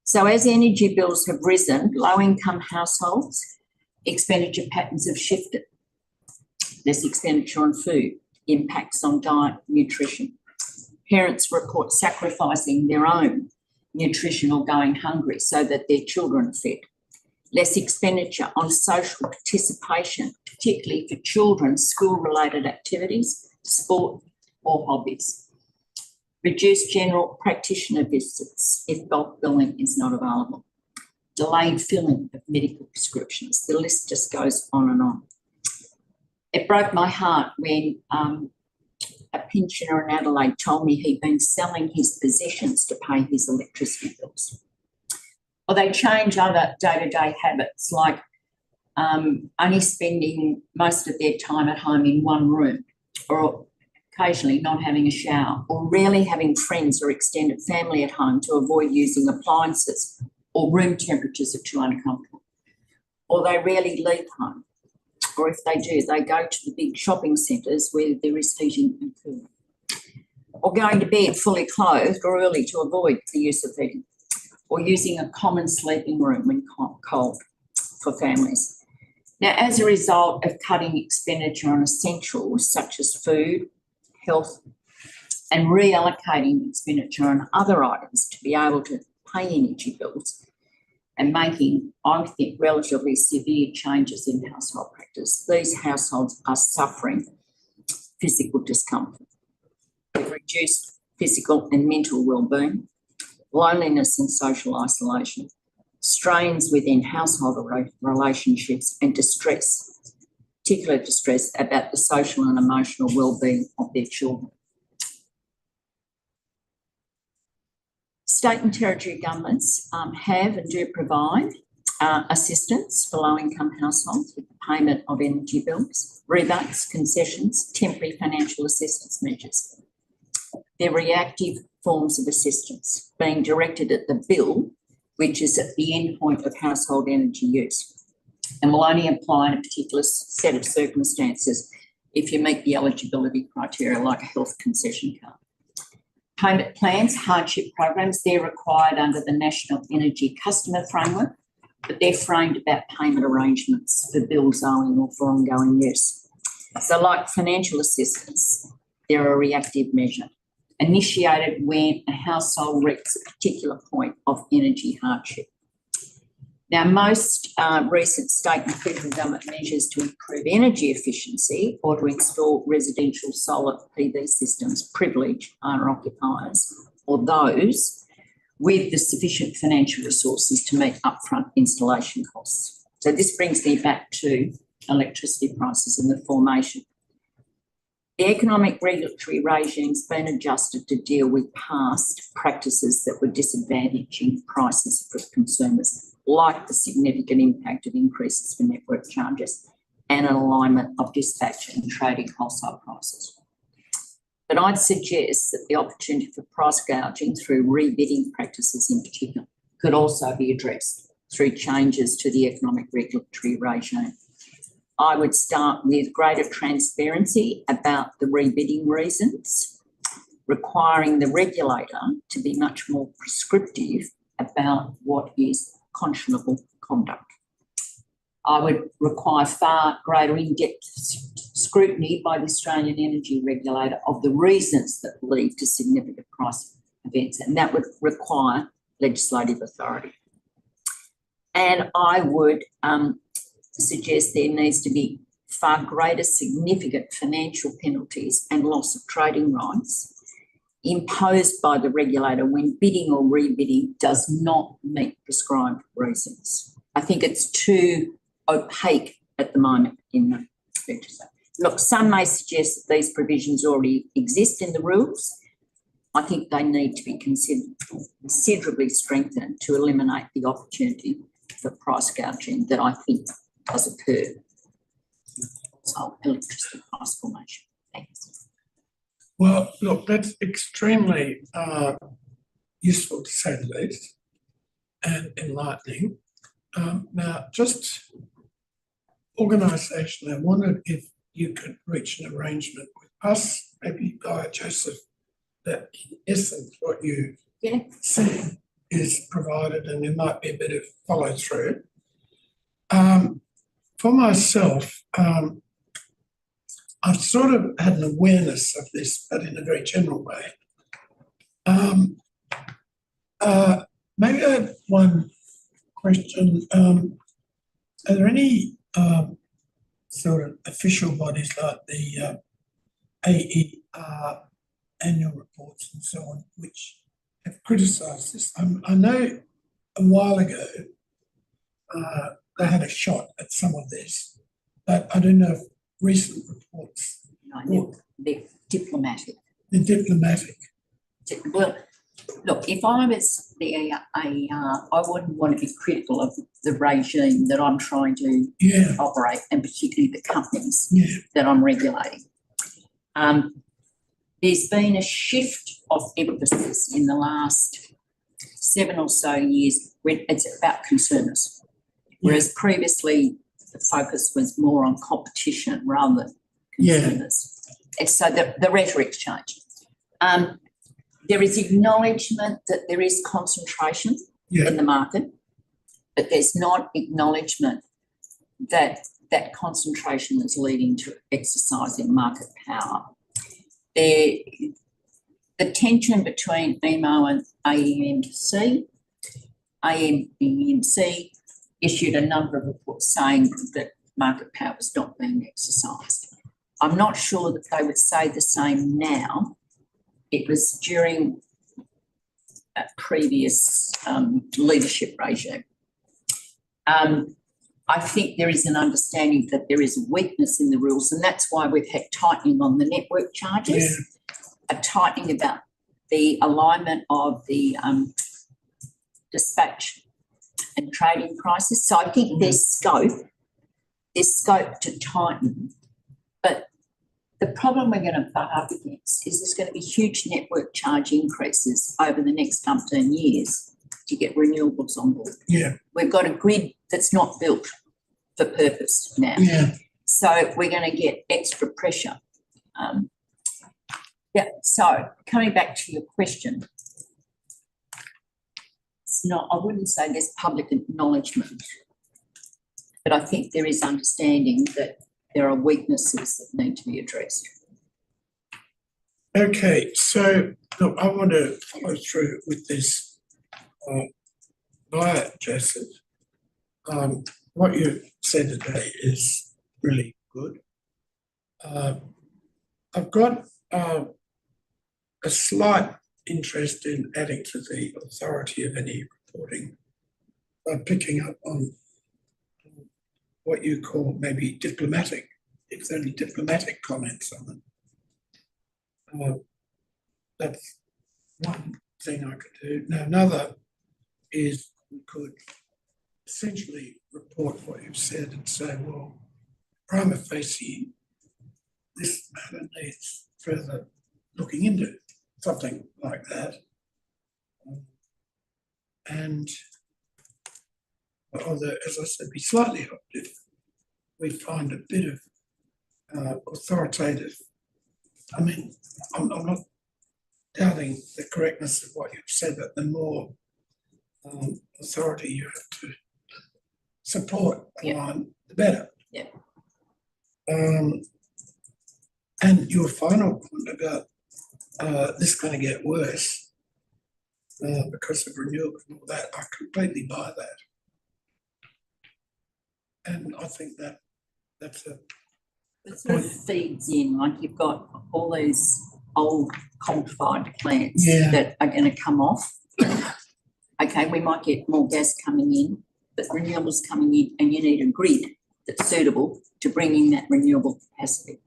So as energy bills have risen, low-income households' expenditure patterns have shifted. Less expenditure on food, impacts on diet, nutrition. Parents report sacrificing their own nutrition or going hungry so that their children are fed. Less expenditure on social participation, particularly for children's school-related activities, sport or hobbies. Reduced general practitioner visits if bulk billing is not available. Delayed filling of medical prescriptions. The list just goes on and on. It broke my heart when a pensioner in Adelaide told me he'd been selling his possessions to pay his electricity bills. Or they change other day-to-day habits like only spending most of their time at home in one room, or occasionally not having a shower, or rarely having friends or extended family at home to avoid using appliances, or room temperatures are too uncomfortable, or they rarely leave home, or if they do, they go to the big shopping centres where there is heating and cooling, or going to bed fully clothed or early to avoid the use of heating, or using a common sleeping room when cold for families. Now, as a result of cutting expenditure on essentials such as food, health, and reallocating expenditure on other items to be able to pay energy bills, and making, I think, relatively severe changes in household practice. These households are suffering physical discomfort. With reduced physical and mental well-being, loneliness and social isolation, strains within household relationships and distress, particular distress about the social and emotional well-being of their children. State and territory governments have and do provide assistance for low-income households with the payment of energy bills, rebates, concessions, temporary financial assistance measures. They're reactive forms of assistance being directed at the bill, which is at the end point of household energy use, and will only apply in a particular set of circumstances if you meet the eligibility criteria, like a health concession card. Payment plans, hardship programs, they're required under the National Energy Customer Framework, but they're framed about payment arrangements for bills owing or for ongoing use. So like financial assistance, they're a reactive measure, initiated when a household reaches a particular point of energy hardship. Now, most recent state and federal government measures to improve energy efficiency or to install residential solar PV systems privilege owner-occupiers or those with the sufficient financial resources to meet upfront installation costs. So this brings me back to electricity prices and the formation. The economic regulatory regime's been adjusted to deal with past practices that were disadvantaging prices for consumers, like the significant impact of increases for network charges and an alignment of dispatch and trading wholesale prices. But I'd suggest that the opportunity for price gouging through rebidding practices in particular could also be addressed through changes to the economic regulatory regime. I would start with greater transparency about the rebidding reasons, requiring the regulator to be much more prescriptive about what is conscionable conduct. I would require far greater in-depth scrutiny by the Australian Energy Regulator of the reasons that lead to significant price events, and that would require legislative authority. And I would suggest there needs to be far greater significant financial penalties and loss of trading rights imposed by the regulator when bidding or rebidding does not meet prescribed reasons. I think it's too opaque at the moment in the legislation. Look, some may suggest that these provisions already exist in the rules. I think they need to be considerably strengthened to eliminate the opportunity for price gouging that I think does occur. So electricity price formation. Thanks. Well, look, that's extremely useful to say the least and enlightening. Now, just organisation, I wondered if you could reach an arrangement with us, maybe Guy, Joseph, that in essence what you said is provided and there might be a bit of follow through. For myself, I've sort of had an awareness of this, but in a very general way. Maybe I have one question. Are there any sort of official bodies like the AER annual reports and so on, which have criticised this? I know a while ago they had a shot at some of this, but I don't know if recent reports. No, they're diplomatic. They're diplomatic. Well, look, if I was the AER, I wouldn't want to be critical of the regime that I'm trying to operate, and particularly the companies that I'm regulating. There's been a shift of emphasis in the last 7 or so years when it's about consumers, whereas previously the focus was more on competition rather than consumers. And so the rhetoric's changed. There is acknowledgement that there is concentration in the market, but there's not acknowledgement that that concentration is leading to exercising market power. The tension between EMO and AEMC AEMC issued a number of reports saying that market power was not being exercised. I'm not sure that they would say the same now. It was during a previous leadership regime. I think there is an understanding that there is a weakness in the rules, and that's why we've had tightening on the network charges, a tightening about the alignment of the dispatch and trading prices. So I think there's scope to tighten. But the problem we're going to butt up against is there's going to be huge network charge increases over the next umpteen years to get renewables on board. Yeah. We've got a grid that's not built for purpose now. Yeah. So we're going to get extra pressure. So coming back to your question, it's not, I wouldn't say there's public acknowledgement, but I think there is understanding that there are weaknesses that need to be addressed. Okay, so look, I want to follow through with this via Joseph. What you said today is really good. I've got a slight interest in adding to the authority of any reporting by picking up on what you call maybe diplomatic, if only diplomatic comments on it. That's one thing I could do. Now, another is we could essentially report what you've said and say, well, prima facie, this matter needs further looking into, something like that. And although, as I said, be slightly helped if we find a bit of authoritative. I mean, I'm not doubting the correctness of what you've said, but the more authority you have to support on, the better. Yeah. And your final point about this going to get worse because of renewables and all that, I completely buy that. And I think that that's a It sort of feeds in, like you've got all these old coal-fired plants that are going to come off. Okay, we might get more gas coming in, but renewables coming in, and you need a grid that's suitable to bring in that renewable capacity.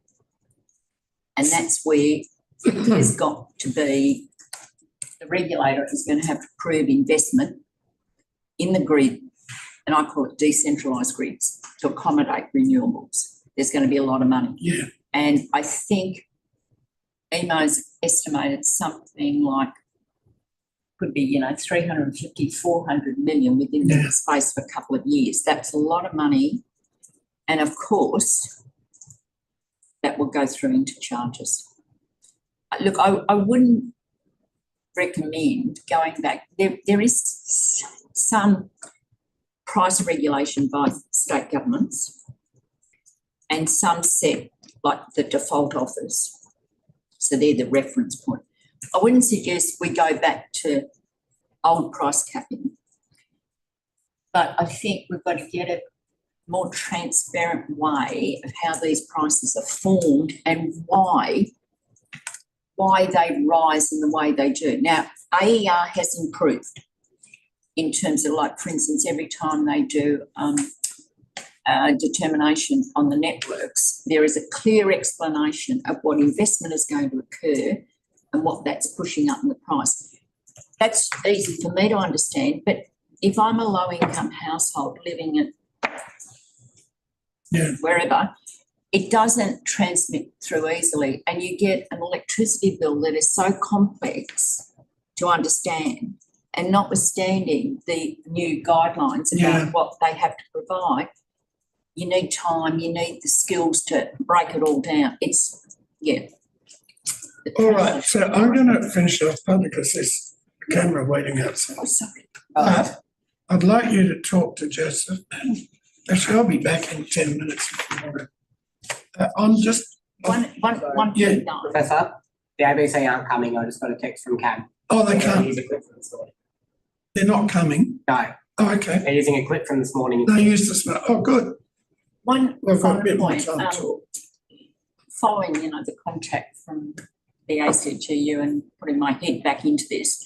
And that's where there's got to be, the regulator is going to have to prove investment in the grid, and I call it decentralised grids, to accommodate renewables. There's going to be a lot of money. Yeah. And I think EMO's estimated something like, could be, 350, 400 million within the space of a couple of years. That's a lot of money. And of course, that will go through into charges. Look, I wouldn't recommend going back. There is some price regulation by state governments and some set like the default offers. So they're the reference point. I wouldn't suggest we go back to old price capping, but I think we've got to get a more transparent way of how these prices are formed and why they rise in the way they do. Now, AER has improved in terms of, like, for instance, every time they do determination on the networks, there is a clear explanation of what investment is going to occur and what that's pushing up in the price. That's easy for me to understand, but if I'm a low-income household living at wherever, it doesn't transmit through easily, and you get an electricity bill that is so complex to understand, and notwithstanding the new guidelines about what they have to provide, you need time, you need the skills to break it all down. All right, so I'm going to finish off because there's a camera waiting outside. Oh, sorry. I'd like you to talk to Joseph. Actually, I'll be back in 10 minutes if you want to. I'm just... One thing, though. Professor, the ABC aren't coming. I just got a text from Cam. Oh, they can't. He's equipped for the story. They're not coming. No, Oh, okay. they're using a clip from this morning. They use the smart. Oh, good. One We've got a final bit more point, time to talk. following, the contact from the ACTU and putting my head back into this,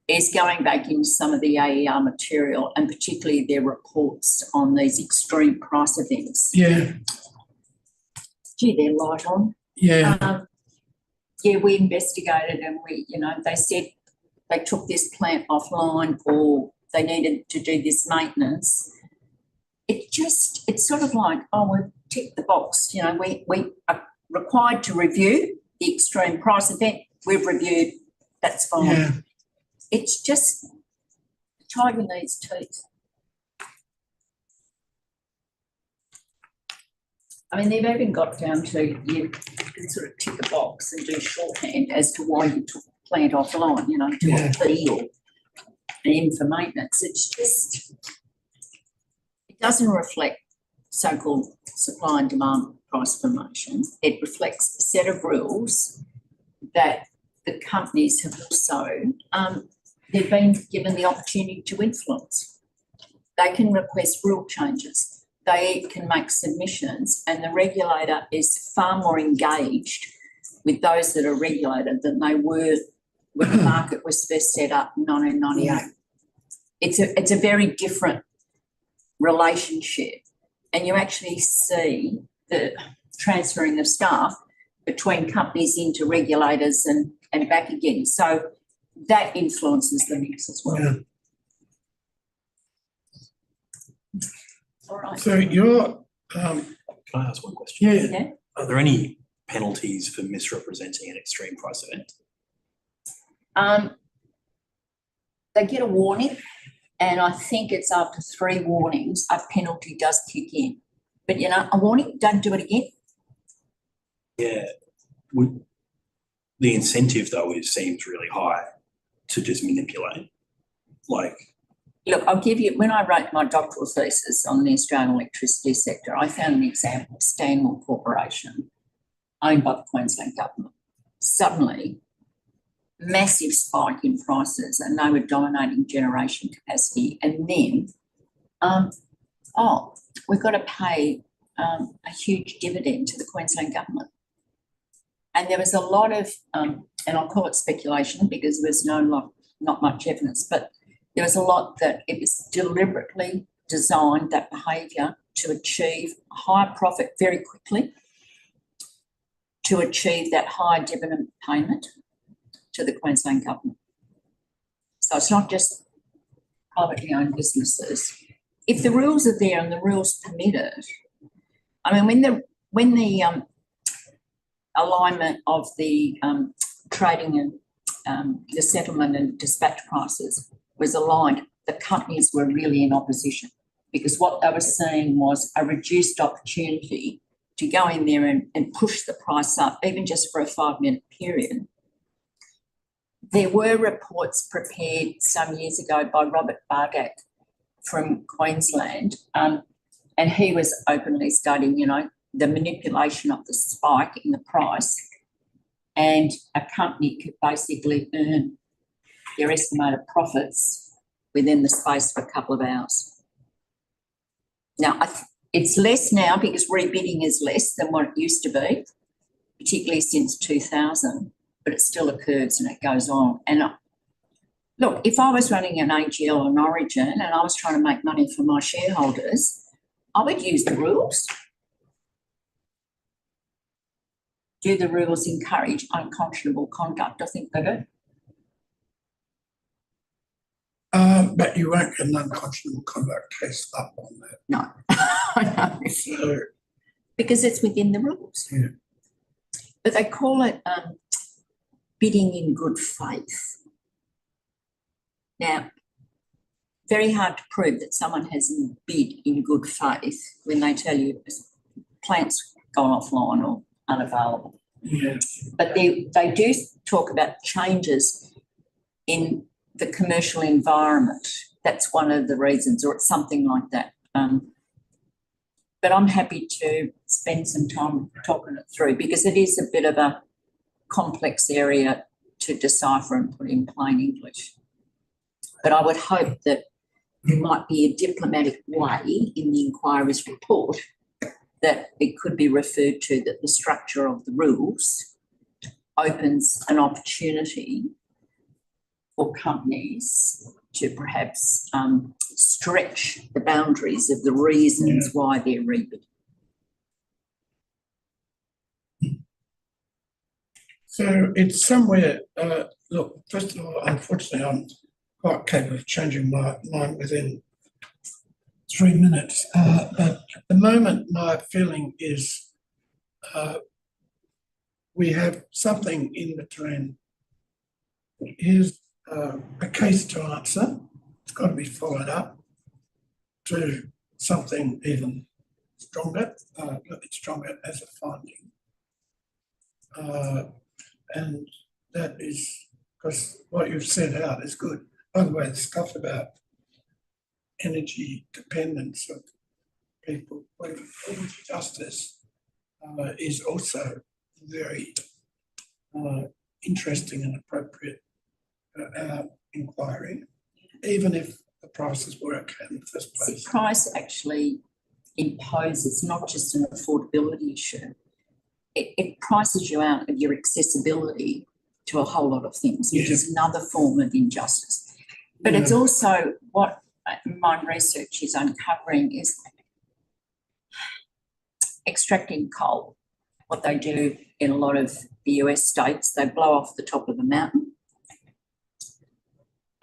is going back into some of the AER material and particularly their reports on these extreme price events. Yeah, Gee, they're light on. yeah, Yeah, we investigated and they said they took this plant offline or they needed to do this maintenance. It's sort of like, oh, we've ticked the box. We are required to review the extreme price event. We've reviewed, that's fine. yeah. It's just the tiger needs teeth. I mean, they've even got down to you can sort of tick a box and do shorthand as to why you took the plant offline, to Yeah. a fee or an M for maintenance. It's just, it doesn't reflect so-called supply and demand price formation. It reflects a set of rules that the companies have also, they've been given the opportunity to influence. They can request rule changes. They can make submissions, and the regulator is far more engaged with those that are regulated than they were when the market was first set up in 1998. It's a very different relationship, and you actually see the transferring of staff between companies into regulators and back again. So that influences the mix as well. Yeah. All right. So you're, Can I ask one question? yeah, Yeah. Are there any penalties for misrepresenting an extreme price event? They get a warning, and I think it's after 3 warnings, a penalty does kick in. But a warning, don't do it again. Yeah. The incentive though seems really high to just manipulate. Like, Look, I'll give you, when I wrote my doctoral thesis on the Australian electricity sector, I found an example of Stanmore Corporation, owned by the Queensland government. Suddenly, massive spike in prices, and they were dominating generation capacity. And then, we've got to pay a huge dividend to the Queensland government. And there was a lot of, and I'll call it speculation because there's not much evidence, but there was a lot that it was deliberately designed, that behaviour, to achieve a higher profit very quickly, to achieve that higher dividend payment to the Queensland government. So it's not just privately owned businesses. If the rules are there and the rules permit it, I mean, when the alignment of the trading and the settlement and dispatch prices was aligned, the companies were really in opposition because what they were seeing was a reduced opportunity to go in there and push the price up, even just for a 5-minute period. There were reports prepared some years ago by Robert Bardak from Queensland, and he was openly studying, the manipulation of the spike in the price, and a company could basically earn their estimated profits within the space of a couple of hours. Now, it's less now because rebidding is less than what it used to be, particularly since 2000, but it still occurs and it goes on. And look, if I was running an AGL or an Origin and I was trying to make money for my shareholders, I would use the rules. Do the rules encourage unconscionable conduct? I think they do. but you won't get an unconscionable conduct case up on that. No, I know. So, Because it's within the rules. yeah. But they call it bidding in good faith. Now, very hard to prove that someone has bid in good faith when they tell you plants gone offline or unavailable. Yeah. But they do talk about changes in the commercial environment. That's one of the reasons, or it's something like that. But I'm happy to spend some time talking it through because it is a bit of a complex area to decipher and put in plain English. But I would hope that there might be a diplomatic way in the inquiry's report that it could be referred to that the structure of the rules opens an opportunity for companies to perhaps stretch the boundaries of the reasons why they're rebidding. So it's somewhere, look, first of all, unfortunately, I'm quite capable of changing my mind within 3 minutes. But at the moment, my feeling is we have something in between. Here's a case to answer. It's got to be followed up to something even stronger, a little bit stronger as a finding. And that is because what you've set out is good. By the way, the stuff about energy dependence of people, energy justice, is also very interesting and appropriate inquiry, even if the prices were okay in the first place. The price actually imposes not just an affordability issue, it prices you out of your accessibility to a whole lot of things, which is another form of injustice. But it's also what my research is uncovering is extracting coal. What they do in a lot of the US states, they blow off the top of the mountain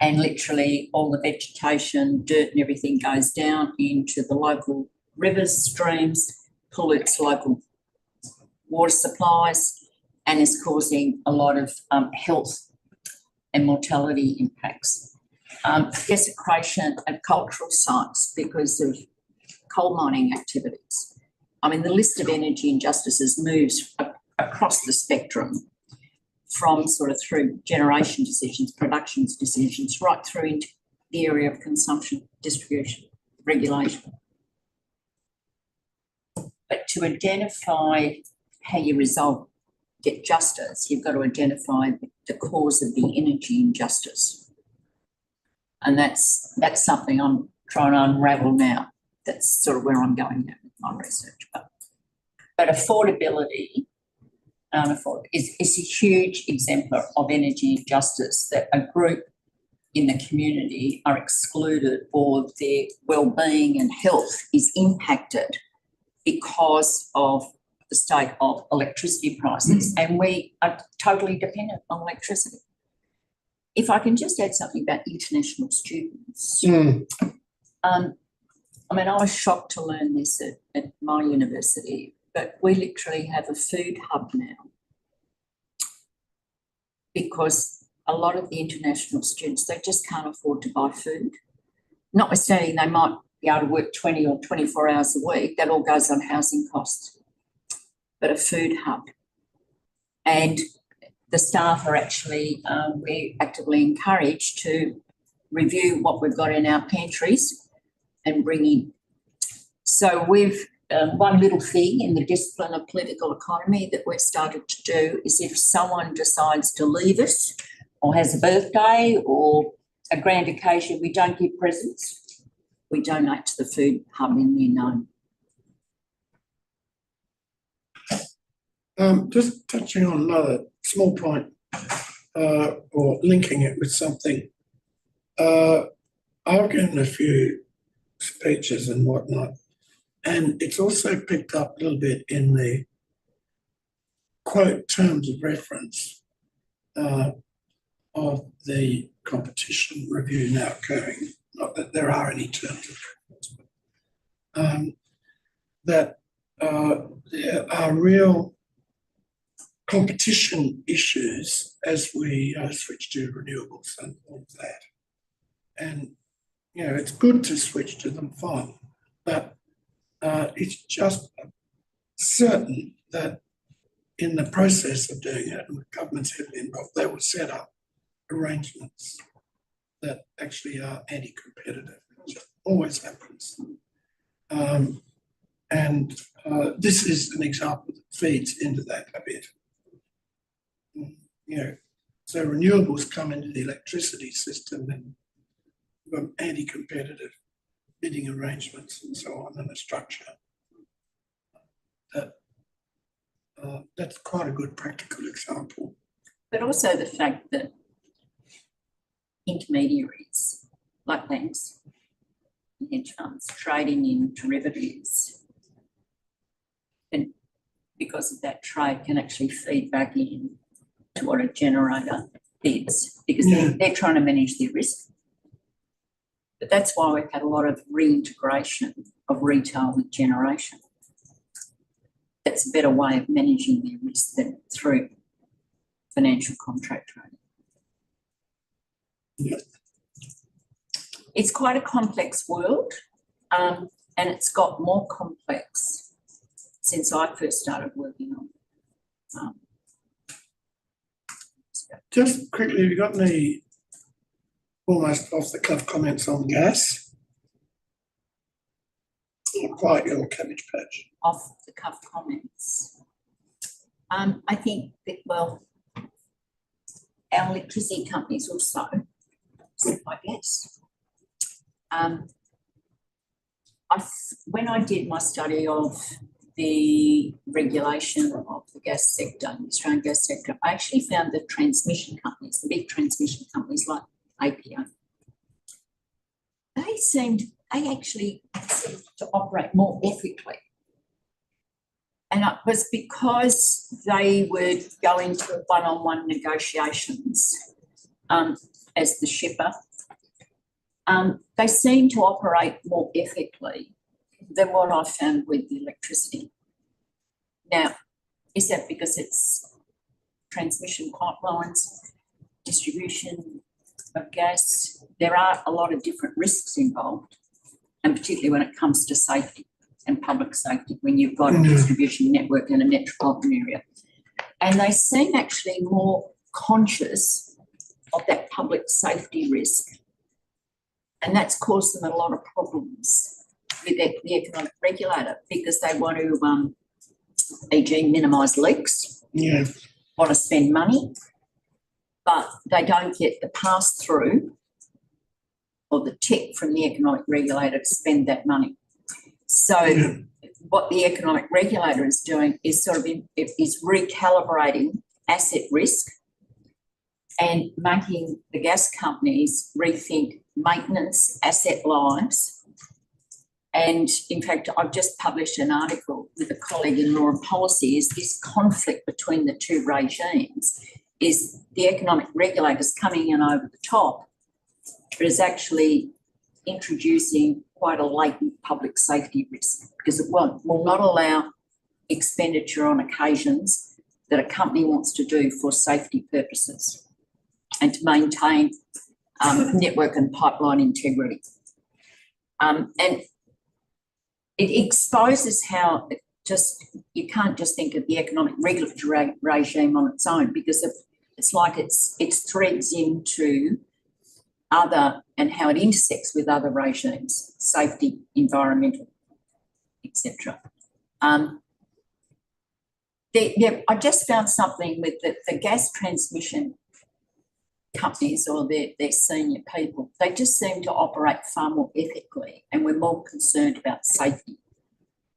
and literally all the vegetation, dirt and everything goes down into the local rivers, streams, pollutes local water supplies and is causing a lot of health and mortality impacts. Desecration of cultural sites because of coal mining activities. I mean, the list of energy injustices moves across the spectrum from sort of through generation decisions, production decisions, right through into the area of consumption, distribution, regulation. But to identify how you get justice, you've got to identify the cause of the energy injustice. And that's something I'm trying to unravel now. That's sort of where I'm going now with my research. But affordability is a huge exemplar of energy injustice, that a group in the community are excluded or their well-being and health is impacted because of the state of electricity prices, and we are totally dependent on electricity. If I can just add something about international students. I mean, I was shocked to learn this at my university, but we literally have a food hub now because a lot of the international students, they just can't afford to buy food. Notwithstanding they might be able to work 20 or 24 hours a week, that all goes on housing costs. But a food hub. And the staff are actually, we're actively encouraged to review what we've got in our pantries and bring in. So we've, one little thing in the discipline of political economy that we've started to do is if someone decides to leave us or has a birthday or a grand occasion, we don't give presents, we donate to the food hub in their name. Just touching on another small point or linking it with something. I've given a few speeches and whatnot, and it's also picked up a little bit in the quote terms of reference of the competition review now occurring. Not that there are any terms of reference, but that there are real competition issues as we switch to renewables and all of that. And, you know, it's good to switch to them, fine, but it's just certain that in the process of doing it, and with governments heavily involved, they will set up arrangements that actually are anti-competitive, which always happens. And this is an example that feeds into that a bit. You know, so renewables come into the electricity system and anti-competitive bidding arrangements and so on, and a structure. That's quite a good practical example. But also the fact that intermediaries like banks and hedge funds trading in derivatives, and because of that trade can actually feed back in to what a generator bids, because they're trying to manage their risk. But that's why we've had a lot of reintegration of retail with generation. That's a better way of managing their risk than through financial contract trading. Yeah. It's quite a complex world, and it's got more complex since I first started working on. Just quickly, have you got any almost off the cuff comments on gas? Not quite your cabbage patch. Off the cuff comments. I think that, well, our electricity companies also, I guess. When I did my study of the regulation of the gas sector, the Australian gas sector, I actually found the transmission companies, the big transmission companies like APO, they actually seemed to operate more ethically. And it was because they would go into one-on-one negotiations as the shipper. They seem to operate more ethically than what I found with the electricity. Now, is that because it's transmission pipelines, distribution of gas? There are a lot of different risks involved, and particularly when it comes to safety and public safety, when you've got a distribution network in a metropolitan area. And they seem actually more conscious of that public safety risk. And that's caused them a lot of problems with the economic regulator, because they want to, e.g., minimise leaks, want to spend money, but they don't get the pass-through or the tick from the economic regulator to spend that money. So what the economic regulator is doing is is recalibrating asset risk and making the gas companies rethink maintenance, asset lives. And in fact, I've just published an article with a colleague in Law and Policy. Is this conflict between the two regimes? Is the economic regulators coming in over the top, but is actually introducing quite a latent public safety risk, because it will not allow expenditure on occasions that a company wants to do for safety purposes and to maintain network and pipeline integrity. And it exposes how you can't just think of the economic regulatory regime on its own, because it's like it's threads into other, and how it intersects with other regimes, safety, environmental, etc. I just found something with the gas transmission companies or their senior people. They just seem to operate far more ethically, and we're more concerned about safety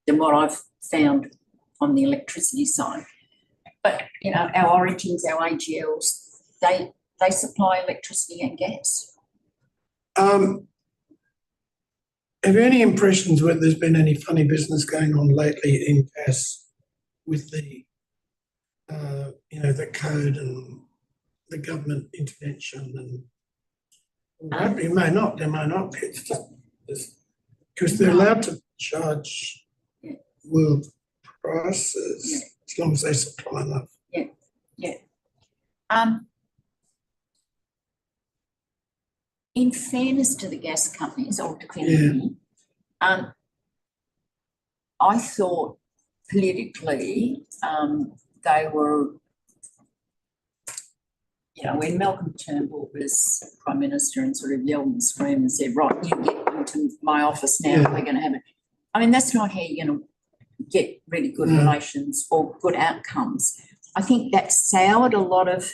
than what I've found on the electricity side. But, you know, our origins, our AGLs, they supply electricity and gas. Have you any impressions whether there's been any funny business going on lately in gas with the, the code and the government intervention? And there may not be. It's just because they're allowed to charge world prices as long as they supply enough. In fairness to the gas companies, or to Queensland, I thought politically they were, when Malcolm Turnbull was Prime Minister and sort of yelled and screamed and said, right, you get into my office now, we're going to have it. I mean, that's not how you're going to get really good relations or good outcomes. I think that soured a lot of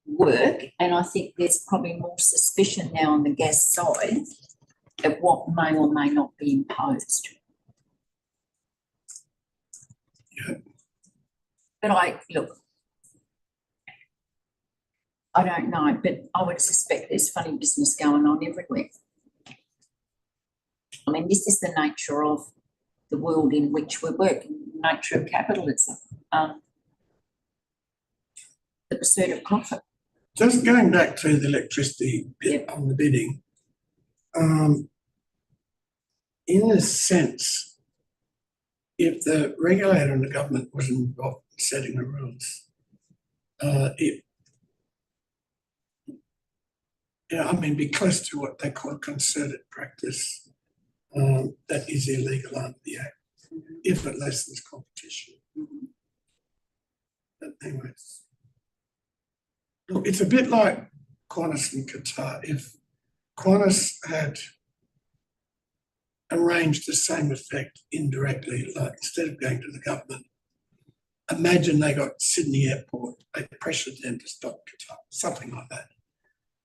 work, and I think there's probably more suspicion now on the gas side of what may or may not be imposed. Yeah. But I don't know, but I would suspect there's funny business going on everywhere. I mean, this is the nature of the world in which we work, nature of capitalism, the pursuit of profit. Just going back to the electricity bit on the bidding, in a sense, if the regulator and the government was involved in setting the rules, be close to what they call concerted practice, that is illegal under the Act, if it lessens competition. But anyways, look, it's a bit like Qantas and Qatar. If Qantas had arranged the same effect indirectly, like instead of going to the government, imagine they got Sydney Airport, they pressured them to stop Qatar, something like that.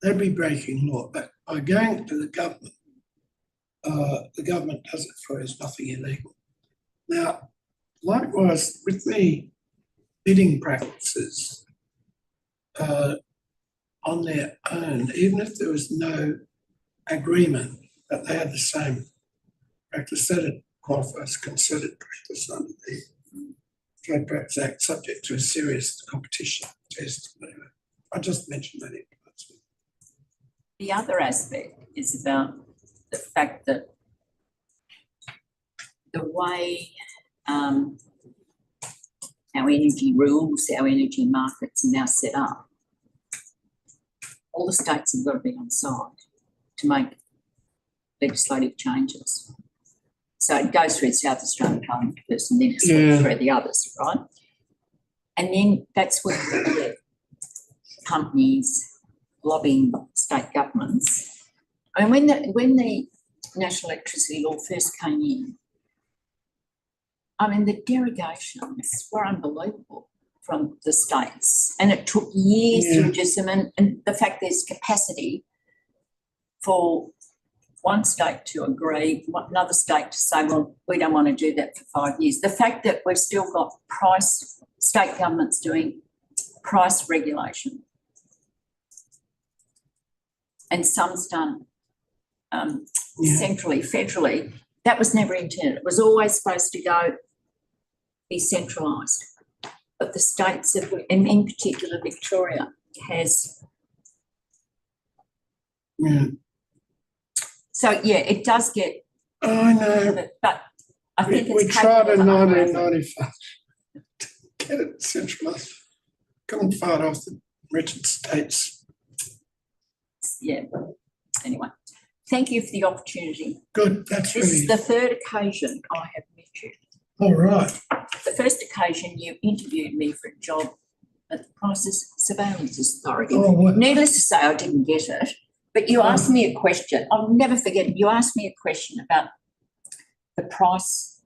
They'd be breaking law. But by going to the government does it for us, nothing illegal. Now, likewise, with the bidding practices on their own, even if there was no agreement that they had the same practice, that it qualifies concerted practice under the Trade Practice Act, subject to a serious competition test. I just mentioned that. The other aspect is about the fact that the way our energy rules, our energy markets are now set up, all the states have got to be on side to make legislative changes. So it goes through the South Australian Parliament first and then it's through the others, right? And then that's where you get companies lobbying state governments. I mean, when the National Electricity Law first came in, I mean, the derogations were unbelievable from the states, and it took years to reduce them. And the fact there's capacity for one state to agree, another state to say, well, we don't want to do that for 5 years. The fact that we've still got state governments doing price regulation, and some's done centrally, federally, that was never intended. It was always supposed to be centralised. But the states, and in particular Victoria, has... So, it does get... I know. But I think we tried in 1995 to get it centralised. Couldn't fight off the wretched states. Yeah, anyway, thank you for the opportunity. Good, that's This is the third occasion I have met you. All right. The first occasion you interviewed me for a job at the Prices Surveillance Authority. Oh, well. Needless to say, I didn't get it, but you asked me a question. I'll never forget it. You asked me a question about the price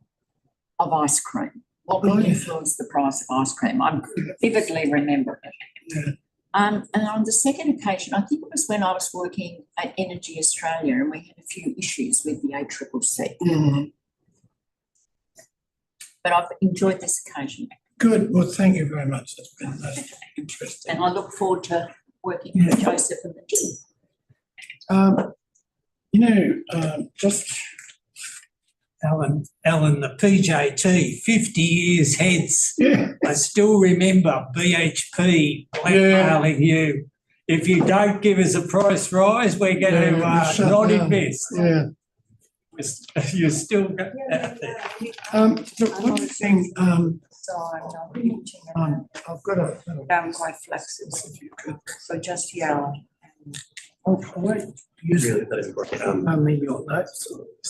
of ice cream. What would influence the price of ice cream? I vividly remember it. Yeah. And on the second occasion, I think it was when I was working at Energy Australia and we had a few issues with the ACCC. Mm-hmm. But I've enjoyed this occasion. Good. Well, thank you very much. That's been interesting. And I look forward to working with Joseph and the team. Just... Alan, the PJT, 50 years hence. Yeah. I still remember BHP blackmailing you. If you don't give us a price rise, we're going to not invest. Yeah. You're still got that there. Look, one thing, So I'm not reaching it. I've got a... I'm quite flexible. If you could. So just yell. Oh, wait. Use Really, that is great. your notes.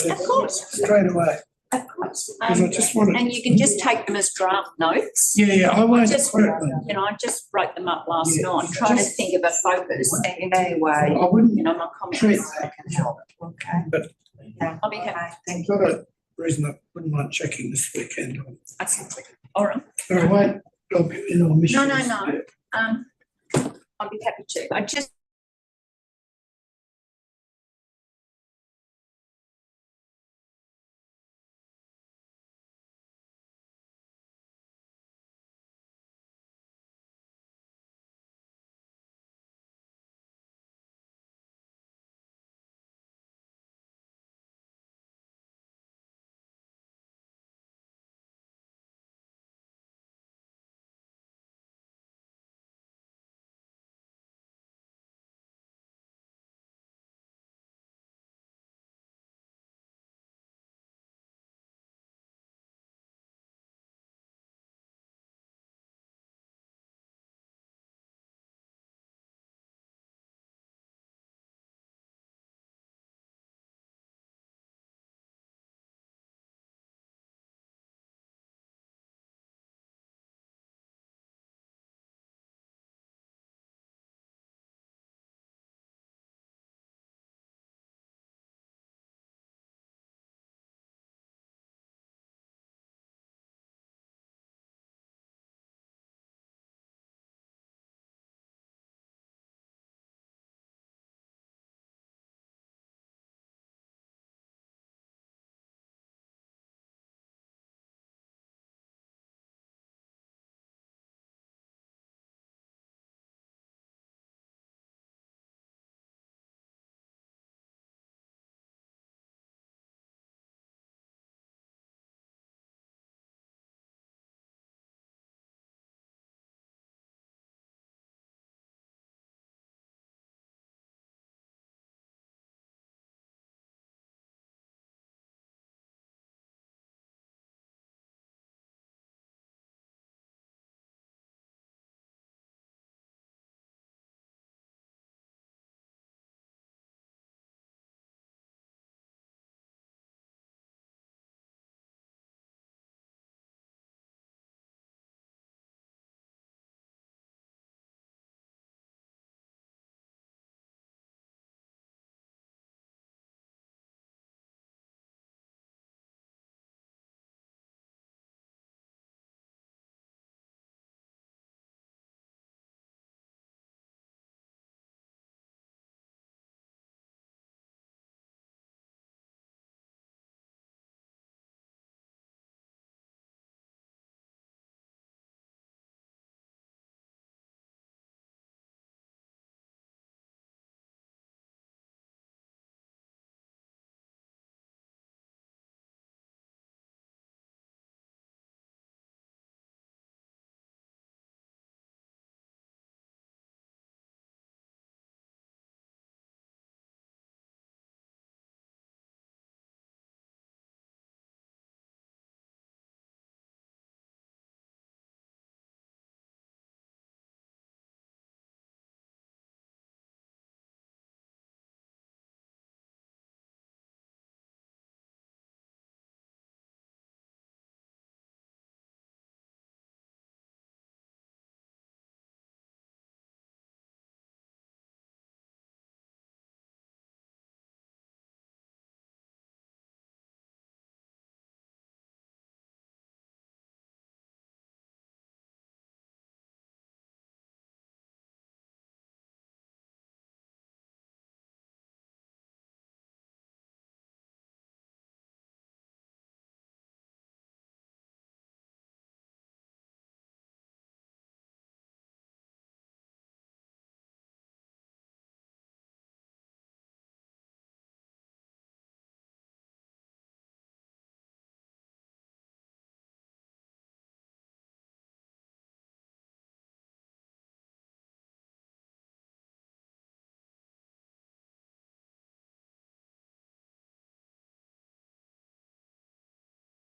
Of course. Straight away. Of course. Because I just wanted... And you can just take them as draft notes. Yeah, I won't Just, quote them. I just wrote them up last Yeah, night, trying to just- think of a focus. In any way, I wouldn't My treat comments. I can help. Okay. but Yeah. I'll be happy. Okay, thank I've you. got a reason I wouldn't mind checking this weekend. Okay. All right. But I won't drop you in on mission. No. I'll be happy to. I just